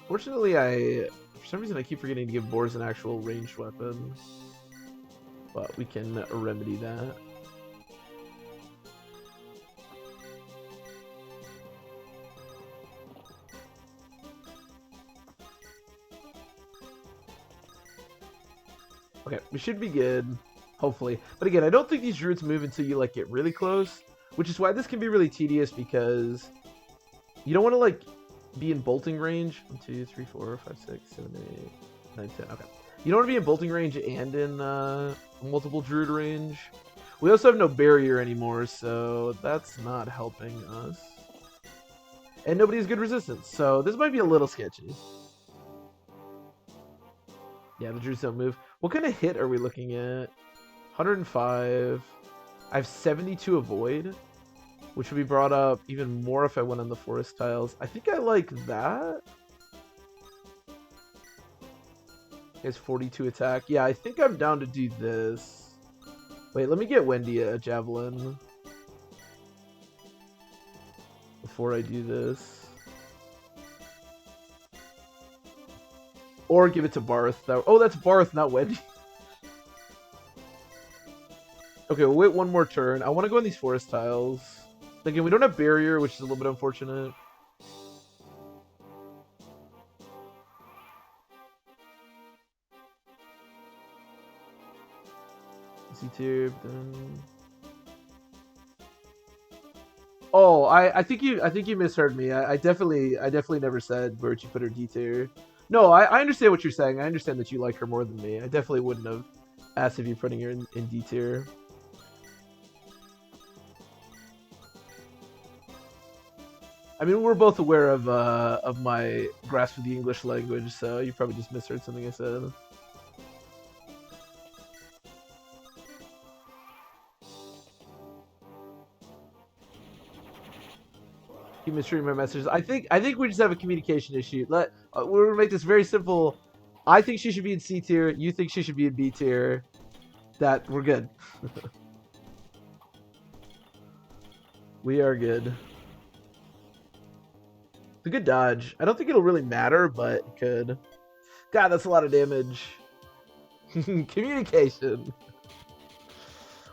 Fortunately, for some reason I keep forgetting to give Boars an actual ranged weapon. But we can remedy that. Okay, we should be good, hopefully. But again, I don't think these druids move until you like get really close, which is why this can be really tedious because you don't want to like be in bolting range. 1, 2, 3, 4, 5, 6, 7, 8, 9, 10. Okay. You don't want to be in bolting range and in multiple druid range. We also have no barrier anymore, so that's not helping us. And nobody has good resistance, so this might be a little sketchy. Yeah, the druids don't move. What kind of hit are we looking at? 105. I have 72 avoid, which would be brought up even more if I went on the forest tiles. I think I like that. He has 42 attack. Yeah, I think I'm down to do this. Wait, let me get Wendy a javelin before I do this. Or give it to Barth. Oh, that's Barth, not Wendy. Okay, we'll wait one more turn. I want to go on these forest tiles. Again, we don't have barrier, which is a little bit unfortunate. C-tier, then... Oh, I think you misheard me. I definitely never said where would you put her D tier. No, I understand what you're saying. I understand that you like her more than me. I definitely wouldn't have asked if you're putting her in D tier. I mean, we're both aware of my grasp of the English language, so you probably just misheard something I said. Keep misreading my messages. I think we just have a communication issue. We're gonna make this very simple. I think she should be in C tier. You think she should be in B tier. That we're good. We are good. It's a good dodge. I don't think it'll really matter, but it could. God, that's a lot of damage. Communication.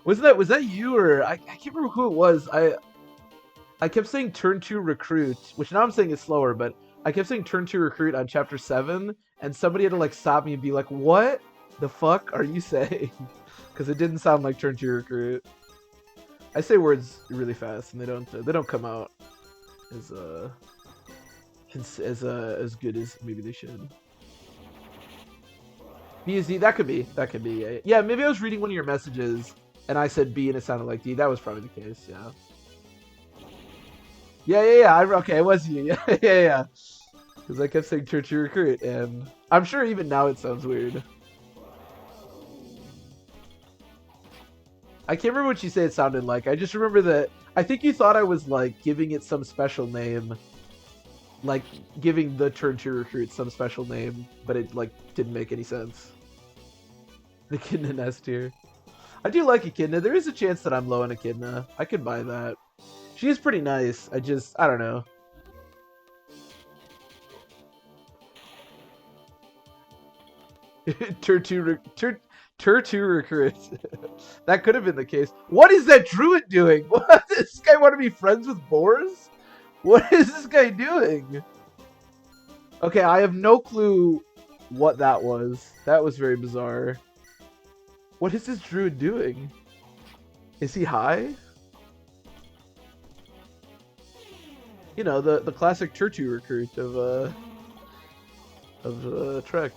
Was that you or I can't remember who it was. I kept saying turn 2 recruit, which now I'm saying is slower, but I kept saying turn 2 recruit on chapter 7, and somebody had to like stop me and be like, "What the fuck are you saying?" Because it didn't sound like turn 2 recruit. I say words really fast, and they don't come out as good as maybe they should. B is D. That could be. Yeah, maybe I was reading one of your messages, and I said B, and it sounded like D. That was probably the case. Yeah. Yeah. Okay, it was you. Yeah. Because I kept saying turn 2 recruit, and I'm sure even now it sounds weird. I can't remember what you say it sounded like. I just remember that I think you thought I was like giving it some special name, like giving the turn 2 recruit some special name, but it like didn't make any sense. The Echidna in S tier. I do like Echidna. There is a chance that I'm low on Echidna. I could buy that. She is pretty nice. I don't know. Tur 2 recruit. That could have been the case. What is that druid doing? What? Does this guy want to be friends with boars? What is this guy doing? Okay, I have no clue what that was. That was very bizarre. What is this druid doing? Is he high? You know, the classic Turtu recruit of Trek.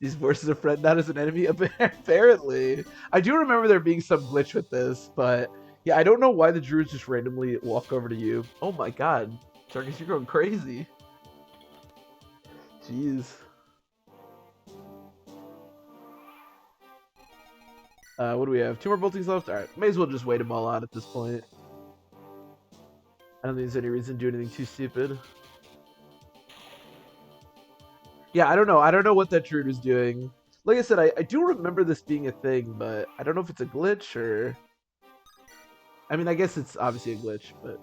These forces are friend, not as an enemy, apparently. I do remember there being some glitch with this, but yeah, I don't know why the druids just randomly walk over to you. Oh my god, Tarkus, you're going crazy. Jeez. What do we have? 2 more boltings left? Alright, may as well just wait them all out at this point. I don't think there's any reason to do anything too stupid. Yeah, I don't know. I don't know what that druid was doing. Like I said, I do remember this being a thing, but I don't know if it's a glitch or... I mean, I guess it's obviously a glitch, but...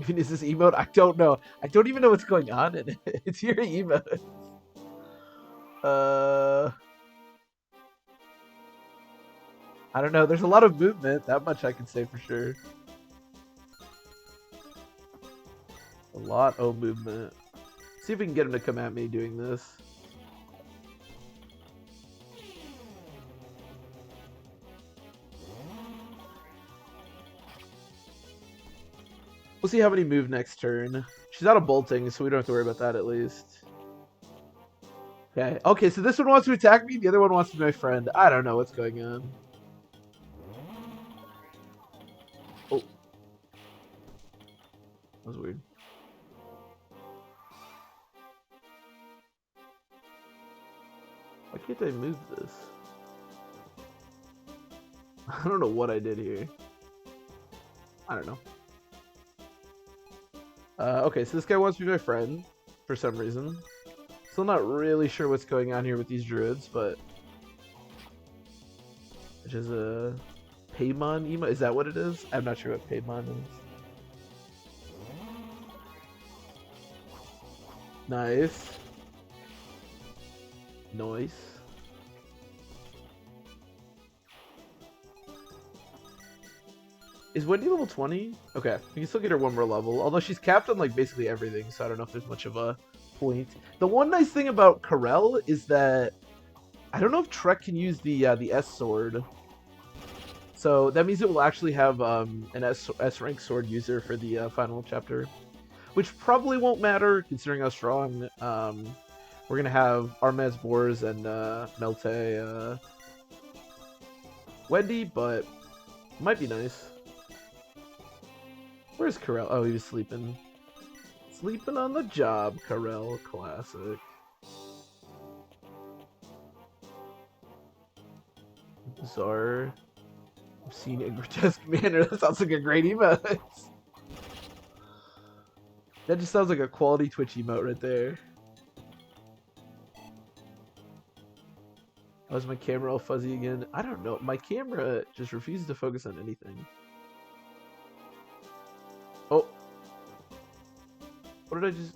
Even is this emote? I don't know. I don't even know what's going on in it. It's your emote. I don't know. There's a lot of movement. That much I can say for sure. A lot of movement. See if we can get him to come at me doing this. We'll see how many move next turn. She's out of bolting, so we don't have to worry about that at least. Okay. Okay, so this one wants to attack me, the other one wants to be my friend. I don't know what's going on. Oh. That was weird. Why can't I move this? I don't know what I did here. I don't know. Okay, so this guy wants to be my friend for some reason. Still not really sure what's going on here with these druids, but... Which is a... Paimon emo? Is that what it is? I'm not sure what Paimon is. Nice. Nice. Is Wendy level 20? Okay, we can still get her one more level. Although she's capped on like basically everything, so I don't know if there's much of a point. The one nice thing about Karel is that I don't know if Trek can use the S sword. So that means it will actually have an S rank sword user for the final chapter. which probably won't matter considering how strong. We're gonna have Armaz Boars and Melte Wendy, but it might be nice. Where's Karel? Oh, he was sleeping. Sleeping on the job, Karel. Classic. Bizarre. Obscene and grotesque manner. That sounds like a great emote. That just sounds like a quality Twitch emote right there. Oh, is my camera all fuzzy again? I don't know. My camera just refuses to focus on anything. Oh. What did I just...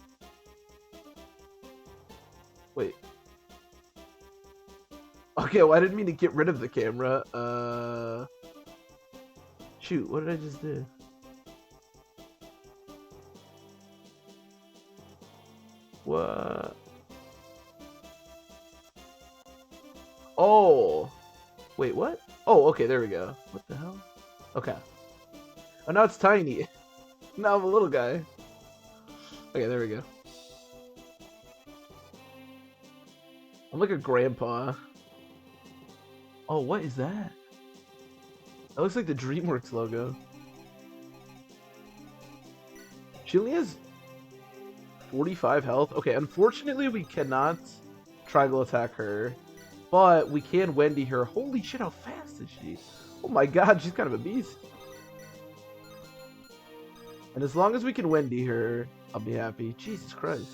Wait. Okay, well, I didn't mean to get rid of the camera. Shoot, what did I just do? What? Oh. Wait, what? Oh, okay, there we go. What the hell? Okay. Oh, now it's tiny. Now I'm a little guy. Okay, there we go. I'm like a grandpa. Oh, what is that? That looks like the DreamWorks logo. She only has 45 health. Okay, unfortunately we cannot triangle attack her, but we can Wendy her. Holy shit, how fast is she? Oh my god, she's kind of a beast. And as long as we can Wendy her, I'll be happy. Jesus Christ.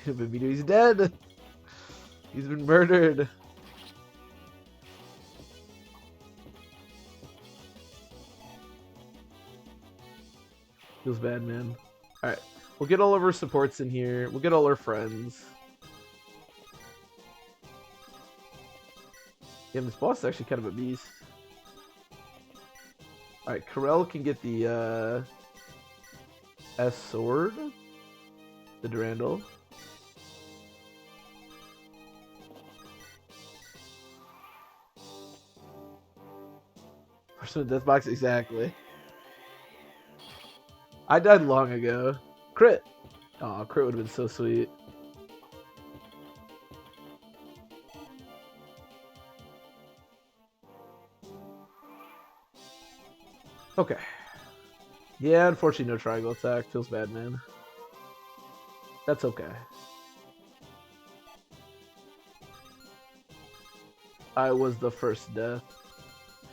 He's dead. He's been murdered. Feels bad, man. Alright. We'll get all of our supports in here. We'll get all our friends. Yeah, this boss is actually kind of a beast. Alright, Karel can get the S sword. The Durandal. Person death box, exactly. I died long ago. Crit! Aw, crit would have been so sweet. Okay. Yeah, unfortunately no triangle attack. Feels bad, man. That's okay. I was the first death.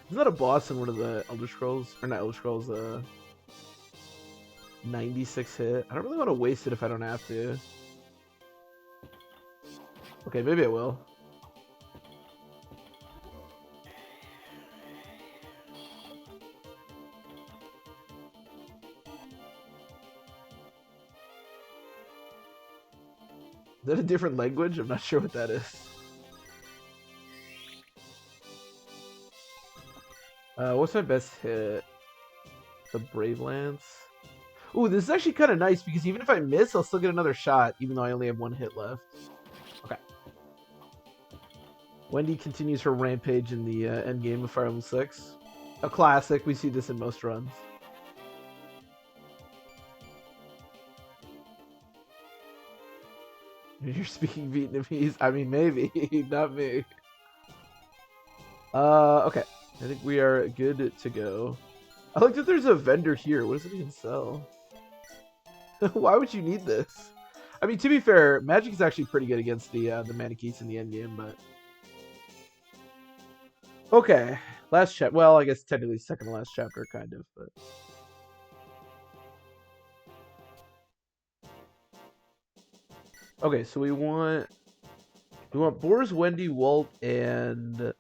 Isn't that a boss in one of the Elder Scrolls? Or not Elder Scrolls, 96 hit? I don't really want to waste it if I don't have to. Okay, maybe I will. Is that a different language? I'm not sure what that is. What's my best hit? The Brave Lance. Ooh, this is actually kind of nice because even if I miss, I'll still get another shot, even though I only have one hit left. Okay. Wendy continues her rampage in the end game of Fire Emblem 6. A classic. We see this in most runs. You're speaking Vietnamese. I mean, maybe. Not me. Okay. I think we are good to go. I like that there's a vendor here. What does it even sell? Why would you need this? I mean, to be fair, Magic is actually pretty good against the Manakis in the endgame, but... Okay. Last chapter. Well, I guess technically second to last chapter, kind of, but... Okay, so we want Boris, Wendy, Walt, and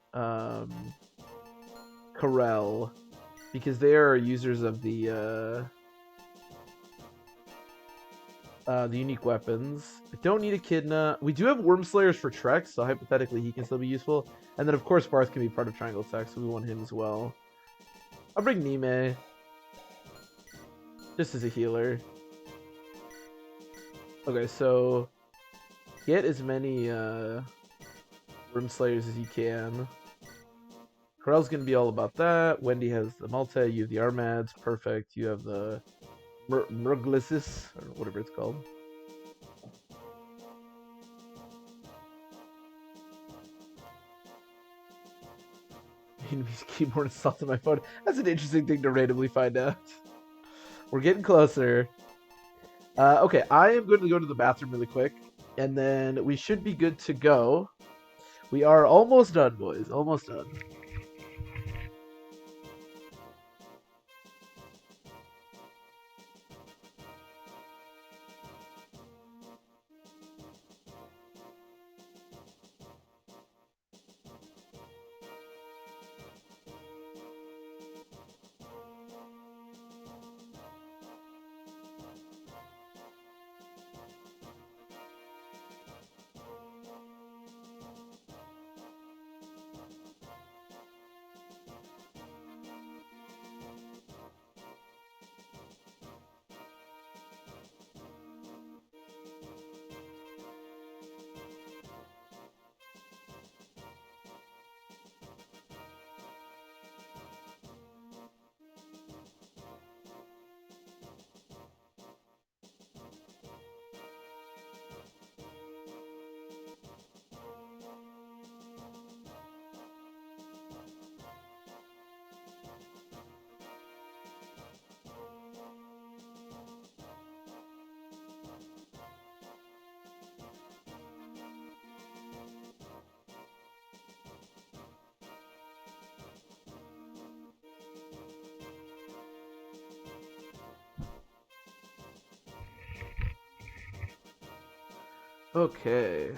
Karel, because they are users of the unique weapons. I don't need Echidna. We do have Worm Slayers for Trek, so hypothetically he can still be useful. And then of course Barth can be part of Triangle Attack, so we want him as well. I'll bring Nime, just as a healer. Okay, so get as many Worm Slayers as you can. Corell's going to be all about that. Wendy has the multi. You have the Armads. Perfect. You have the Murglisis, or whatever it's called. Enemy's keyboard installed on my phone. That's an interesting thing to randomly find out. We're getting closer. Okay, I am going to go to the bathroom really quick, and then we should be good to go. We are almost done, boys. Almost done. Okay.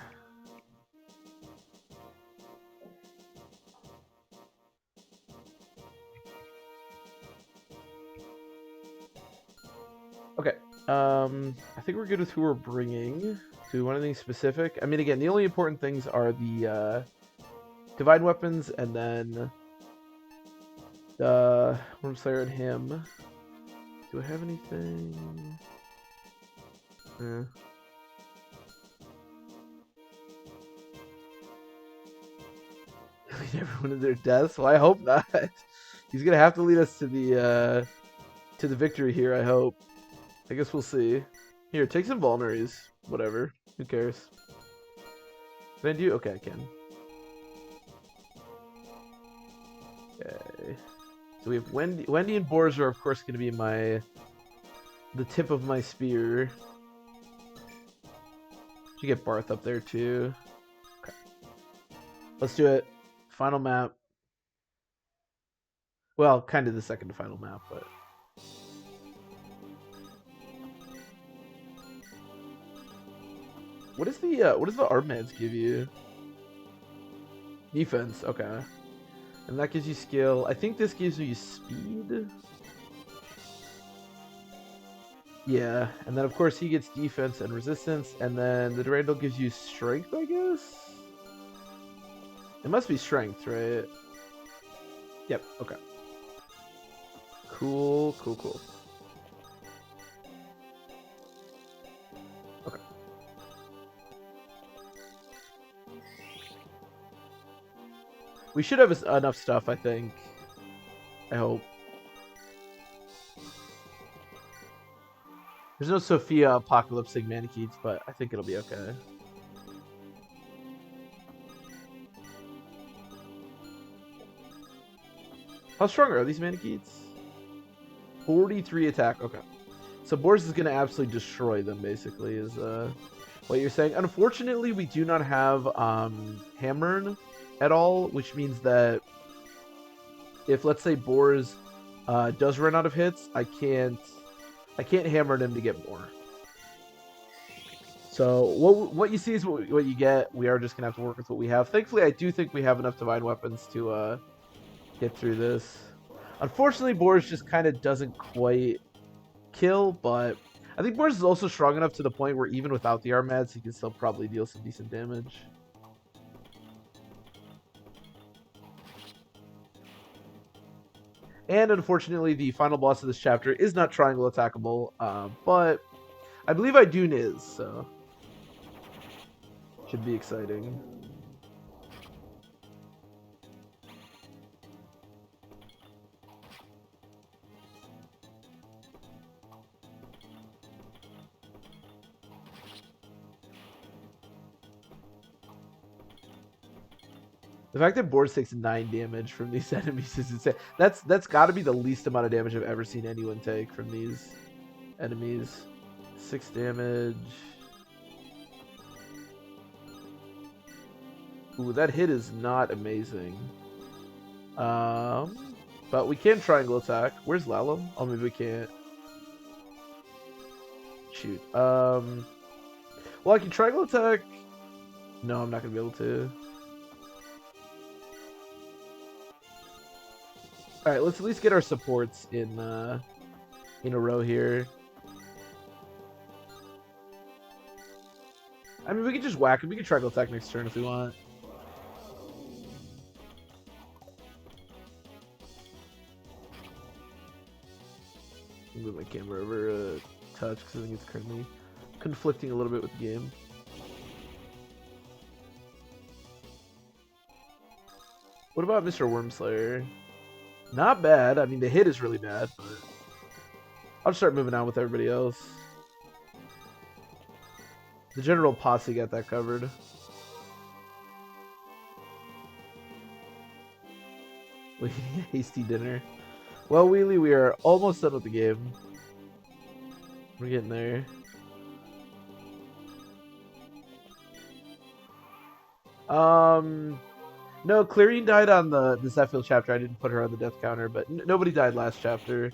Okay. I think we're good with who we're bringing. Do we want anything specific? I mean, again, the only important things are the divine weapons and then the Worm Slayer and him. Do I have anything? Lead everyone to their deaths? Well, I hope not. He's gonna have to lead us to the victory here. I hope. I guess we'll see. Here, take some vulneries. Whatever. Who cares? Can I do? Okay, I can. Okay. So we have Wendy and Boars are of course going to be the tip of my spear. Should get Barth up there too. Okay. Let's do it. Final map. Well, kind of the second to final map, but. What does the Armads give you? Defense, okay. And that gives you skill. I think this gives you speed. Yeah, and then of course he gets defense and resistance, and then the Durandal gives you strength, I guess? It must be strength, right? Yep, okay. Cool. Okay. We should have enough stuff, I think. I hope. There's no Sophia apocalyptic Manichees, but I think it'll be okay. How strong are these Manichees? 43 attack. Okay. So Boris is going to absolutely destroy them, basically, is what you're saying. Unfortunately, we do not have Hammern at all, which means that if, let's say, Boris does run out of hits, I can't hammer him to get more. So what you see is what you get. We are just gonna have to work with what we have. Thankfully, I do think we have enough divine weapons to get through this. Unfortunately, Boris just kind of doesn't quite kill, but I think Boris is also strong enough to the point where even without the Armads, he can still probably deal some decent damage. And unfortunately, the final boss of this chapter is not triangle attackable, but I believe Idun is, so should be exciting. The fact that Boris takes 9 damage from these enemies is insane. That's got to be the least amount of damage I've ever seen anyone take from these enemies. 6 damage. Ooh, that hit is not amazing. But we can triangle attack. Where's Lalum? Oh, maybe we can't. Shoot. Well, I can triangle attack. No, I'm not gonna be able to. All right, let's at least get our supports in a row here. I mean, we can just whack him. We can triangle attack next turn if we want. Move my camera over a touch because I think it's currently conflicting a little bit with the game. What about Mr. Wormslayer? Not bad. I mean, the hit is really bad, but I'll just start moving on with everybody else. The general posse got that covered. Hasty dinner. Well, Wheelie, we are almost done with the game. We're getting there. No, Clarine died on the Zephyl chapter. I didn't put her on the death counter, but nobody died last chapter.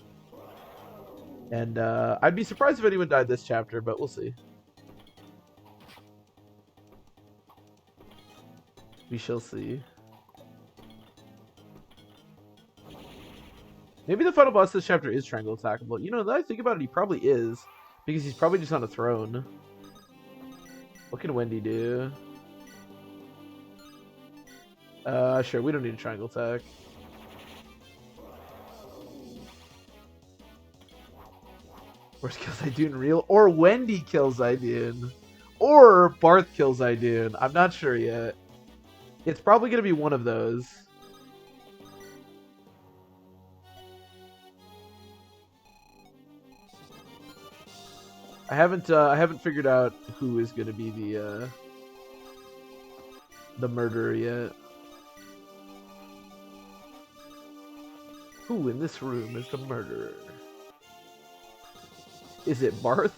And I'd be surprised if anyone died this chapter, but we'll see. We shall see. Maybe the final boss this chapter is triangle attackable. You know, now that I think about it, he probably is. Because he's probably just on a throne. What can Wendy do? Sure, we don't need a triangle attack. Worst kills Idun real, or Wendy kills Idun, or Barth kills Idun. I'm not sure yet. It's probably gonna be one of those. I haven't figured out who is gonna be the murderer yet. Who in this room is the murderer? Is it Barth?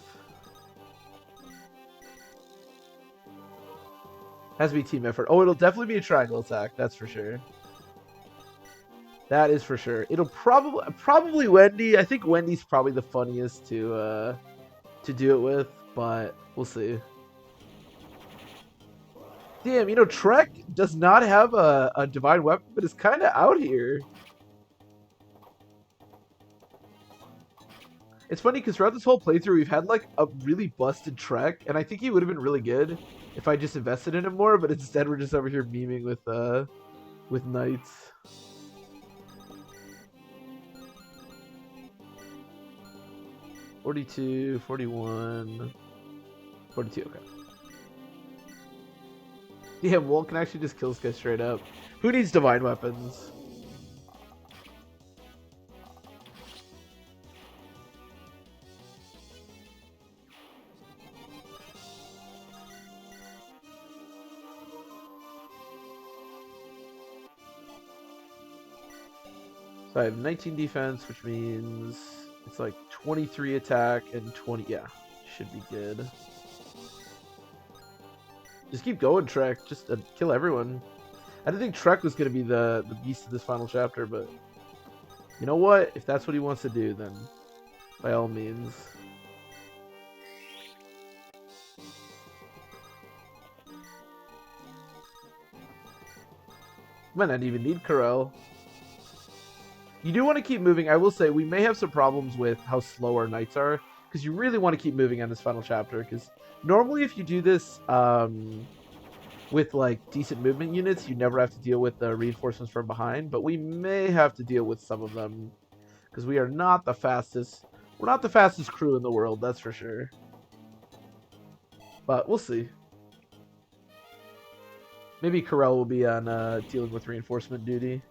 Has to be team effort. Oh, it'll definitely be a triangle attack. That's for sure. That is for sure. It'll probably Wendy. I think Wendy's probably the funniest to do it with, but we'll see. Damn, you know, Trek does not have a divine weapon, but is kind of out here. It's funny because throughout this whole playthrough, we've had like a really busted Trek, and I think he would have been really good if I just invested in him more. But instead, we're just over here memeing with knights. $42, $41, $42. Okay. Yeah, Walt can actually just kill this guy straight up. Who needs divine weapons? So I have 19 defense, which means it's like 23 attack and 20. Yeah, should be good. Just keep going, Trek. Just kill everyone. I didn't think Trek was going to be the beast of this final chapter, but you know what? If that's what he wants to do, then by all means. Might not even need Corel. You do want to keep moving. I will say we may have some problems with how slow our knights are, because you really want to keep moving on this final chapter, because normally if you do this with like decent movement units, you never have to deal with the reinforcements from behind, but we may have to deal with some of them, because we are not the fastest. We're not the fastest crew in the world, that's for sure. But we'll see. Maybe Corel will be on dealing with reinforcement duty.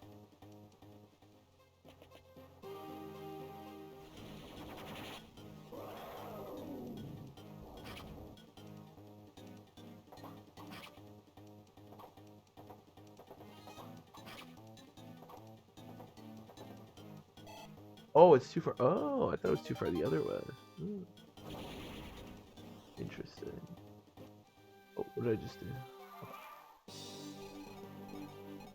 Oh, it's too far. Oh, I thought it was too far the other way. Hmm. Interesting. Oh, what did I just do?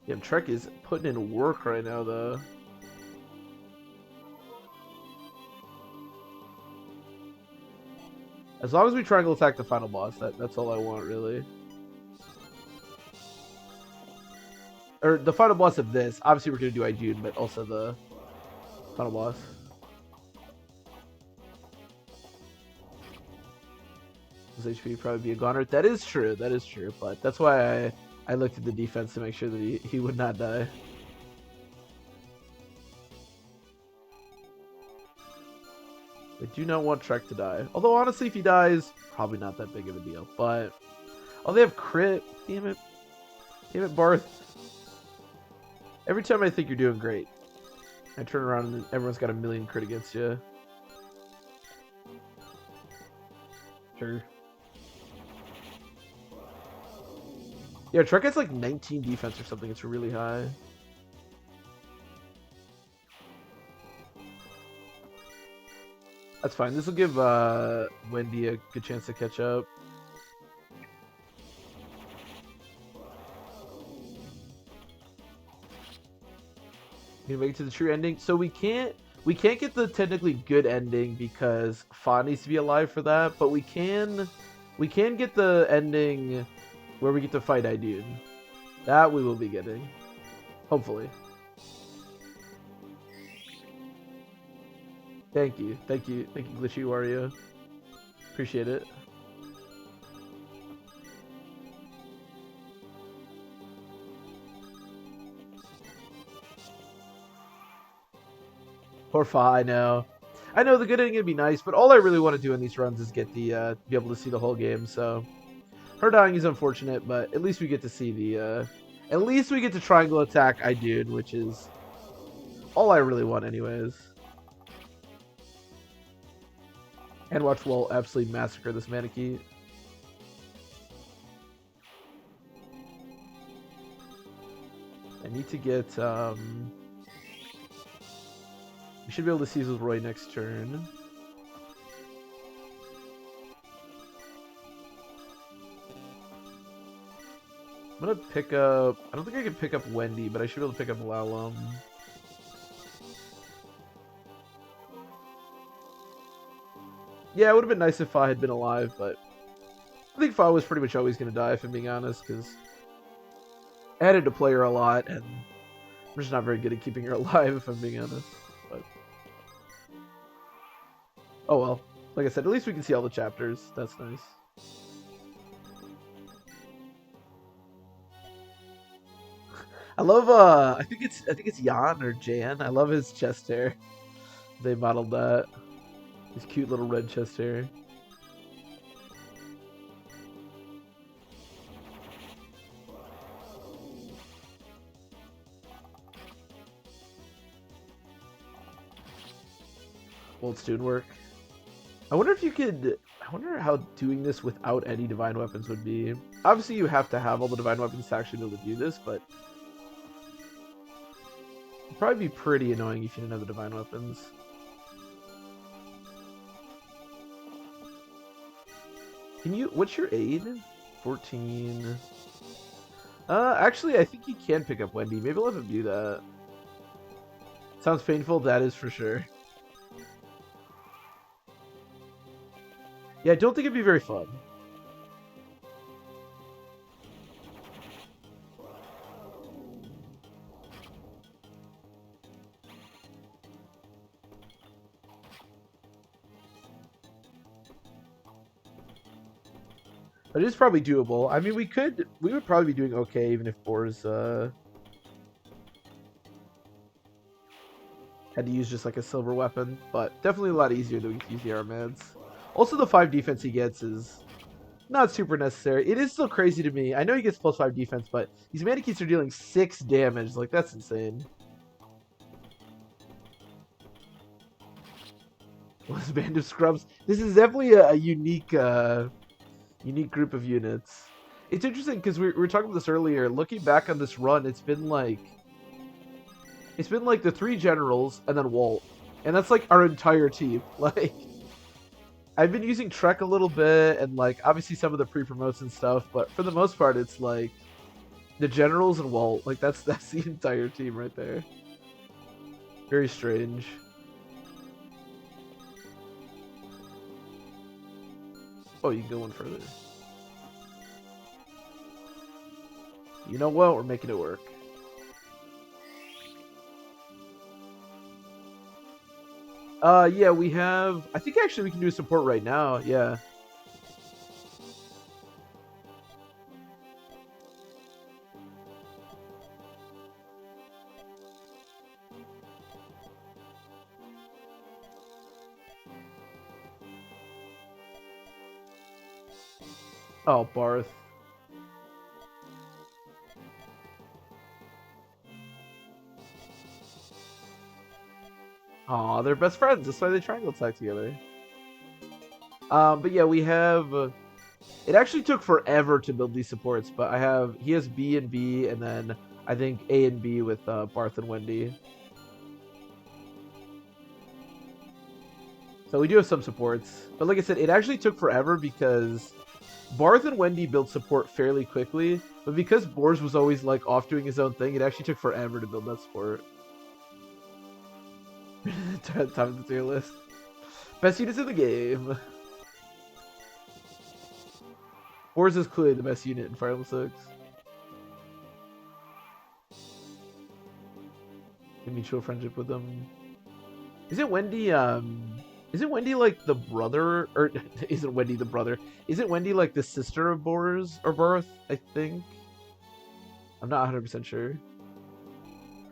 Yeah, Trek is putting in work right now, though. As long as we triangle attack the final boss, that's all I want, really. Or the final boss of this. Obviously, we're going to do Ijun, but also the final boss. His HP would probably be a goner. That is true. That is true. But that's why I looked at the defense to make sure that he would not die. I do not want Trek to die. Although, honestly, if he dies, probably not that big of a deal. But, oh, they have crit. Damn it. Damn it, Barth. Every time I think you're doing great, I turn around and everyone's got a million crit against you. Sure. Yeah, Trek has like 19 defense or something. It's really high. That's fine. This will give Wendy a good chance to catch up. You gonna make it to the true ending? So we can't get the technically good ending because Fa needs to be alive for that, but we can get the ending where we get to fight Idun. That we will be getting. Hopefully. Thank you, Glitchy Wario. Appreciate it. Poor Fa, I know. I know the good ending would be nice, but all I really want to do in these runs is get the be able to see the whole game. So her dying is unfortunate, but at least we get to see the at least we get to triangle attack Idun, which is all I really want anyways. And watch Wall absolutely massacre this Maneki. I need to get we should be able to seize with Roy next turn. I'm gonna pick up... I don't think I can pick up Wendy, but I should be able to pick up Lalum. Yeah, it would have been nice if Fa had been alive, but I think Fa was pretty much always going to die, if I'm being honest, because I had to play her a lot, and I'm just not very good at keeping her alive, if I'm being honest. But oh well. Like I said, at least we can see all the chapters. That's nice. I love I think it's Jan or Jan. I love his chest hair. They modeled that. His cute little red chest hair. Old student work. I wonder if you could... I wonder how doing this without any divine weapons would be. Obviously, you have to have all the divine weapons to actually be able to do this, but... it'd probably be pretty annoying if you didn't have the divine weapons. Can you... what's your aid? 14... actually, I think you can pick up Wendy. Maybe I'll have him do that. Sounds painful, that is for sure. Yeah, I don't think it'd be very fun. But it is probably doable. I mean, we would probably be doing okay even if Boars had to use just like a silver weapon, but definitely a lot easier than we could use the Aramads. Also, the 5 defense he gets is not super necessary. It is still crazy to me. I know he gets plus 5 defense, but these Manekins are dealing 6 damage. Like, that's insane. This band of scrubs. This is definitely a unique unique group of units. It's interesting because we were talking about this earlier. Looking back on this run, it's been like the 3 generals and then Walt. And that's like our entire team. Like, I've been using Trek a little bit, and like obviously some of the pre-promotes and stuff, but for the most part, it's like the generals and Walt. Like that's the entire team right there. Very strange. Oh, you can go one further. You know what? We're making it work. Yeah, we have. I think actually we can do support right now. Yeah. Oh, Barth. Aw, they're best friends. That's why they triangle attack together. But yeah, we have. It actually took forever to build these supports, but he has B and B, and then I think A and B with Barth and Wendy. So we do have some supports, but like I said, it actually took forever because Barth and Wendy built support fairly quickly, but because Bors was always like off doing his own thing, it actually took forever to build that support. Top of the tier list. Best units in the game. Bors is clearly the best unit in Fire Emblem 6. A mutual friendship with them. Isn't Wendy like the brother, or isn't Wendy the brother? Isn't Wendy like the sister of Bors or Barth? I think. I'm not 100% sure.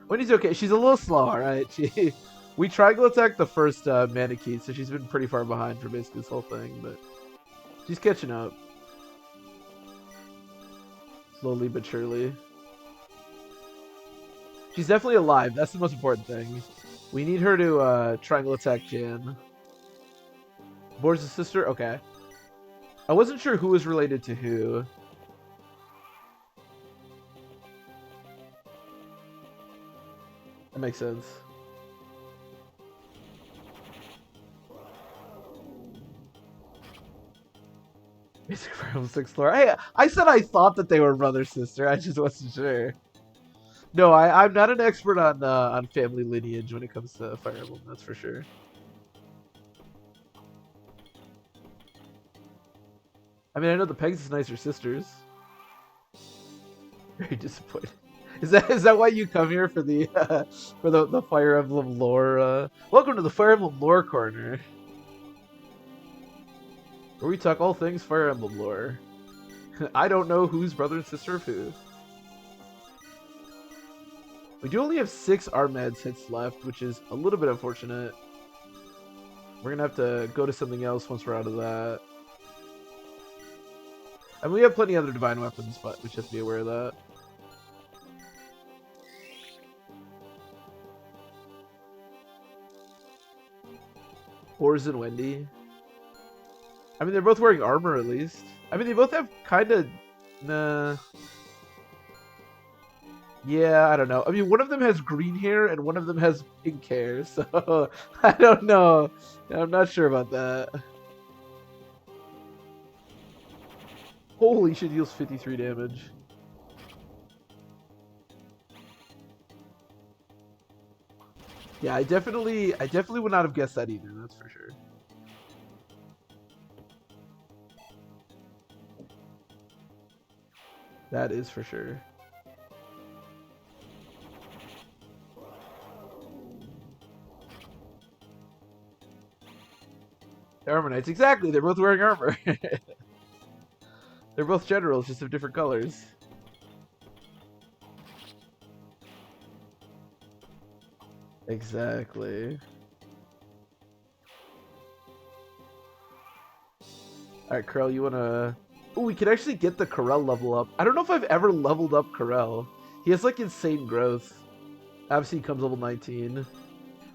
Wendy's okay. She's a little slow, alright? We triangle attacked the first Manakee, so she's been pretty far behind for basically this whole thing, but she's catching up. Slowly but surely. She's definitely alive. That's the most important thing. We need her to triangle attack Jan. Bors' sister? Okay. I wasn't sure who was related to who. That makes sense. Basic Fire Emblem 6 lore. Hey, I said I thought that they were brother sister. I just wasn't sure. No, I'm not an expert on family lineage when it comes to Fire Emblem. That's for sure. I mean, I know the Pegasus Knights are sisters. Very disappointed. Is that why you come here for the Fire Emblem lore? Welcome to the Fire Emblem lore corner, where we talk all things Fire Emblem lore. I don't know who's brother and sister of who. We do only have 6 Armeds hits left, which is a little bit unfortunate. We're gonna have to go to something else once we're out of that. And we have plenty of other divine weapons, but we just have to be aware of that. Bors and Wendy. I mean, they're both wearing armor at least. I mean, they both have kind of... Nah. Yeah, I don't know. I mean, one of them has green hair and one of them has pink hair, so I don't know. I'm not sure about that. Holy shit, deals 53 damage. Yeah, I definitely would not have guessed that either, that's for sure. That is for sure. The Armor Knights, exactly, they're both wearing armor. They're both generals, just of different colors. Exactly. Alright, Corel, you wanna... Oh, we could actually get the Corel level up. I don't know if I've ever leveled up Corel. He has, like, insane growth. Obviously, he comes level 19.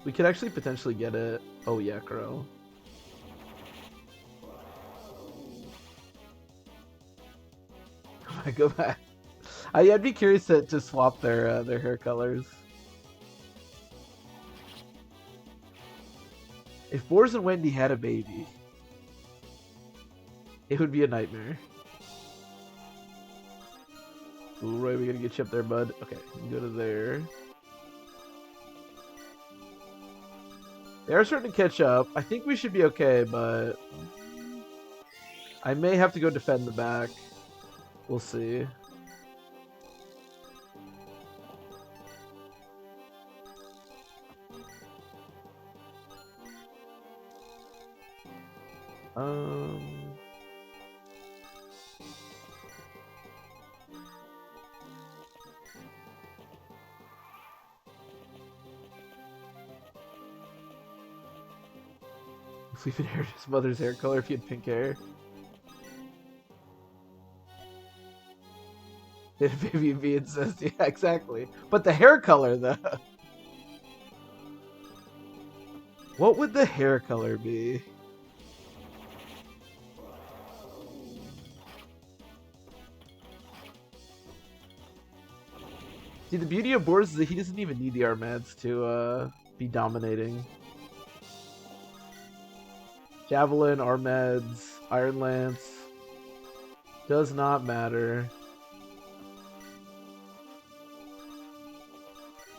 We could actually potentially get it. Oh, yeah, Corel. Go back. I'd be curious to swap their hair colors. If Boris and Wendy had a baby, it would be a nightmare. Ooh, Roy, we gotta get you up there, bud. Okay, you can go to there. They are starting to catch up. I think we should be okay, but I may have to go defend the back. We'll see. If we've inherited his mother's hair color, if he had pink hair. Did baby be incest? Yeah, exactly. But the hair color, though. What would the hair color be? See, the beauty of Boris is that he doesn't even need the Armads to be dominating. Javelin, Armads, Iron Lance. Does not matter.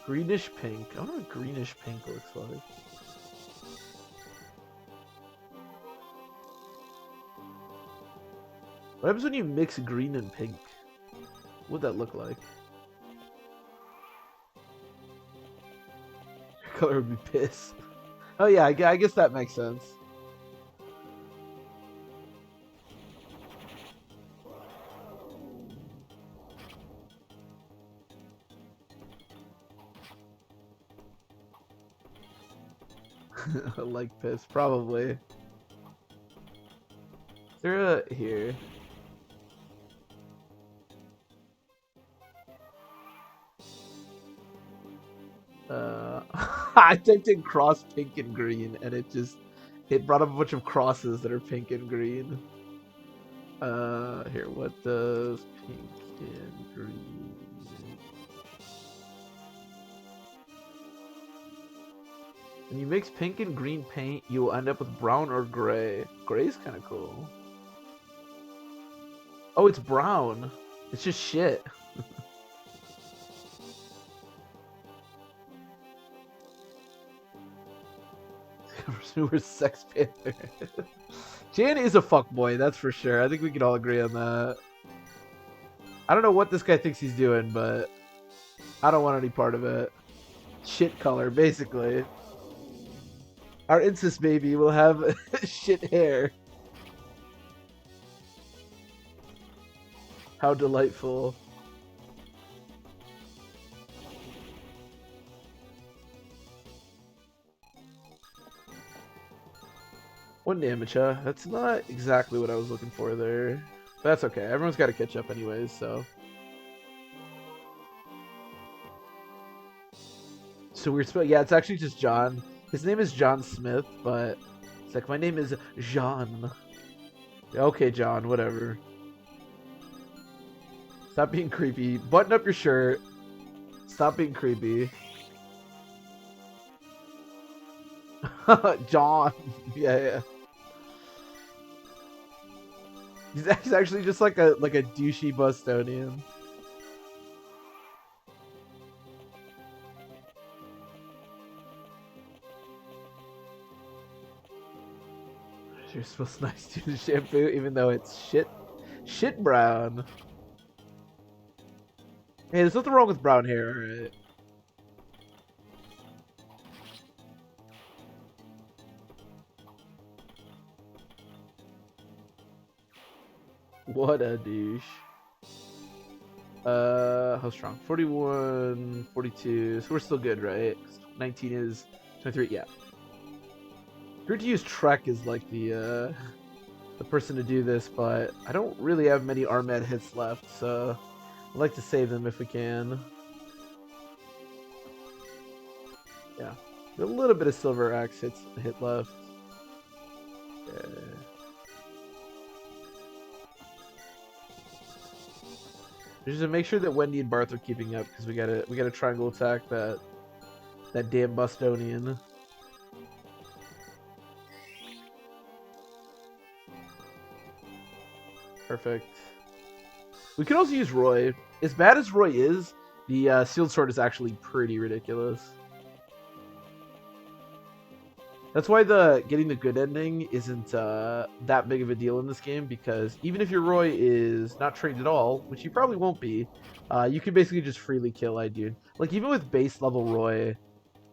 Greenish pink. I wonder what greenish pink looks like. What happens when you mix green and pink? What would that look like? Your color would be piss. Oh yeah, I guess that makes sense. Like piss, probably. Is there a here? I typed in cross pink and green, and it brought up a bunch of crosses that are pink and green. Here, what does pink and green? When you mix pink and green paint, you will end up with brown or gray. Gray's kind of cool. Oh, it's brown. It's just shit. We're Sex Panther. Jan is a fuckboy, that's for sure. I think we can all agree on that. I don't know what this guy thinks he's doing, but I don't want any part of it. Shit color, basically. Our incest baby will have shit hair. How delightful. One damage, huh? That's not exactly what I was looking for there. But that's okay. Everyone's got to catch up anyways, so. So weird spell. Yeah, it's actually just John. His name is John Smith, but it's like, my name is Jean. Okay, John, whatever. Stop being creepy. Button up your shirt. Stop being creepy. John. Yeah. He's actually just like a douchey Bostonian. You're supposed to nice to the shampoo, even though it's shit brown. Hey, there's nothing wrong with brown hair, right? What a douche. How strong? 41, 42. So we're still good, right? 19 is 23. Yeah. Good to use Trek as like the person to do this, but I don't really have many Armed hits left, so I'd like to save them if we can. Yeah. A little bit of Silver Axe hit left. Okay. Just to make sure that Wendy and Barth are keeping up, because we gotta triangle attack that damn Bostonian. Perfect. We could also use Roy. As bad as Roy is, the Sealed Sword is actually pretty ridiculous. That's why getting the good ending isn't that big of a deal in this game, because even if your Roy is not trained at all, which you probably won't be, you can basically just freely kill Idune. Like, even with base level Roy,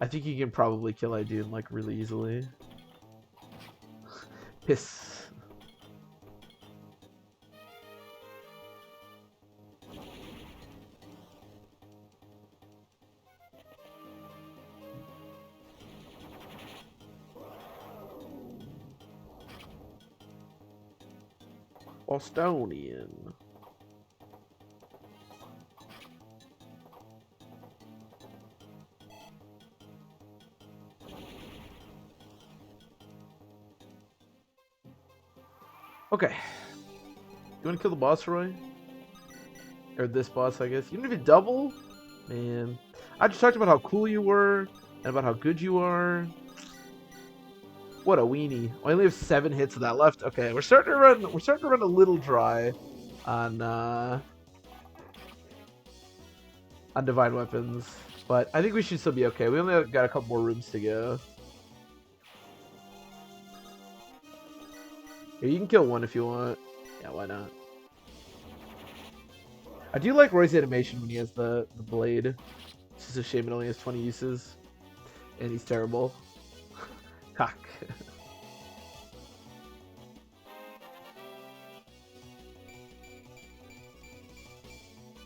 I think you can probably kill Idune, like, really easily. Piss. Bostonian. Okay. You want to kill the boss, Roy? Or this boss, I guess. You didn't even double? Man. I just talked about how cool you were, and about how good you are. What a weenie. I only have 7 hits of that left. Okay, we're starting to run a little dry on Divine Weapons. But I think we should still be okay. We only got a couple more rooms to go. Here, you can kill one if you want. Yeah, why not? I do like Roy's animation when he has the blade. It's just a shame it only has 20 uses. And he's terrible. Cock.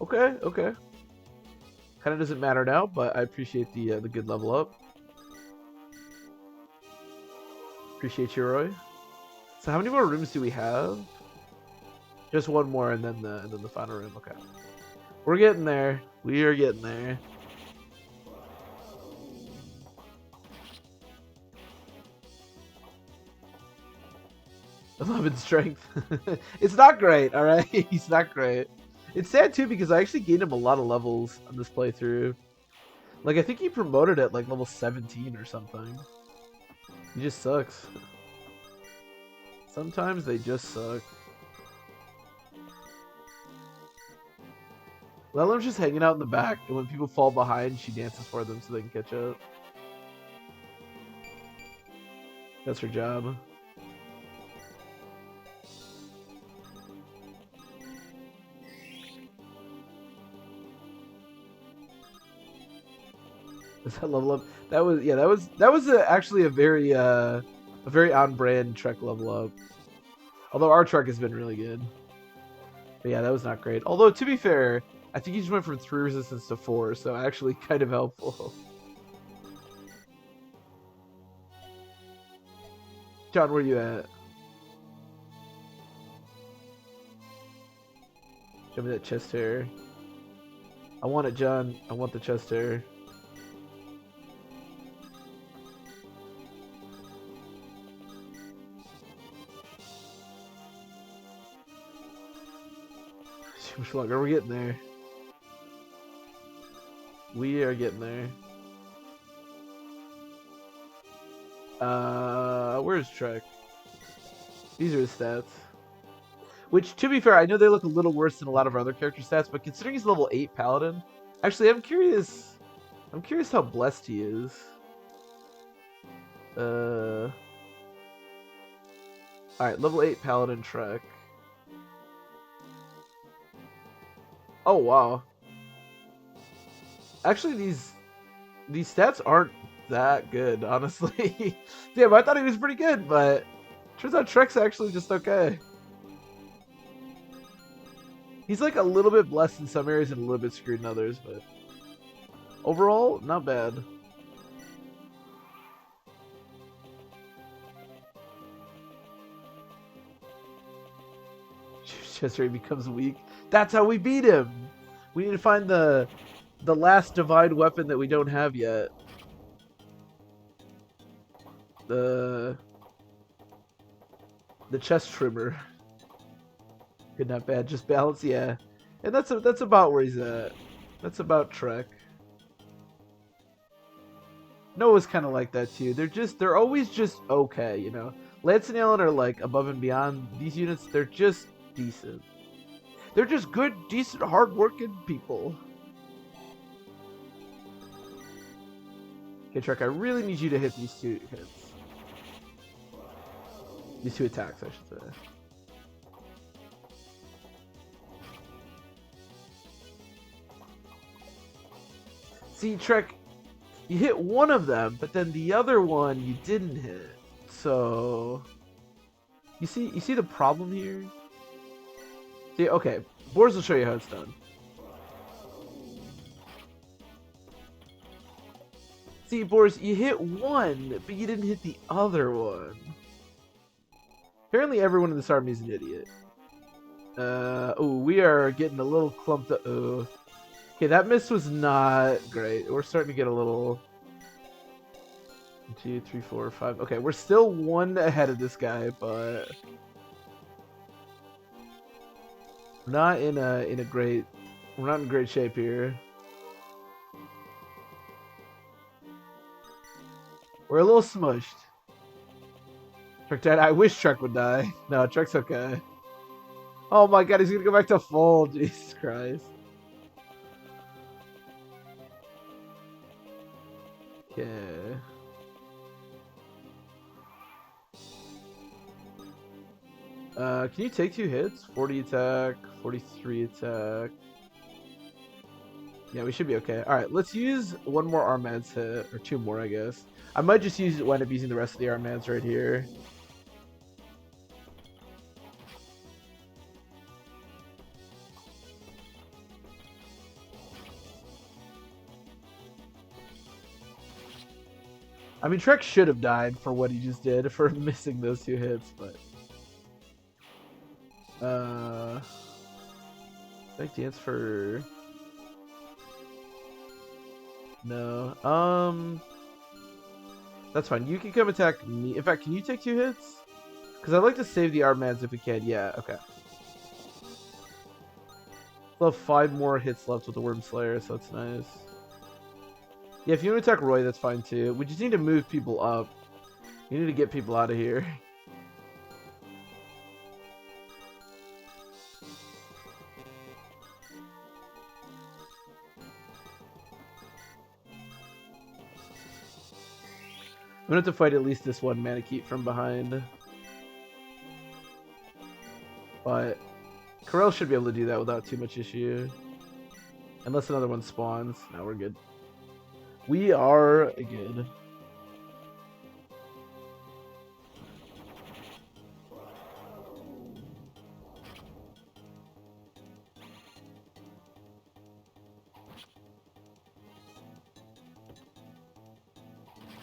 Okay, okay. Kind of doesn't matter now, but I appreciate the good level up. Appreciate you, Roy. So how many more rooms do we have? Just one more, and then the final room. Okay, we're getting there. We are getting there. 11 strength. It's not great. All right, he's not great. It's sad too because I actually gained him a lot of levels on this playthrough. Like, I think he promoted at like level 17 or something. He just sucks. Sometimes they just suck. Lelem's just hanging out in the back, and when people fall behind, she dances for them so they can catch up. That's her job. Does that level up? That was actually a very on-brand Trek level up. Although our Trek has been really good. But yeah, that was not great. Although, to be fair, I think he just went from 3 resistance to 4, so actually kind of helpful. John, where you at? Show me that chest hair. I want it, John. I want the chest hair. Too much longer. We're getting there. We are getting there. Where's Trek? These are his stats. Which, to be fair, I know they look a little worse than a lot of our other character stats, but considering he's level 8 Paladin, actually, I'm curious how blessed he is. Alright, level 8 Paladin Trek. Oh, wow. Actually, these stats aren't that good, honestly. Damn, I thought he was pretty good, but turns out Trek's actually just okay. He's like a little bit blessed in some areas and a little bit screwed in others, but overall, not bad. Chester becomes weak. That's how we beat him. We need to find the last divine weapon that we don't have yet. The chest trimmer. Good, not bad. Just balance, yeah. And that's about where he's at. That's about Trek. Noah's kind of like that too. They're always just okay, you know. Lance and Alan are like above and beyond. These units, they're just decent. They're just good, decent, hard-working people. Okay, Trek, I really need you to hit these 2 hits. These 2 attacks, I should say. See, Trek, you hit one of them, but then the other one you didn't hit. So you see the problem here? See, okay, Boars will show you how it's done. See, Boars, you hit one, but you didn't hit the other one. Apparently everyone in this army is an idiot. Oh, we are getting a little clumped up. Oh. Okay, that miss was not great. We're starting to get a little... 1, 2, 3, 4, 5. Okay, we're still 1 ahead of this guy, but we're not in great shape here. We're a little smushed. Truck died. I wish Truck would die. No, Truck's okay. Oh my god, he's gonna go back to full. Jesus Christ. Okay. Can you take 2 hits? 40 attack, 43 attack. Yeah, we should be okay. Alright, let's use 1 more Armad's hit, or 2 more, I guess. I might just wind up using the rest of the Armads right here. I mean, Trek should have died for what he just did, for missing those 2 hits, but... Like dance for... No. That's fine. You can come attack me. In fact, can you take 2 hits? Because I'd like to save the Armads if we can. Yeah, okay. We'll have 5 more hits left with the Worm Slayer, so that's nice. Yeah, if you want to attack Roy, that's fine too. We just need to move people up. You need to get people out of here. I'm gonna have to fight at least this one Manakete from behind. But Karel should be able to do that without too much issue. Unless another one spawns. No, we're good. We are good.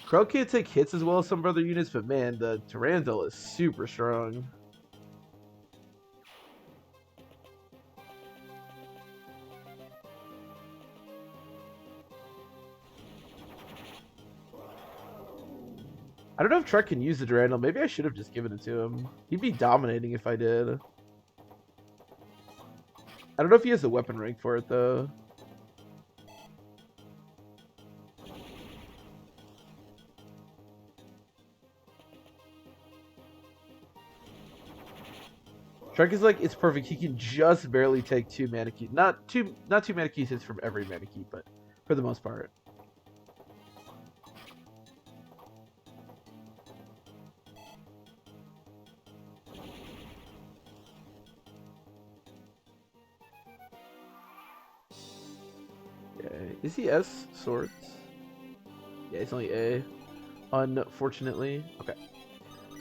Karel can't take hits as well as some other units, but man, the Tyrannodil is super strong. I don't know if Trek can use the Durandal. Maybe I should have just given it to him. He'd be dominating if I did. I don't know if he has the weapon rank for it, though. Trek is like, it's perfect. He can just barely take 2 Manakete. Not two Manakete hits from every Manakete, but for the most part. Okay. Is he S swords? Yeah, he's only A. Unfortunately. Okay.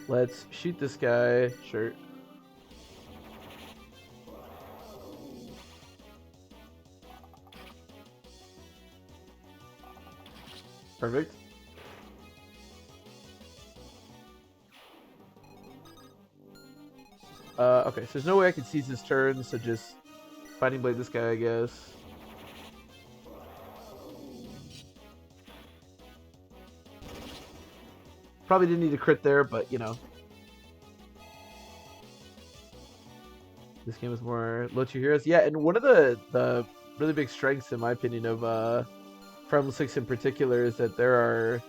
Let's shoot this guy. Sure. Perfect. Okay, so there's no way I can seize this turn, so just Fighting Blade this guy, I guess. Probably didn't need a crit there, but you know. This game is more low tier heroes. Yeah, and one of the really big strengths, in my opinion, of Fire Emblem 6 in particular is that there are...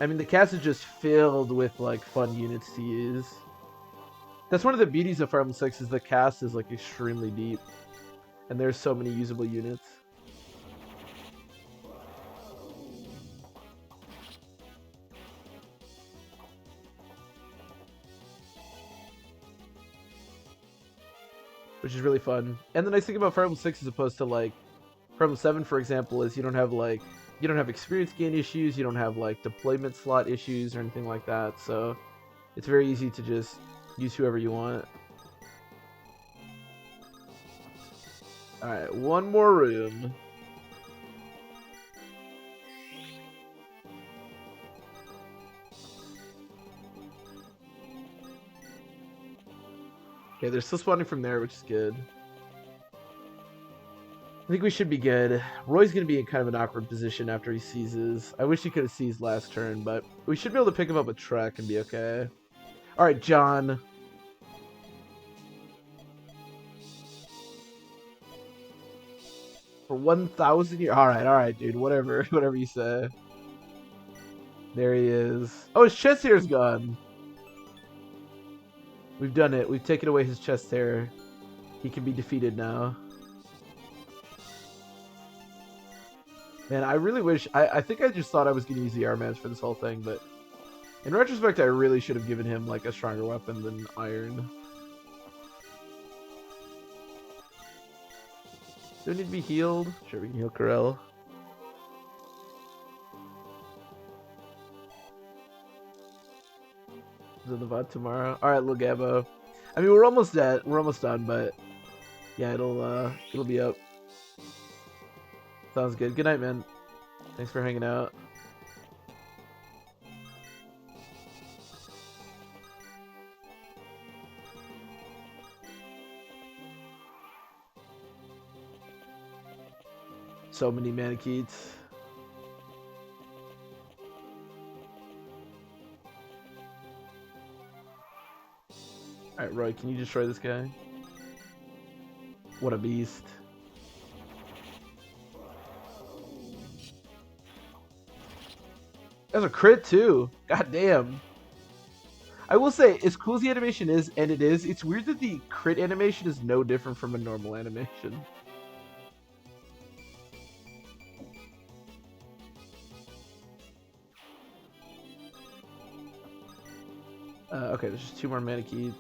I mean, the cast is just filled with, like, fun units to use. That's one of the beauties of Fire Emblem 6 is the cast is like extremely deep, and there's so many usable units. Which is really fun. And the nice thing about Fire Emblem 6 as opposed to like Fire Emblem 7, for example, is you don't have experience gain issues, you don't have like deployment slot issues or anything like that. So it's very easy to just use whoever you want. Alright, one more room. Okay, they're still spawning from there, which is good. I think we should be good. Roy's going to be in kind of an awkward position after he seizes. I wish he could have seized last turn, but we should be able to pick him up a Trek and be okay. Alright, John. For 1,000 years. Alright, dude. Whatever you say. There he is. Oh, his chest hair's gone. We've done it. We've taken away his chest hair. He can be defeated now. Man, I really wish... I think I just thought I was going to use the Armans for this whole thing, but... In retrospect, I really should have given him, like, a stronger weapon than Iron. Do I need to be healed? Sure, we can heal Corel. Is it the VOD tomorrow? Alright, little Gabbo. I mean, we're almost done, but... Yeah, it'll be up. Sounds good. Good night, man. Thanks for hanging out. So many Manikeets. Alright, Roy, can you destroy this guy? What a beast. That's a crit too. God damn. I will say, as cool as the animation is, and it is, it's weird that the crit animation is no different from a normal animation. Okay, there's just 2 more Manikeets.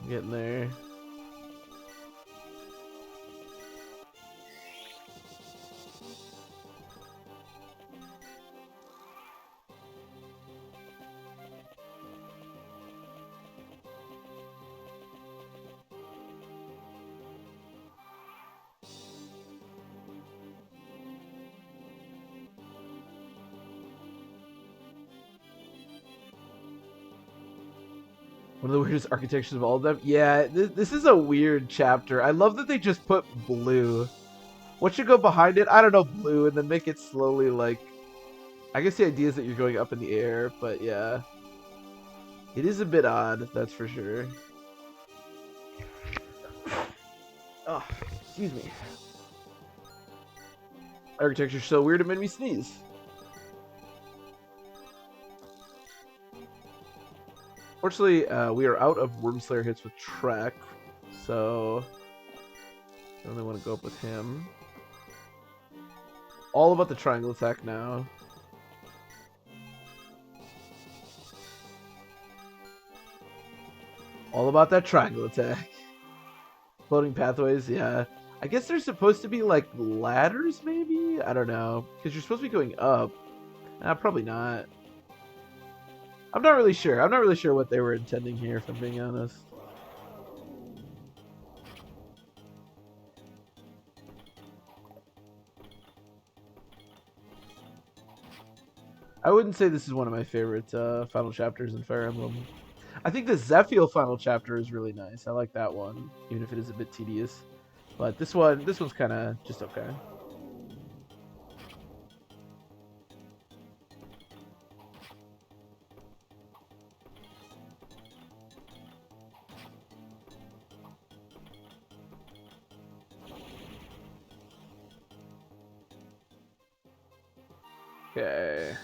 Getting there. One of the weirdest architectures of all of them. Yeah, this is a weird chapter. I love that they just put blue. What should go behind it? I don't know, blue, and then make it slowly like... I guess the idea is that you're going up in the air, but yeah. It is a bit odd, that's for sure. Oh, excuse me. Architecture's so weird it made me sneeze. Fortunately, we are out of Wormslayer hits with Trek, so I only want to go up with him. All about the triangle attack now. All about that triangle attack. Floating pathways, yeah. I guess there's supposed to be like ladders, maybe? I don't know. Because you're supposed to be going up. Probably not. I'm not really sure. I'm not really sure what they were intending here, if I'm being honest. I wouldn't say this is one of my favorite final chapters in Fire Emblem. I think the Zephiel final chapter is really nice. I like that one, even if it is a bit tedious. But this one's kind of just okay. Okay.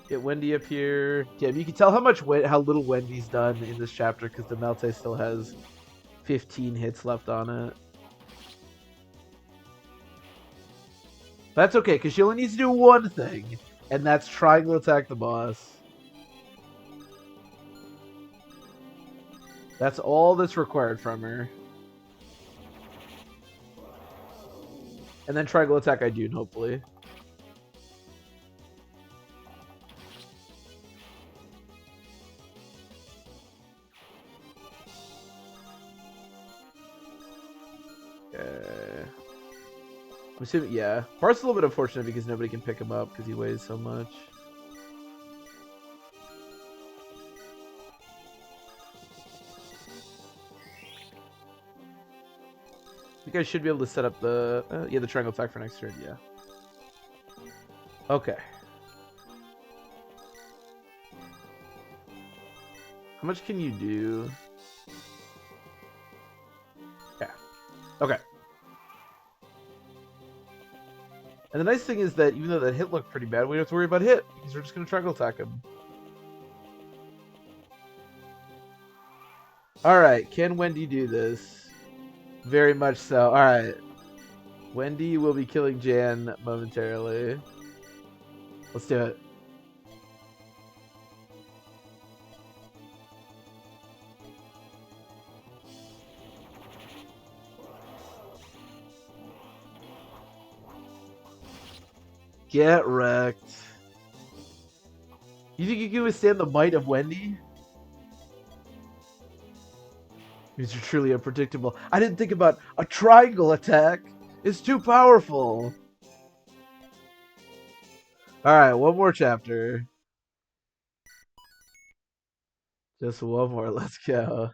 Get Wendy up here. Damn, you can tell how little Wendy's done in this chapter because the Melte still has 15 hits left on it. That's okay, because she only needs to do one thing, and that's triangle attack the boss. That's all that's required from her. And then triangle attack Idune, hopefully. Okay. I'm assuming, yeah. Part's a little bit unfortunate because nobody can pick him up because he weighs so much. I think I should be able to set up the the triangle attack for next turn. Yeah. Okay. How much can you do? Yeah. Okay. And the nice thing is that even though that hit looked pretty bad, we don't have to worry about hit because we're just going to triangle attack him. Alright, can Wendy do this? Very much so. Alright. Wendy will be killing Jan momentarily. Let's do it. Get wrecked. You think you can withstand the might of Wendy? These are truly unpredictable. I didn't think about a triangle attack. It's too powerful. Alright, one more chapter. Just one more. Let's go.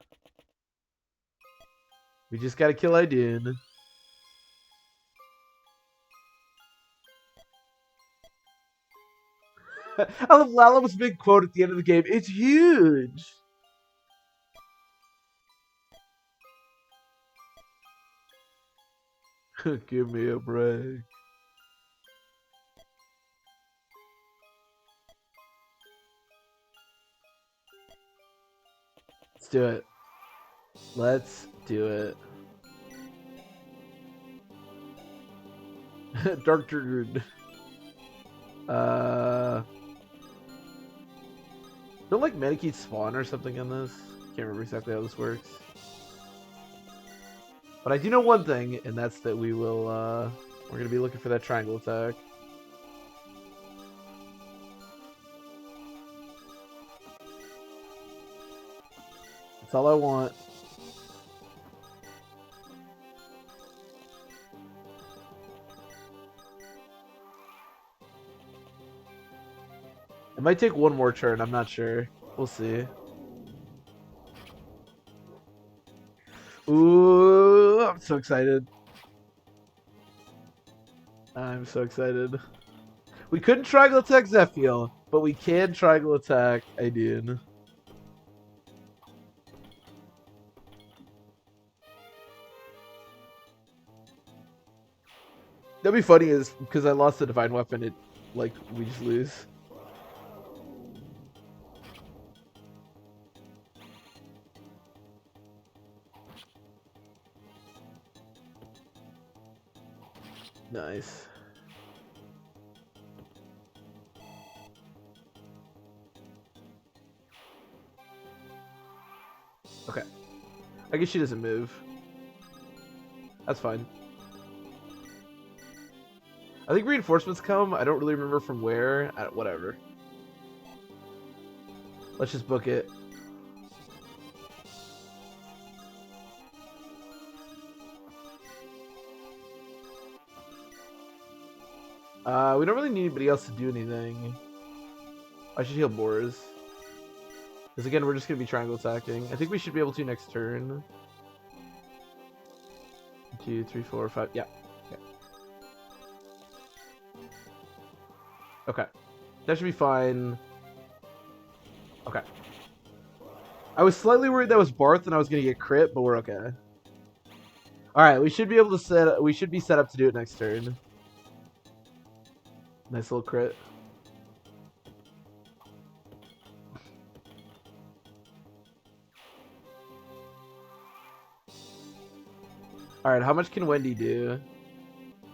We just gotta kill Idune. I love Lalum's big quote at the end of the game. It's huge. Give me a break. Let's do it. Let's do it. Dark Dragoon. Don't like Medikey spawn or something in this? Can't remember exactly how this works. But I do know one thing, and that's that we will, we're gonna be looking for that triangle attack. That's all I want. It might take one more turn, I'm not sure. We'll see. Ooh, I'm so excited. I'm so excited. We couldn't triangle attack Zephiel, but we can triangle attack Idune. That'd be funny is because I lost the divine weapon, it like we just lose. Nice. Okay. I guess she doesn't move. That's fine. I think reinforcements come. I don't really remember from where. Whatever. Let's just book it. We don't really need anybody else to do anything. I should heal Boars. Because again, we're just going to be triangle attacking. I think we should be able to next turn. 1, 2, 3, 4, 5. Yeah. Okay. Okay. That should be fine. Okay. I was slightly worried that was Barth and I was going to get crit, but we're okay. Alright, we should be able to we should be set up to do it next turn. Nice little crit. All right, how much can Wendy do?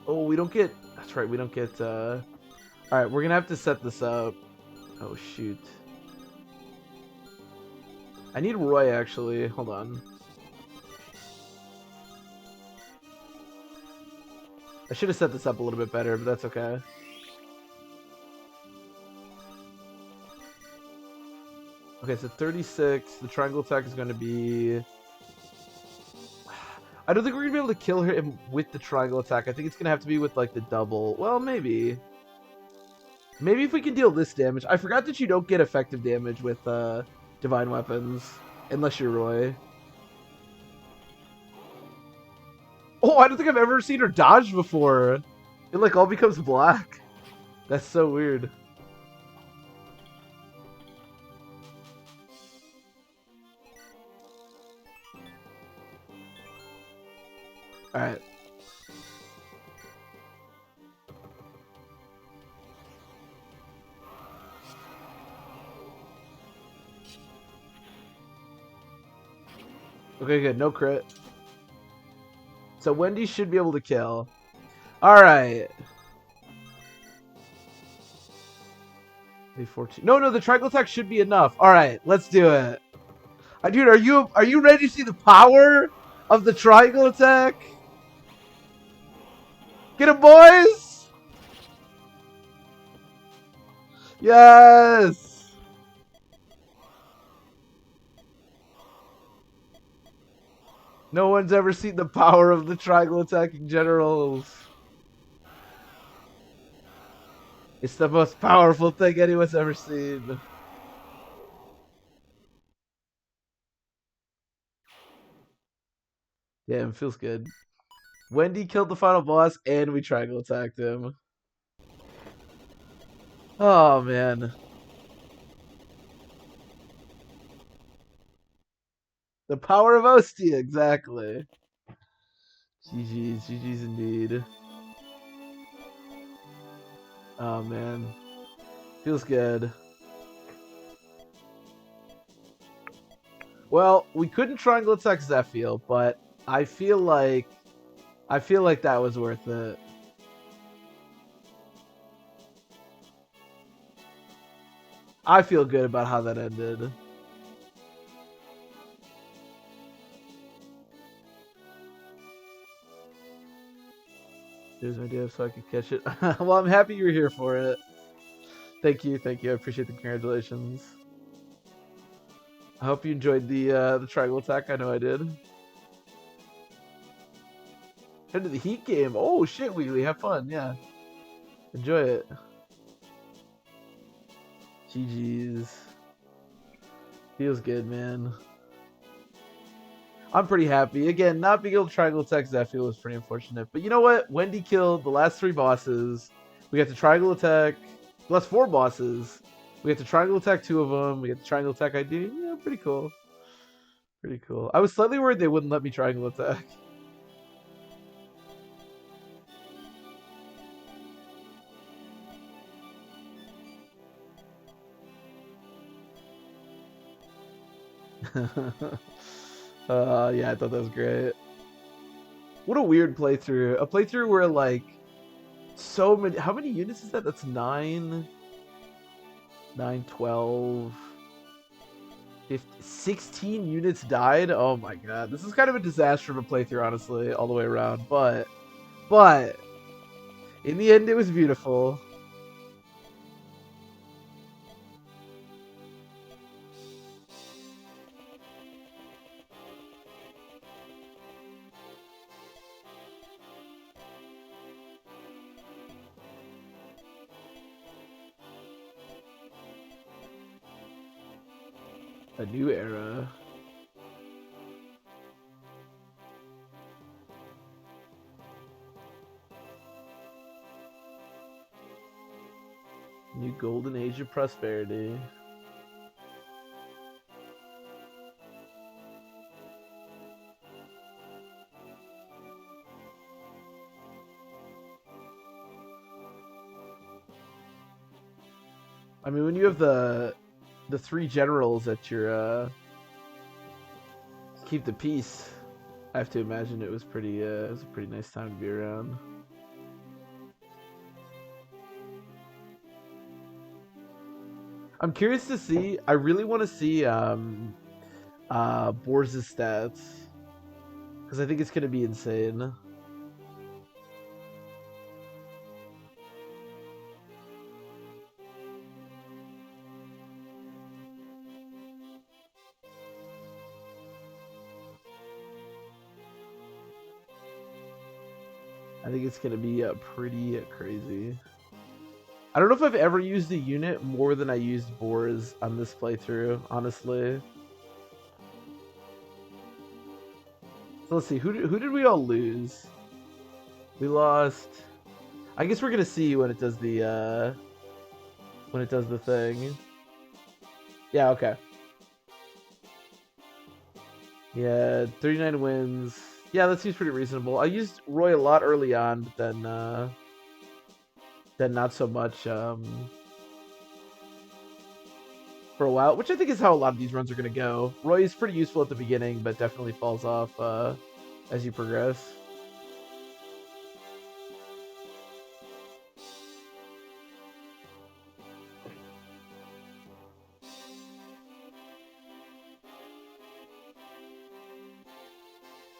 Oh, we don't get... That's right, we don't get... All right, we're going to have to set this up. Oh, shoot. I need Roy, actually. Hold on. I should have set this up a little bit better, but that's okay. Okay, so 36. The triangle attack is going to be... I don't think we're going to be able to kill him with the triangle attack. I think it's going to have to be with, like, the double. Well, maybe. Maybe if we can deal this damage. I forgot that you don't get effective damage with divine weapons. Unless you're Roy. Oh, I don't think I've ever seen her dodge before. It, like, all becomes black. That's so weird. Alright. Okay, good. No crit. So Wendy should be able to kill. Alright. No, the triangle attack should be enough. Alright, let's do it. Dude, are you ready to see the power of the triangle attack? Get him, boys! Yes! No one's ever seen the power of the triangle attacking generals. It's the most powerful thing anyone's ever seen. Damn, feels good. Wendy killed the final boss, and we triangle attacked him. Oh, man. The power of Ostia, exactly. GG's indeed. Oh, man. Feels good. Well, we couldn't triangle attack Zephiel, but I feel like that was worth it. I feel good about how that ended. There's an idea so I could catch it. Well, I'm happy you're here for it. Thank you. I appreciate the congratulations. I hope you enjoyed the triangle attack. I know I did. Head to the Heat game. Oh shit, Wheelie, have fun. Yeah, enjoy it. GG's. Feels good, man. I'm pretty happy. Again, not being able to triangle attack Zephiel was pretty unfortunate. But you know what? Wendy killed the last 3 bosses. We got to triangle attack the last 4 bosses. We got to triangle attack 2 of them. We got to triangle attack ID. Yeah, pretty cool. Pretty cool. I was slightly worried they wouldn't let me triangle attack. Yeah, I thought that was great. What a weird playthrough. A playthrough where, like, so many... How many units is that? That's 9, 12... 16 units died? Oh my god. This is kind of a disaster of a playthrough, honestly, all the way around. But, in the end, it was beautiful. A new era. New golden age of prosperity. I mean, when you have the three generals at your keep the peace, I have to imagine it was pretty it was a pretty nice time to be around. I'm curious to see. I really want to see Boars' stats because I think it's gonna be insane. I think it's gonna be pretty crazy. I don't know if I've ever used a unit more than I used Boars on this playthrough, honestly. So let's see, who did we all lose? We lost. I guess we're gonna see when it does the thing. Yeah, okay. Yeah, 39 wins. Yeah, that seems pretty reasonable. I used Roy a lot early on, but then not so much for a while, which I think is how a lot of these runs are gonna go. Roy is pretty useful at the beginning, but definitely falls off as you progress.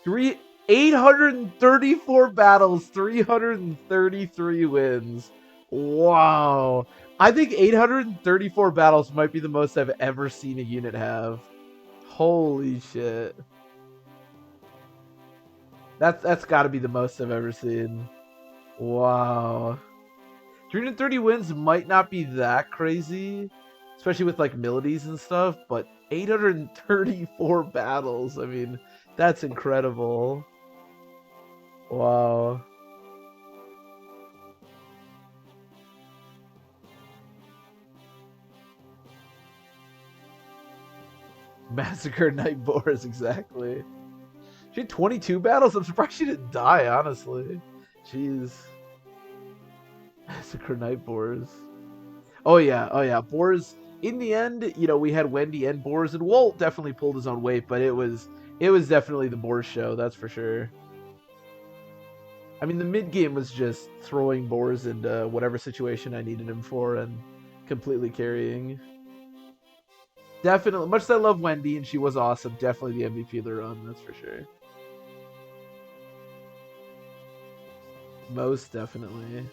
Three 834 battles, 333 wins. Wow. I think 834 battles might be the most I've ever seen a unit have. Holy shit. That's got to be the most I've ever seen. Wow. 330 wins might not be that crazy, especially with like melodies and stuff, but 834 battles. I mean, that's incredible. Wow. Massacre Night Boars, exactly. She had 22 battles. I'm surprised she didn't die, honestly. Jeez. Massacre Night Boars. Oh yeah. Boars. In the end, you know, we had Wendy and Boars, and Walt definitely pulled his own weight, but it was definitely the Boars show, that's for sure. I mean, the mid game was just throwing Boars into whatever situation I needed him for and completely carrying. Definitely, much as I love Wendy and she was awesome, definitely the MVP of the run, that's for sure. Most definitely.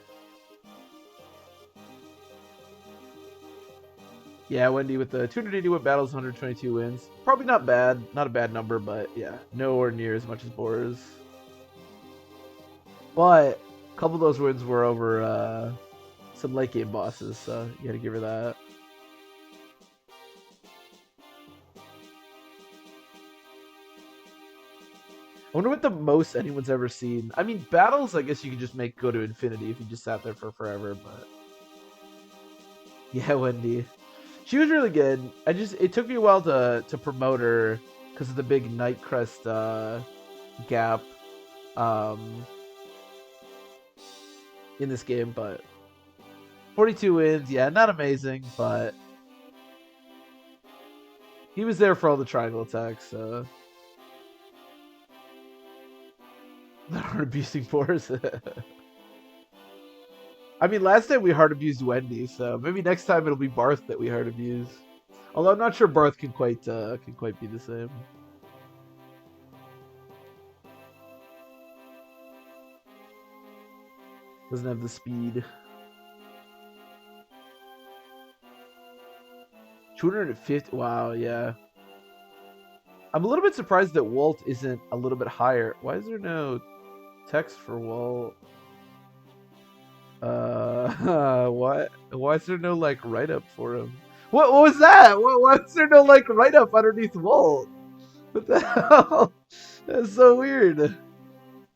Yeah, Wendy with the 281 battles, 122 wins. Probably not bad. Not a bad number, but yeah, nowhere near as much as Boars. But a couple of those wins were over some late game bosses, so you gotta give her that. I wonder what the most anyone's ever seen. I mean, battles, I guess you could just make go to infinity if you just sat there for forever, but... Yeah, Wendy. She was really good. It took me a while to promote her because of the big Nightcrest gap in this game, but 42 wins, yeah, not amazing, but he was there for all the triangle attacks, so not hard abusing Boars. I mean, last time we hard abused Wendy, so maybe next time it'll be Barth that we hard abuse. Although I'm not sure Barth can quite be the same. Doesn't have the speed. 250. Wow, yeah. I'm a little bit surprised that Walt isn't a little bit higher. Why is there no text for Walt? What? Why is there no like write up for him? What was that? Why is there no like write up underneath Walt? What the hell? That's so weird.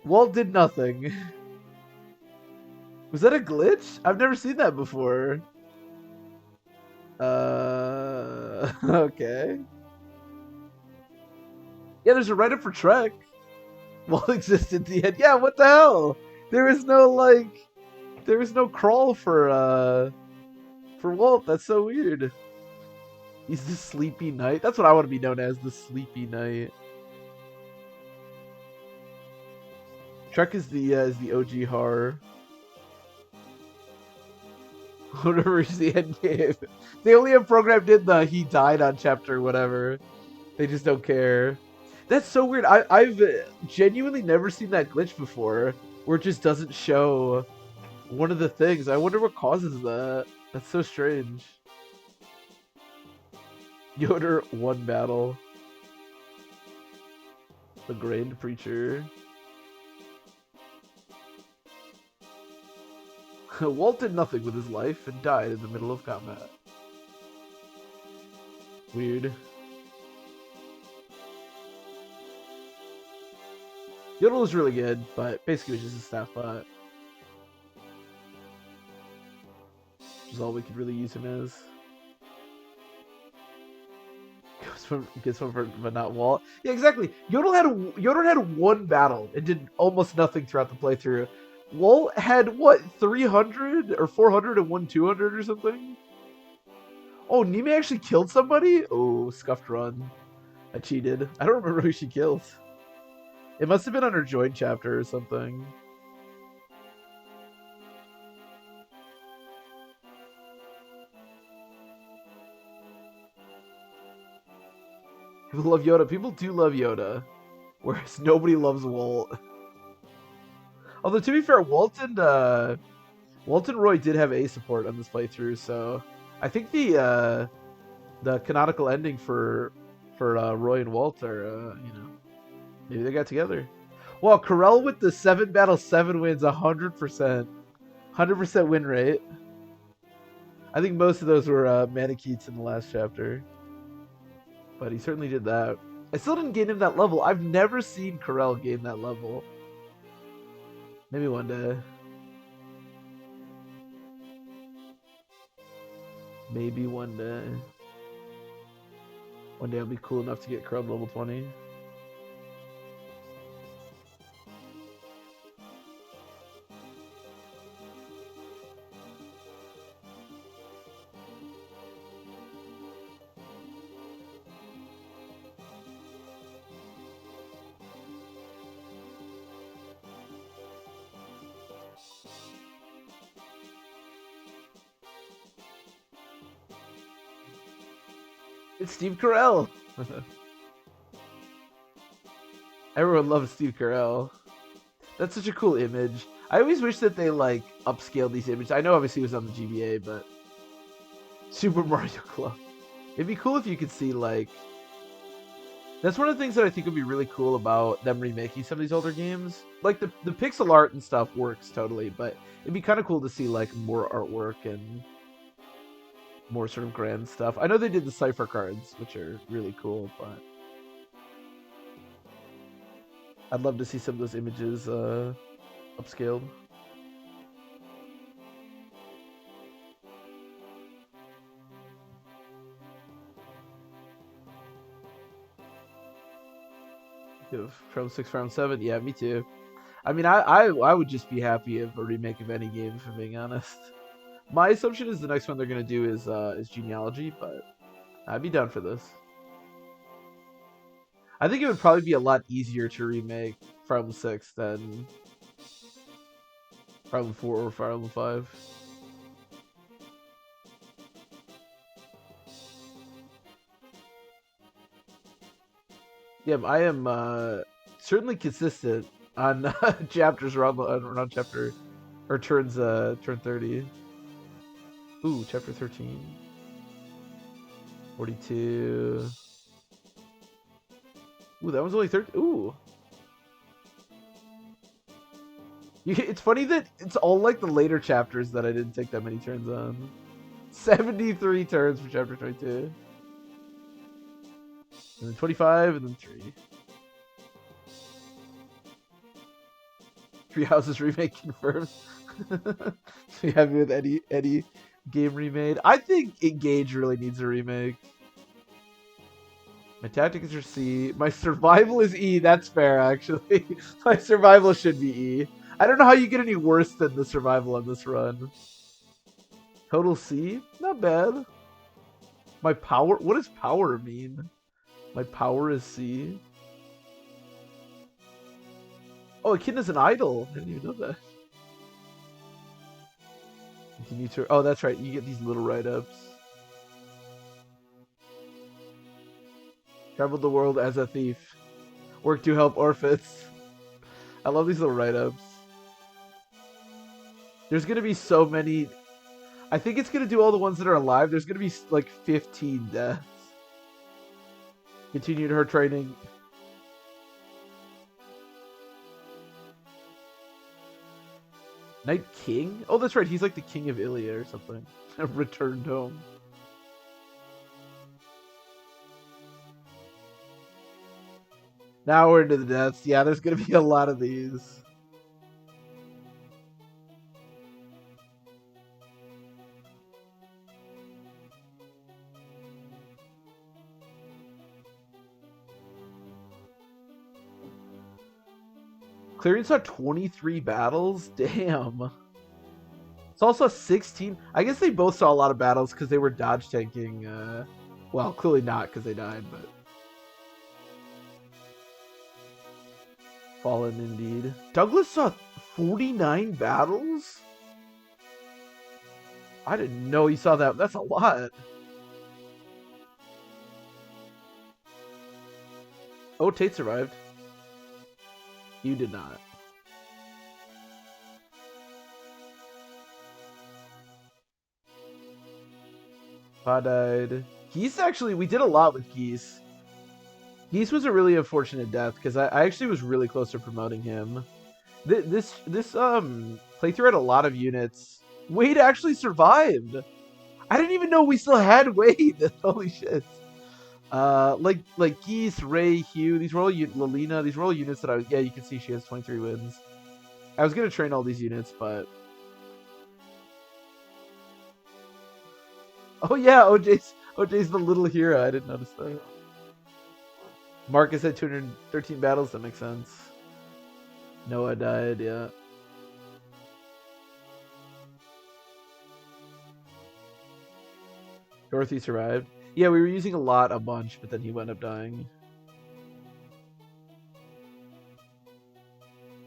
Walt did nothing. Was that a glitch? I've never seen that before. Okay. Yeah, there's a write up for Trek. Walt exists at the end. Yeah, what the hell? There was no crawl for For Walt, that's so weird. He's the Sleepy Knight. That's what I want to be known as, the Sleepy Knight. Trek is the OG horror. Whatever is the end game. They only have programmed in the he died on chapter whatever. They just don't care. That's so weird. I've genuinely never seen that glitch before, where it just doesn't show one of the things. I wonder what causes that. That's so strange. Yoder one battle. The Grand Preacher. Walt did nothing with his life and died in the middle of combat. Weird. Yodel was really good, but basically it was just a staff bot. Which is all we could really use him as. Gets one for, but not Walt. Yeah, exactly. Yodel had one battle and did almost nothing throughout the playthrough. Walt had what, 300 or 400 and won 200 or something? Oh, Nime actually killed somebody? Oh, scuffed run. I cheated. I don't remember who she killed. It must have been on her join chapter or something. People love Yoda. People do love Yoda. Whereas nobody loves Walt. Although, to be fair, Walt and Roy did have A support on this playthrough, so I think the canonical ending for Roy and Walt are, maybe they got together. Well, Corel with the 7 battles, 7 wins, 100%. 100% win rate. I think most of those were Manicheets in the last chapter. But he certainly did that. I still didn't gain him that level. I've never seen Corel gain that level. Maybe one day. Maybe one day. One day I'll be cool enough to get Corel level 20. It's Steve Carell. Everyone loves Steve Carell. That's such a cool image. I always wish that they like upscaled these images. I know obviously it was on the GBA, but Super Mario Club. It'd be cool if you could see like. That's one of the things that I think would be really cool about them remaking some of these older games. Like the pixel art and stuff works totally, but it'd be kind of cool to see like more artwork and more sort of grand stuff. I know they did the cipher cards, which are really cool, but I'd love to see some of those images upscaled. From 6 round 7, yeah, me too. I mean, I would just be happy if a remake of any game, if I'm being honest. My assumption is the next one they're gonna do is Genealogy, but I'd be down for this. I think it would probably be a lot easier to remake Fire Emblem 6 than Fire Emblem 4 or Fire Emblem 5. Yeah, I am certainly consistent on chapters around chapter or turn 30. Ooh, chapter 13. 42. Ooh, that one's only 30. Ooh. It's funny that it's all like the later chapters that I didn't take that many turns on. 73 turns for chapter 22. And then 25, and then 3. 3 Houses remake confirmed. So you happy with Eddie game remade? I think Engage really needs a remake. My tactics are C. My survival is E. That's fair, actually. My survival should be E. I don't know how you get any worse than the survival on this run. Total C? Not bad. My power? What does power mean? My power is C. Oh, Echidna's an idol. I didn't even know that. Continue to. Oh, that's right. You get these little write-ups. Traveled the world as a thief. Work to help orphans. I love these little write-ups. There's gonna be so many. I think it's gonna do all the ones that are alive. There's gonna be like 15 deaths. Continued her training. Night King? Oh, that's right. He's like the king of Ilia or something. Returned home. Now we're into the deaths. Yeah, there's gonna be a lot of these. Clearing saw 23 battles? Damn. It's also 16. I guess they both saw a lot of battles because they were dodge tanking. Well, clearly not because they died, but. Fallen indeed. Douglas saw 49 battles? I didn't know he saw that. That's a lot. Oh, Tate survived. You did not. Pa died. Geese actually, we did a lot with Geese. Geese was a really unfortunate death because I actually was really close to promoting him. This playthrough had a lot of units. Wade actually survived. I didn't even know we still had Wade. Holy shit. Like Geese, Ray, Hugh, these were all Lilina, these were all units that I was. Yeah, you can see she has 23 wins. I was gonna train all these units, but. Oh yeah, OJ's the little hero. I didn't notice that. Marcus had 213 battles. That makes sense. Noah died. Yeah. Dorothy survived. Yeah, we were using a bunch, but then he wound up dying.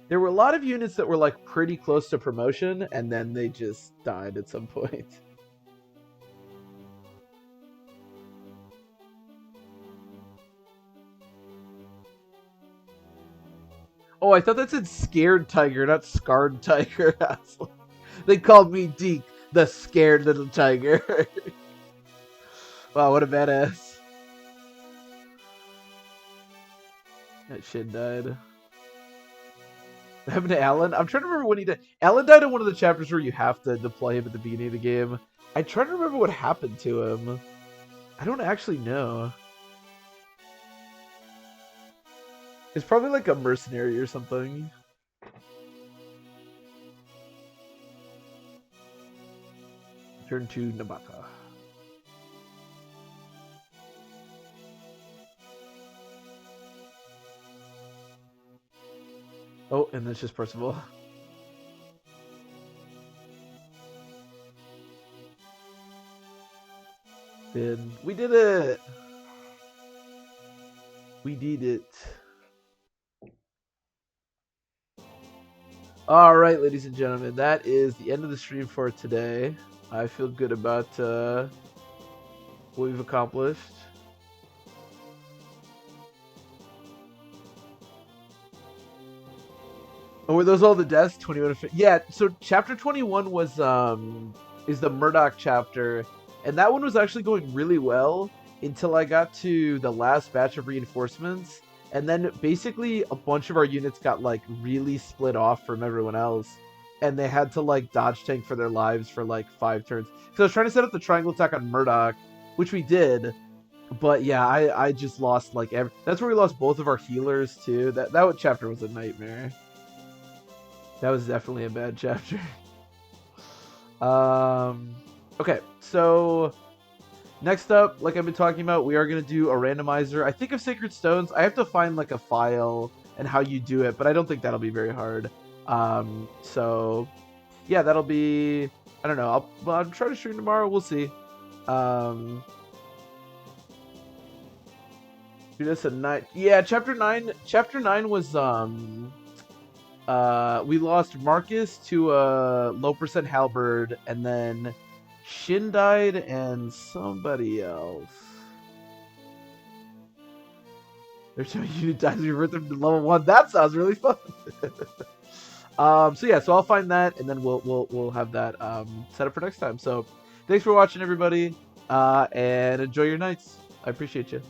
There were a lot of units that were like pretty close to promotion, and then they just died at some point. Oh, I thought that said scared tiger, not scarred tiger. They called me Deke, the scared little tiger. Wow, what a badass. That shit died. What happened to Alan? I'm trying to remember when he died. Alan died in one of the chapters where you have to deploy him at the beginning of the game. I try to remember what happened to him. I don't actually know. It's probably like a mercenary or something. Turn to Nabaka. Oh, and that's just Percival. And we did it! We did it. All right, ladies and gentlemen, that is the end of the stream for today. I feel good about what we've accomplished. Oh, were those all the deaths? 21. Yeah. So chapter 21 was is the Murdoch chapter, and that one was actually going really well until I got to the last batch of reinforcements. And then basically a bunch of our units got like really split off from everyone else. And they had to like dodge tank for their lives for like 5 turns. Because I was trying to set up the triangle attack on Murdoch, which we did. But yeah, I just lost like that's where we lost both of our healers too. That chapter was a nightmare. That was definitely a bad chapter. Okay, so next up, like I've been talking about, we are going to do a randomizer. I think of Sacred Stones. I have to find like a file and how you do it, but I don't think that'll be very hard. So yeah, that'll be I don't know. I'll try to stream tomorrow. We'll see. Um, do this at night. Yeah, chapter 9. Chapter 9 was we lost Marcus to a low percent halberd, and then Shin died and somebody else. They're showing you died to revert them to level 1. That sounds really fun. So yeah, so I'll find that, and then we'll have that set up for next time. So thanks for watching, everybody, and enjoy your nights. I appreciate you.